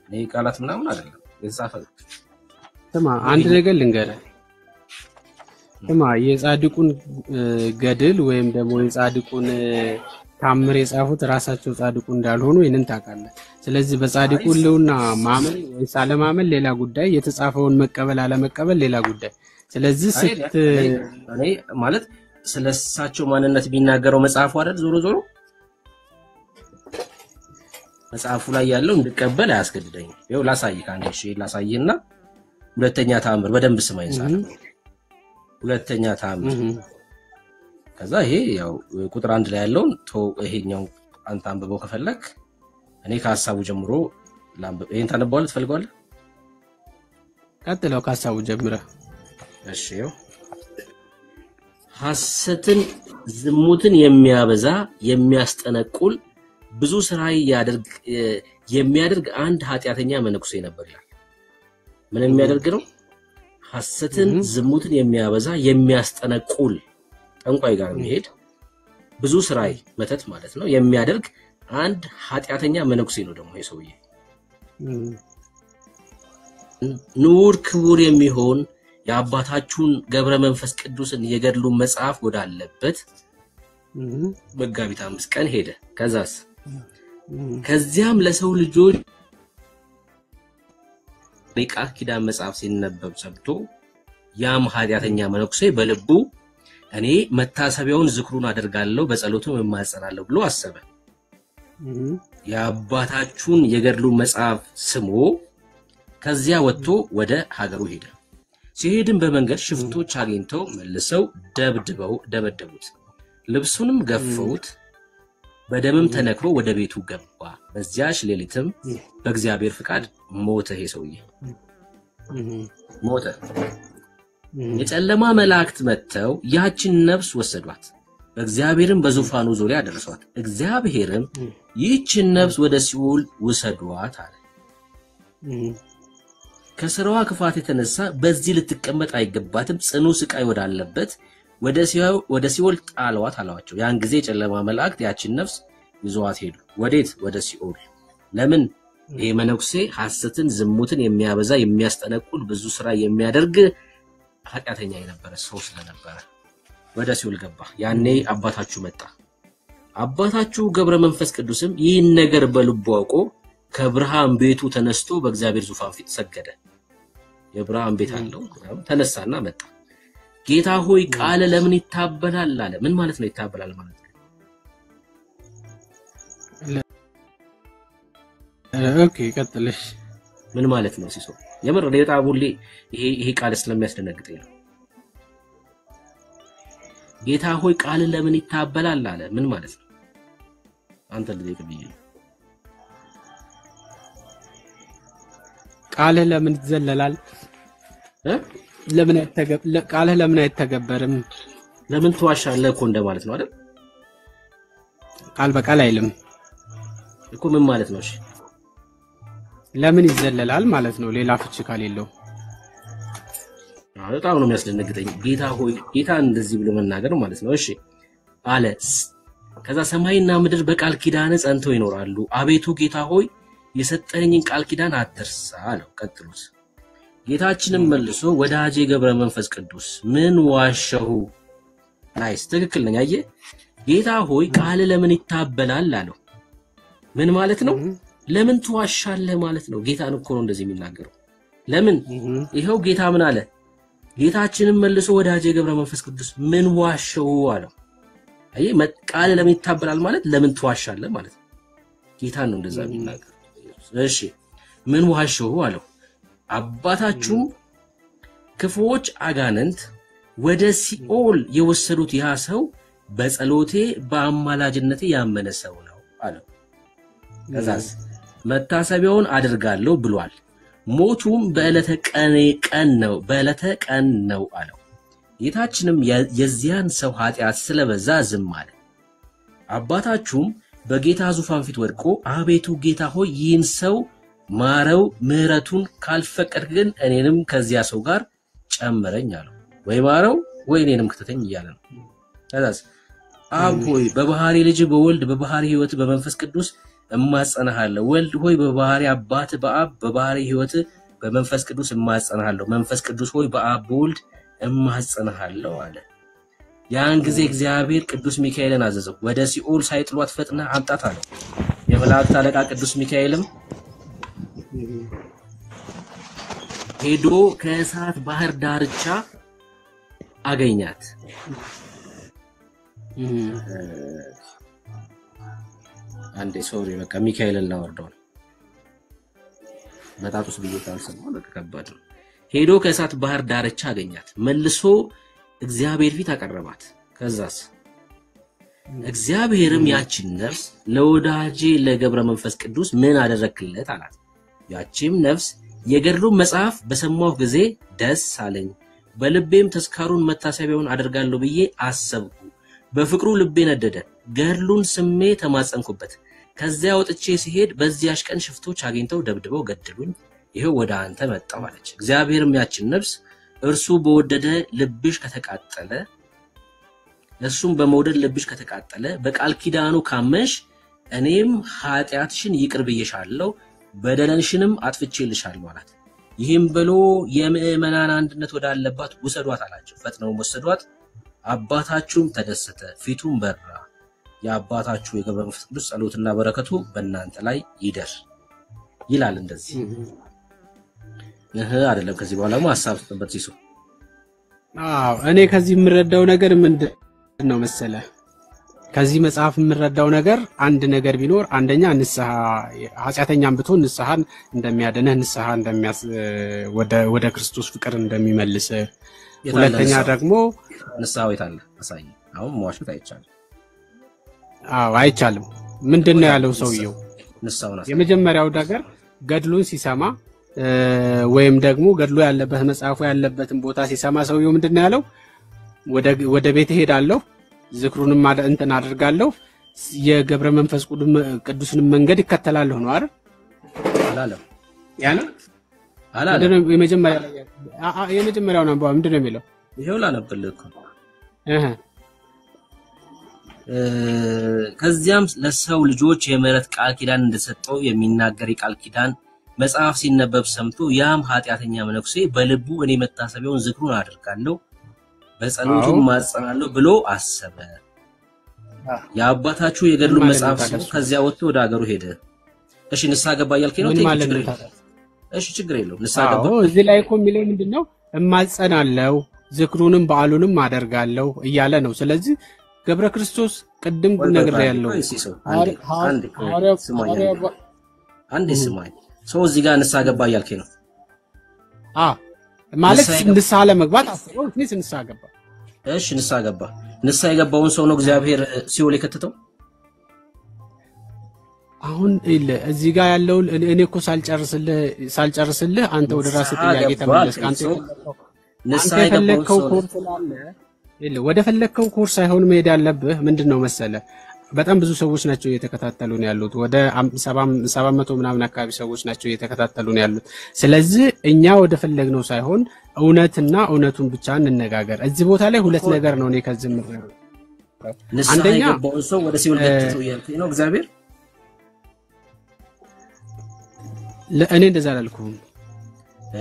እኔ ቃላት ምናምን አይደለም የጻፈ። ስማ አንድ ነገር ልንገርህ። ስማ የጻድቁን ገድል ወይም ደግሞ የጻድቁን ታምር የጻፉት ራሳቸው ጻድቁ እንዳልሆኑ ይሄንን ታውቃለህ። ስለዚህ በጻድቁ ለውና ማመን ወይስ አለማመን ሌላ ጉዳይ፣ የተጻፈውን መቀበል አለመቀበል ሌላ ጉዳይ። ስለዚህ እኔ ማለት ስለሳቸው ማንነት ቢናገረው መጽሐፉ አይደል ዞሮ ዞሮ መጽሐፉ ላይ ያለው እንድቀበል አያስገድደኝም። ይኸው ላሳይህ አንዴ እሺ ላሳይህና ሁለተኛ ተአምር በደንብ ስማኝ ሳለ ሁለተኛ ተአምር ከዛ ይሄ ያው ቁጥር 1 ላይ ያለውን ይሄኛው አንተ አንብበው ከፈለክ እኔ ከሐሳቡ ጀምሮ ላንብብ። ይሄን ታነባዋለህ ትፈልጋለህ? ቀጥለው ከሐሳቡ ጀምረህ እሺ ይኸው ሐሰትን ዝሙትን የሚያበዛ የሚያስጠነቁል ብዙ ስራ የሚያደርግ አንድ ኃጢያተኛ መነኩሴ ነበር ይላል። ምን የሚያደርግ ነው? ሐሰትን ዝሙትን የሚያበዛ የሚያስጠነቁል ጠንቋይ ጋር የሚሄድ ብዙ ስራ መተት ማለት ነው የሚያደርግ አንድ ኃጢያተኛ መነኩሴ ነው ደግሞ ይሄ ሰውዬ። ኑር ክቡር የሚሆን የአባታችሁን ገብረ መንፈስ ቅዱስን የገድሉን መጽሐፍ ወዳለበት መጋቢት 5 ቀን ሄደ። ከዚያም ለሰው ልጆች ቃል ኪዳን መጽሐፍ ሲነበብ ሰምቶ ያም ኃጢያተኛ መነኩሴ በልቡ እኔ መታሰቢያውን ዝክሩን አደርጋለሁ በጸሎቱም እማጸናለሁ ብሎ አሰበ። የአባታችሁን የገድሉን መጽሐፍ ስሞ ከዚያ ወጥቶ ወደ ሀገሩ ሄደ። ሲሄድም በመንገድ ሽፍቶች አግኝተው መልሰው ደበደቡት፣ ልብሱንም ገፈውት፣ በደምም ተነክሮ ወደ ቤቱ ገባ። በዚያች ሌሊትም በእግዚአብሔር ፍቃድ ሞተ። ይሄ ሰውዬ ሞተ። የጨለማ መላእክት መጥተው ያችን ነፍስ ወሰዷት፣ በእግዚአብሔርም በዙፋኑ ዙሪያ አደረሷት። እግዚአብሔርም ይህችን ነፍስ ወደ ሲኦል ውሰዷት አለ። ከስራዋ ክፋት የተነሳ በዚህ ልትቀመጥ አይገባትም፣ ጽኑ ስቃይ ወዳለበት ወደ ሲኦል ጣሏት አላቸው። ያን ጊዜ የጨለማ መላእክት ያችን ነፍስ ይዘዋት ሄዱ። ወዴት? ወደ ሲኦል። ለምን? ይሄ መነኩሴ ሐሰትን ዝሙትን የሚያበዛ የሚያስጠነቁል ብዙ ስራ የሚያደርግ ኃጢያተኛ የነበረ ሰው ስለነበረ ወደ ሲኦል ገባ። ያኔ አባታችሁ መጣ። አባታችሁ ገብረ መንፈስ ቅዱስም ይህን ነገር በልቡ አውቆ ከብርሃን ቤቱ ተነስቶ በእግዚአብሔር ዙፋን ፊት ሰገደ። የብርሃን ቤት አለው። ተነሳና መጣ። ጌታ ሆይ ቃል ለምን ይታበላል አለ። ምን ማለት ነው ይታበላል ማለት? ኦኬ ቀጥልሽ። ምን ማለት ነው ሲሶ? የምር በጣም ሁሌ ይሄ ቃል ስለሚያስደነግጠኝ ነው። ጌታ ሆይ ቃል ለምን ይታበላል አለ። ምን ማለት ነው? አንተ ልጠይቅ ብዬ ነው። ቃል ለምን ይዘለላል? ቃል ለምን አይተገበርም? ለምን ትዋሻለህ እኮ እንደማለት ነው አይደል? ቃል በቃል አይልም እኮ። ምን ማለት ነው? እሺ ለምን ይዘለላል ማለት ነው፣ ሌላ ፍቺ ካሌለው። በጣም ነው የሚያስደነግጠኝ። ጌታ ሆይ ጌታ እንደዚህ ብሎ መናገር ማለት ነው። እሺ አለ። ከዛ ሰማይና ምድር በቃል ኪዳን ጸንተው ይኖራሉ። አቤቱ ጌታ ሆይ የሰጠኝን ቃል ኪዳን አትርሳ አለው። ቀጥሎስ ጌታችንም መልሶ ወዳጄ ገብረ መንፈስ ቅዱስ ምን ዋሸሁ? ናይስ ትክክል ነኝ። አየህ ጌታ ሆይ ቃል ለምን ይታበላል አለው። ምን ማለት ነው? ለምን ትዋሻለህ ማለት ነው። ጌታን እኮ ነው እንደዚህ የሚናገረው። ለምን? ይሄው ጌታ ምን አለ? ጌታችንም መልሶ ወዳጄ ገብረ መንፈስ ቅዱስ ምን ዋሸሁ አለው። አየህ ቃል ለምን ይታበላል ማለት ለምን ትዋሻለህ ማለት ነው። ጌታን ነው እንደዛ የሚናገረው። እሺ ምን ዋሸሁ አለው። አባታችሁም ክፉዎች አጋንንት ወደ ሲኦል የወሰዱት ያ ሰው በጸሎቴ በአማላጅነቴ ያመነ ሰው ነው አለው። ከዛስ መታሰቢያውን አድርጋለሁ ብሏል። ሞቱም በዕለተ ቀን ነው አለው። ጌታችንም የዚያን ሰው ኃጢአት ስለበዛ ዝም አለ። አባታችሁም በጌታ ዙፋን ፊት ወድቆ አቤቱ ጌታ ሆይ ይህን ሰው ማረው ምህረቱን ካልፈቀድክ ግን እኔንም ከዚያ ሰው ጋር ጨምረኝ አለው። ወይ ማረው ወይ እኔንም ከተተኝ እያለ ነው። ከዛስ አብ ሆይ በባህሪ ልጅ በወልድ በባህሪ ሕይወት በመንፈስ ቅዱስ እማጸናሃለሁ። ወልድ ሆይ በባህሪ አባት በአብ በባህሪ ሕይወት በመንፈስ ቅዱስ እማጸናሃለሁ። መንፈስ ቅዱስ ሆይ በአብ በወልድ እማጸናሃለሁ አለ። ያን ጊዜ እግዚአብሔር ቅዱስ ሚካኤልን አዘዘው። ወደ ሲኦል ሳይጥሏት ፈጥና አምጣት አለው። የመላእክት አለቃ ቅዱስ ሚካኤልም ሄዶ ከእሳት ባህር ዳርቻ አገኛት። አንዴ ሶሪ በቃ ሚካኤልን ላወርደው በጣጡስ ብዬታል ሰማው ለከባድ ነው። ሄዶ ከእሳት ባህር ዳርቻ አገኛት። መልሶ እግዚአብሔር ፊት አቀረባት። ከዛስ እግዚአብሔርም ያቺን ነፍስ ለወዳጄ ለገብረ መንፈስ ቅዱስ ምን አደረክለት አላት። ያቺም ነፍስ የገድሉን መጽሐፍ በሰማሁ ጊዜ ደስ አለኝ፣ በልቤም ተስካሩን መታሰቢያውን አደርጋለሁ ብዬ አሰብኩ። በፍቅሩ ልቤ ነደደ፣ ገድሉን ስሜ ተማጸንኩበት። ከዚያ ወጥቼ ሲሄድ በዚያሽ ቀን ሽፍቶች አግኝተው ደብድበው ገደሉኝ። ይሄው ወደ አንተ መጣሁ አለች። እግዚአብሔርም ያችን ነፍስ እርሱ በወደደ ልብሽ ከተቃጠለ እሱም በመውደድ ልብሽ ከተቃጠለ በቃል ኪዳኑ ካመንሽ እኔም ኃጢአትሽን ይቅር ብዬሻለሁ በደለንሽንም አጥፍቼልሻለሁ አላት። ይህም ብሎ የምእመናን አንድነት ወዳለባት ውሰዷት አላቸው። ፈጥነው ወሰዷት። አባታችሁም ተደሰተ፣ ፊቱም በራ። የአባታችሁ የገብረ መንፈስ ቅዱስ ጸሎትና በረከቱ በእናንተ ላይ ይደር ይላል። እንደዚህ አይደለም። ከዚህ በኋላ ሐሳብ ተጠበት ሲሱ እኔ ከዚህ የምረዳው ነገር ምንድነው መሰለ? ከዚህ መጽሐፍ የምረዳው ነገር አንድ ነገር ቢኖር አንደኛ ንስሐ ኃጢአተኛም ብትሆን ንስሐን እንደሚያድንህ ንስሐ ወደ ክርስቶስ ፍቅር እንደሚመልስ፣ ሁለተኛ ደግሞ ንስሐው የታለ አሳይ። አሁን መዋሸት አይቻልም። አይቻልም። ምንድነው ያለው ሰውየው? ንስሐውን የመጀመሪያው ነገር ገድሉን ሲሰማ ወይም ደግሞ ገድሉ ያለበት መጽሐፉ ያለበትን ቦታ ሲሰማ ሰውየው ምንድነው ያለው? ወደ ቤት ሄዳለሁ፣ ዝክሩንም እንትን አድርጋለሁ፣ የገብረ መንፈስ ቅዱስን መንገድ ይከተላለሁ ነው አይደል? አላለም ያለ አላለም። የመጀመሪያው ነው ምንድነው የሚለው? ይሄው ላነብልህ እኮ ከዚያም ለሰው ልጆች የምህረት ቃል ኪዳን እንደሰጠው የሚናገር የቃል ኪዳን መጽሐፍ ሲነበብ ሰምቶ ያም ኃጢአተኛ መነኩሴ በልቡ እኔ መታሰቢያውን ዝክሩን አደርጋለሁ በጸሎቱም ማጸናለሁ ብሎ አሰበ። የአባታችሁ የገድሉ መጽሐፍ ከዚያ ወጥቶ ወደ ሀገሩ ሄደ። እሺ ንስሐ ገባ እያልከኝ ነው? እሺ ችግር የለውም። ንስሐ ገባ እዚህ ላይ እኮ የሚለው ምንድነው? እማጸናለሁ ዝክሩንም በዓሉንም አደርጋለሁ እያለ ነው። ስለዚህ ገብረ ክርስቶስ ቅድም ነገር ያለው አንዴ ስማኝ። ሰው እዚህ ጋር ንስሐ ገባ እያልከኝ ነው? ማለት ንስሐ ለመግባት አስበው እኔስ ንስሐ ገባ። እሺ ንስሐ ገባ። ንስሐ የገባውን ሰው ነው እግዚአብሔር ሲኦል የከተተው? አሁን እዚህ ጋር ያለው እኔ እኮ ሳልጨርስልህ አንተ ወደ ራስህ ጥያቄ ተመለስክ። አንተ ንስሐ የገባው ኮርስ ስላለ ወደ ፈለከው ኮርስ ሳይሆን መሄድ ያለብህ ምንድነው መሰለ? በጣም ብዙ ሰዎች ናቸው እየተከታተሉን ያሉት። ወደ 700 ምናምን አካባቢ ሰዎች ናቸው እየተከታተሉን ያሉት። ስለዚህ እኛ ወደ ፈለግነው ሳይሆን እውነትና እውነቱን ብቻ እንነጋገር። እዚህ ቦታ ላይ ሁለት ነገር ነው እኔ ከዚህ ምረው። አንደኛ የገባውን ሰው ወደ ሲኦል ከተተው ያልከኝ ነው እግዚአብሔር? እኔ እንደዛ አላልኩም።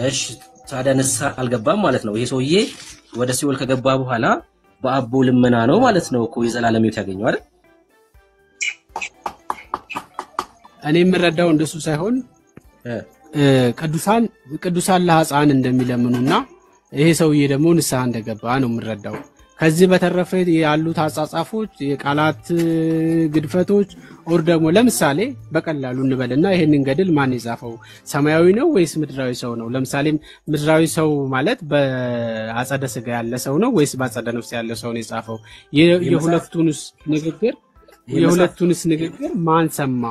እሺ ታዲያ ንስሐ አልገባም ማለት ነው። ይሄ ሰውዬ ወደ ሲኦል ከገባ በኋላ በአቦ ልመና ነው ማለት ነው እኮ የዘላለም ሕይወት ያገኘው አይደል? እኔ የምረዳው እንደሱ ሳይሆን ቅዱሳን ለሕፃን እንደሚለምኑና ይሄ ሰውዬ ደግሞ ንስሐ እንደገባ ነው የምረዳው። ከዚህ በተረፈ ያሉት አጻጻፎች የቃላት ግድፈቶች ኦር ደግሞ ለምሳሌ በቀላሉ እንበልና ይሄንን ገድል ማን የጻፈው ሰማያዊ ነው ወይስ ምድራዊ ሰው ነው? ለምሳሌ ምድራዊ ሰው ማለት በአጸደ ስጋ ያለ ሰው ነው ወይስ በአጸደ ነፍስ ያለ ሰው ነው የጻፈው? የሁለቱንስ ንግግር ማን ሰማ?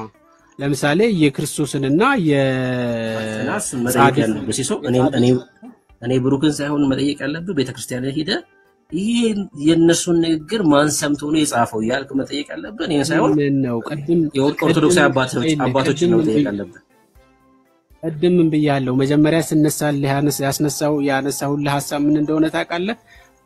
ለምሳሌ የክርስቶስንና የጻድቅ ያለበሲሶ እኔ ብሩክን ሳይሆን መጠየቅ ያለብህ ቤተክርስቲያን ሄደህ ይሄ የነሱን ንግግር ማን ሰምቶ ነው የጻፈው ያልክ መጠየቅ ያለብህ እኔ ሳይሆን ነው። ቀድም የኦርቶዶክስ አባቶች ነው መጠየቅ ያለብህ። እድምን ብያለሁ መጀመሪያ ስነሳልህ ያነሳሁልህ ሐሳብ ምን እንደሆነ ታውቃለህ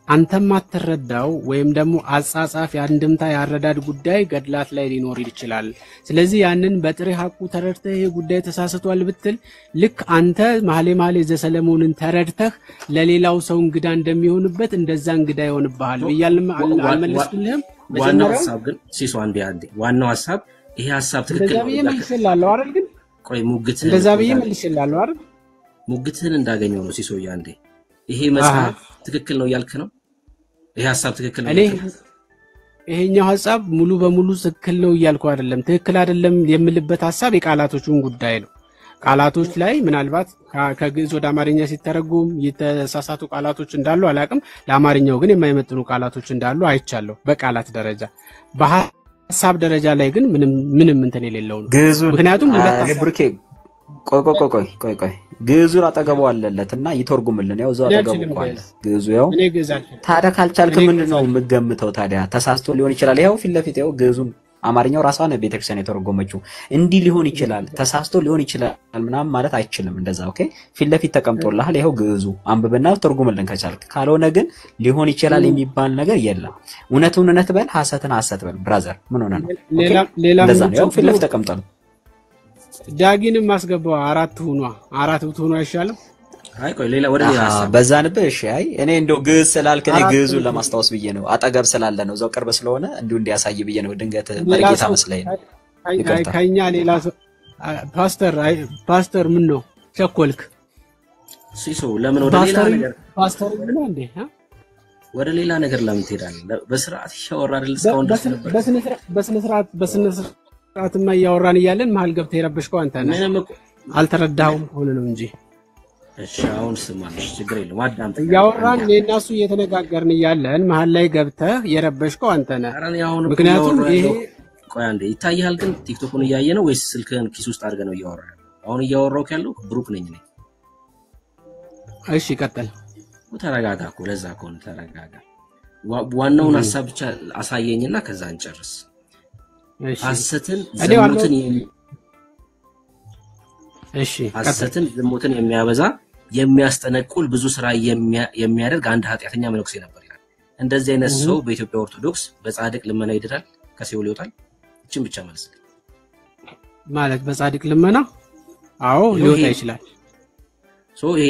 አንተም አትረዳው ወይም ደግሞ አጻጻፍ ያንድምታ ያረዳድ ጉዳይ ገድላት ላይ ሊኖር ይችላል ስለዚህ ያንን በጥሬ ሐቁ ተረድተህ ይሄ ጉዳይ ተሳስቷል ብትል ልክ አንተ መሐሌ ዘሰለሞንን ተረድተህ ለሌላው ሰው እንግዳ እንደሚሆንበት እንደዛ እንግዳ ይሆንብሃል ብያልም አልመለስኩልህም ዋናው ሐሳብ ግን ሲሶ አንዴ ዋናው ሐሳብ ይሄ ሐሳብ ትክክል ነው ይመስላል አይደል ግን ቆይ ሙግት እንደዛ ይመስላል አይደል ሙግትን እንዳገኘው ነው ሲሶ ያንዴ ይሄ መጽሐፍ ትክክል ነው ያልክ ነው ይሄ ሐሳብ ትክክል ነው ይሄኛው ሐሳብ ሙሉ በሙሉ ትክክል ነው ይያልኩ አይደለም ትክክል አይደለም የምልበት ሐሳብ የቃላቶቹን ጉዳይ ነው ቃላቶች ላይ ምናልባት ከግዕዝ ወደ አማርኛ ሲተረጎም የተሳሳቱ ቃላቶች እንዳሉ አላቅም ለአማርኛው ግን የማይመጥኑ ቃላቶች እንዳሉ አይቻለሁ በቃላት ደረጃ በሐሳብ ደረጃ ላይ ግን ምንም እንትን የሌለው ነው ግዕዙ ምክንያቱም ብሩኬ ቆይ ግዕዙን አጠገቡ አለለትና ይተርጉምልን ያው ዘው አጠገቡ ቆይ ግዕዙ ያው ታዲያ ካልቻልክ ምንድነው የምገምተው ታዲያ ተሳስቶ ሊሆን ይችላል ያው ፊት ለፊት ያው ግዕዙን አማርኛው ራሷ ነው ቤተክርስቲያን የተረጎመችው እንዲህ ሊሆን ይችላል ተሳስቶ ሊሆን ይችላል ምናምን ማለት አይችልም እንደዛ ኦኬ ፊት ለፊት ተቀምጦልሃል ይሄው ግዕዙ አንብበና ተርጉምልን ከቻልክ ካልሆነ ግን ሊሆን ይችላል የሚባል ነገር የለም እውነቱን እውነት በል ሐሰትን ሐሰት በል ብራዘር ምን ሆነ ነው እንደዛ ነው ፊት ለፊት ተቀምጧል ዳጊንም ማስገባው አራት ሆኖ አይሻልም አይ ቆይ ሌላ ወደ ሌላ ሐሳብ በዛንበ እሺ አይ እኔ እንደው ግዕዝ ስላልክ እኔ ግዕዙን ለማስታወስ ብዬ ነው አጠገብ ስላለ ነው ዘው ቅርብ ስለሆነ እንዲያሳይ ብዬ ነው ድንገት መርጌታ መስለኝ ከኛ ሌላ ፓስተር ምን ነው ቸኮልክ ሲሶ ለምን ወደ ሌላ ነገር ፓስተር ምን እንዴ ወደ ሌላ ነገር ለምን ትሄዳለህ በስርዓት ይሻወራ አይደል እስካሁን ድረስ ነበር በስነ ስርዓትማ ያወራን ይያለን መሃል ገብተህ የረበሽከው አንተ ነህ አልተረዳኸውም ሆነ ነው እንጂ እሺ አሁን ስማሽ ችግር የለም አዳምጥ ያወራን ለናሱ እየተነጋገርን ይያለን መሃል ላይ ገብተህ የረበሽከው አንተ ነህ ምክንያቱም ይሄ ቆይ አንዴ ይታያል ግን ቲክቶክን እያየ ነው ወይስ ስልክህን ኪስ ውስጥ አድርገህ ነው እያወራህ አሁን እያወራው ያለው ብሩክ ነኝ እሺ ቀጥል ተረጋጋ እኮ ለዛ ከሆነ ተረጋጋ ዋናውን ሐሳብ ብቻ አሳየኝና ከዛ እንጨርስ ሐሰትን ዝሙትን የሚያበዛ የሚያስጠነቁል ብዙ ስራ የሚያደርግ አንድ ኃጢያተኛ መነኩሴ ነበር ይላል እንደዚህ አይነት ሰው በኢትዮጵያ ኦርቶዶክስ በጻድቅ ልመና ይድራል ከሲኦል ይወጣል እቺን ብቻ መልስ ማለት በጻድቅ ልመና አዎ ሊወጣ ይችላል ይሄ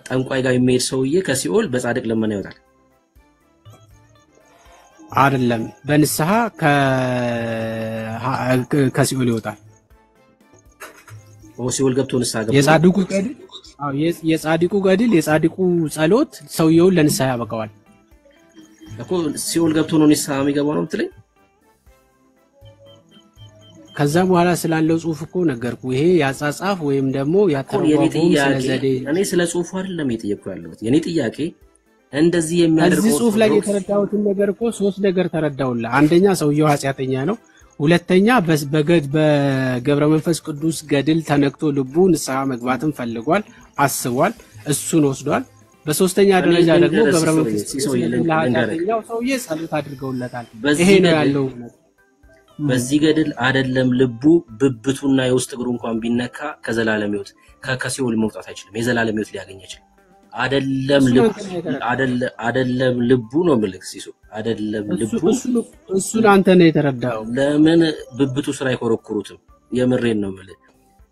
ጠንቋይ ጋር የሚሄድ ሰውዬ ከሲኦል በጻድቅ ልመና ይወጣል አይደለም በንስሐ ከሲኦል ይወጣል ሲኦል ገብቶ ንስሐ ገብቶ የጻድቁ ገድል የጻድቁ ጸሎት ሰውየውን ለንስሐ ያበቃዋል እኮ ሲኦል ገብቶ ነው ንስሐ የሚገባው ነው የምትለኝ ከዛ በኋላ ስላለው ጽሁፍ እኮ ነገርኩ ይሄ ያጻጻፍ ወይም ደግሞ ያተረጓጉም ስለዘዴ እኔ ስለ ጽሁፉ አይደለም የጠየቅኩ ያለሁት የኔ ጥያቄ እንደዚህ የሚያደርገው ጽሁፍ ላይ የተረዳሁትን ነገር እኮ ሶስት ነገር ተረዳውላ አንደኛ ሰውየው ኃጢያተኛ ነው ሁለተኛ በገብረ መንፈስ ቅዱስ ገድል ተነክቶ ልቡ ንስሐ መግባትን ፈልጓል አስቧል እሱን ወስዷል በሶስተኛ ደረጃ ደግሞ ገብረ መንፈስ ቅዱስ ለኃጢያተኛው ሰውዬ ጸሎት አድርገውለታል ይሄ ነው ያለው በዚህ ገድል አይደለም ልቡ ብብቱና የውስጥ እግሩ እንኳን ቢነካ ከዘላለም ሕይወት ከሲኦል መውጣት አይችልም የዘላለም ሕይወት ሊያገኝ ይችላል አይደለም ልቡ ነው ምልክ ሲሶ አይደለም ልቡ እሱን አንተ ነህ የተረዳው ለምን ብብቱ ስራ አይኮረኩሩትም የምሬን ነው ምልክ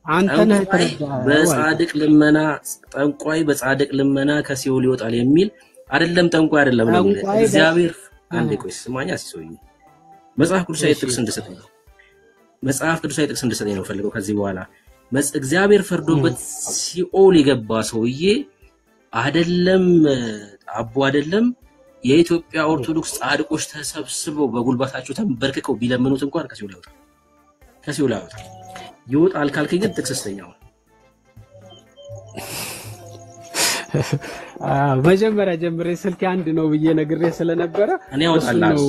አንተ ነህ የተረዳው በጻድቅ ልመና ጠንቋይ በጻድቅ ልመና ከሲኦል ይወጣል የሚል አይደለም ጠንቋይ አይደለም ነው እግዚአብሔር አንዴ ቆይ ስማኛ ሲሶኝ መጽሐፍ ቅዱሳዊ ጥቅስ እንድሰጠኝ ነው ፈልገው ከዚህ በኋላ እግዚአብሔር ፈርዶበት ሲኦል የገባ ሰውዬ አይደለም አይደለም የኢትዮጵያ ኦርቶዶክስ ጻድቆች ተሰብስበው በጉልባታቸው ተንበርክከው ቢለምኑት እንኳን ከሲኦል ያወጣል ይወጣል ካልከኝ ግን ጥቅስስተኛው መጀመሪያ ጀምሬ ስልክ አንድ ነው ብዬ ነግሬ ስለነበረ እኔ አወጣለሁ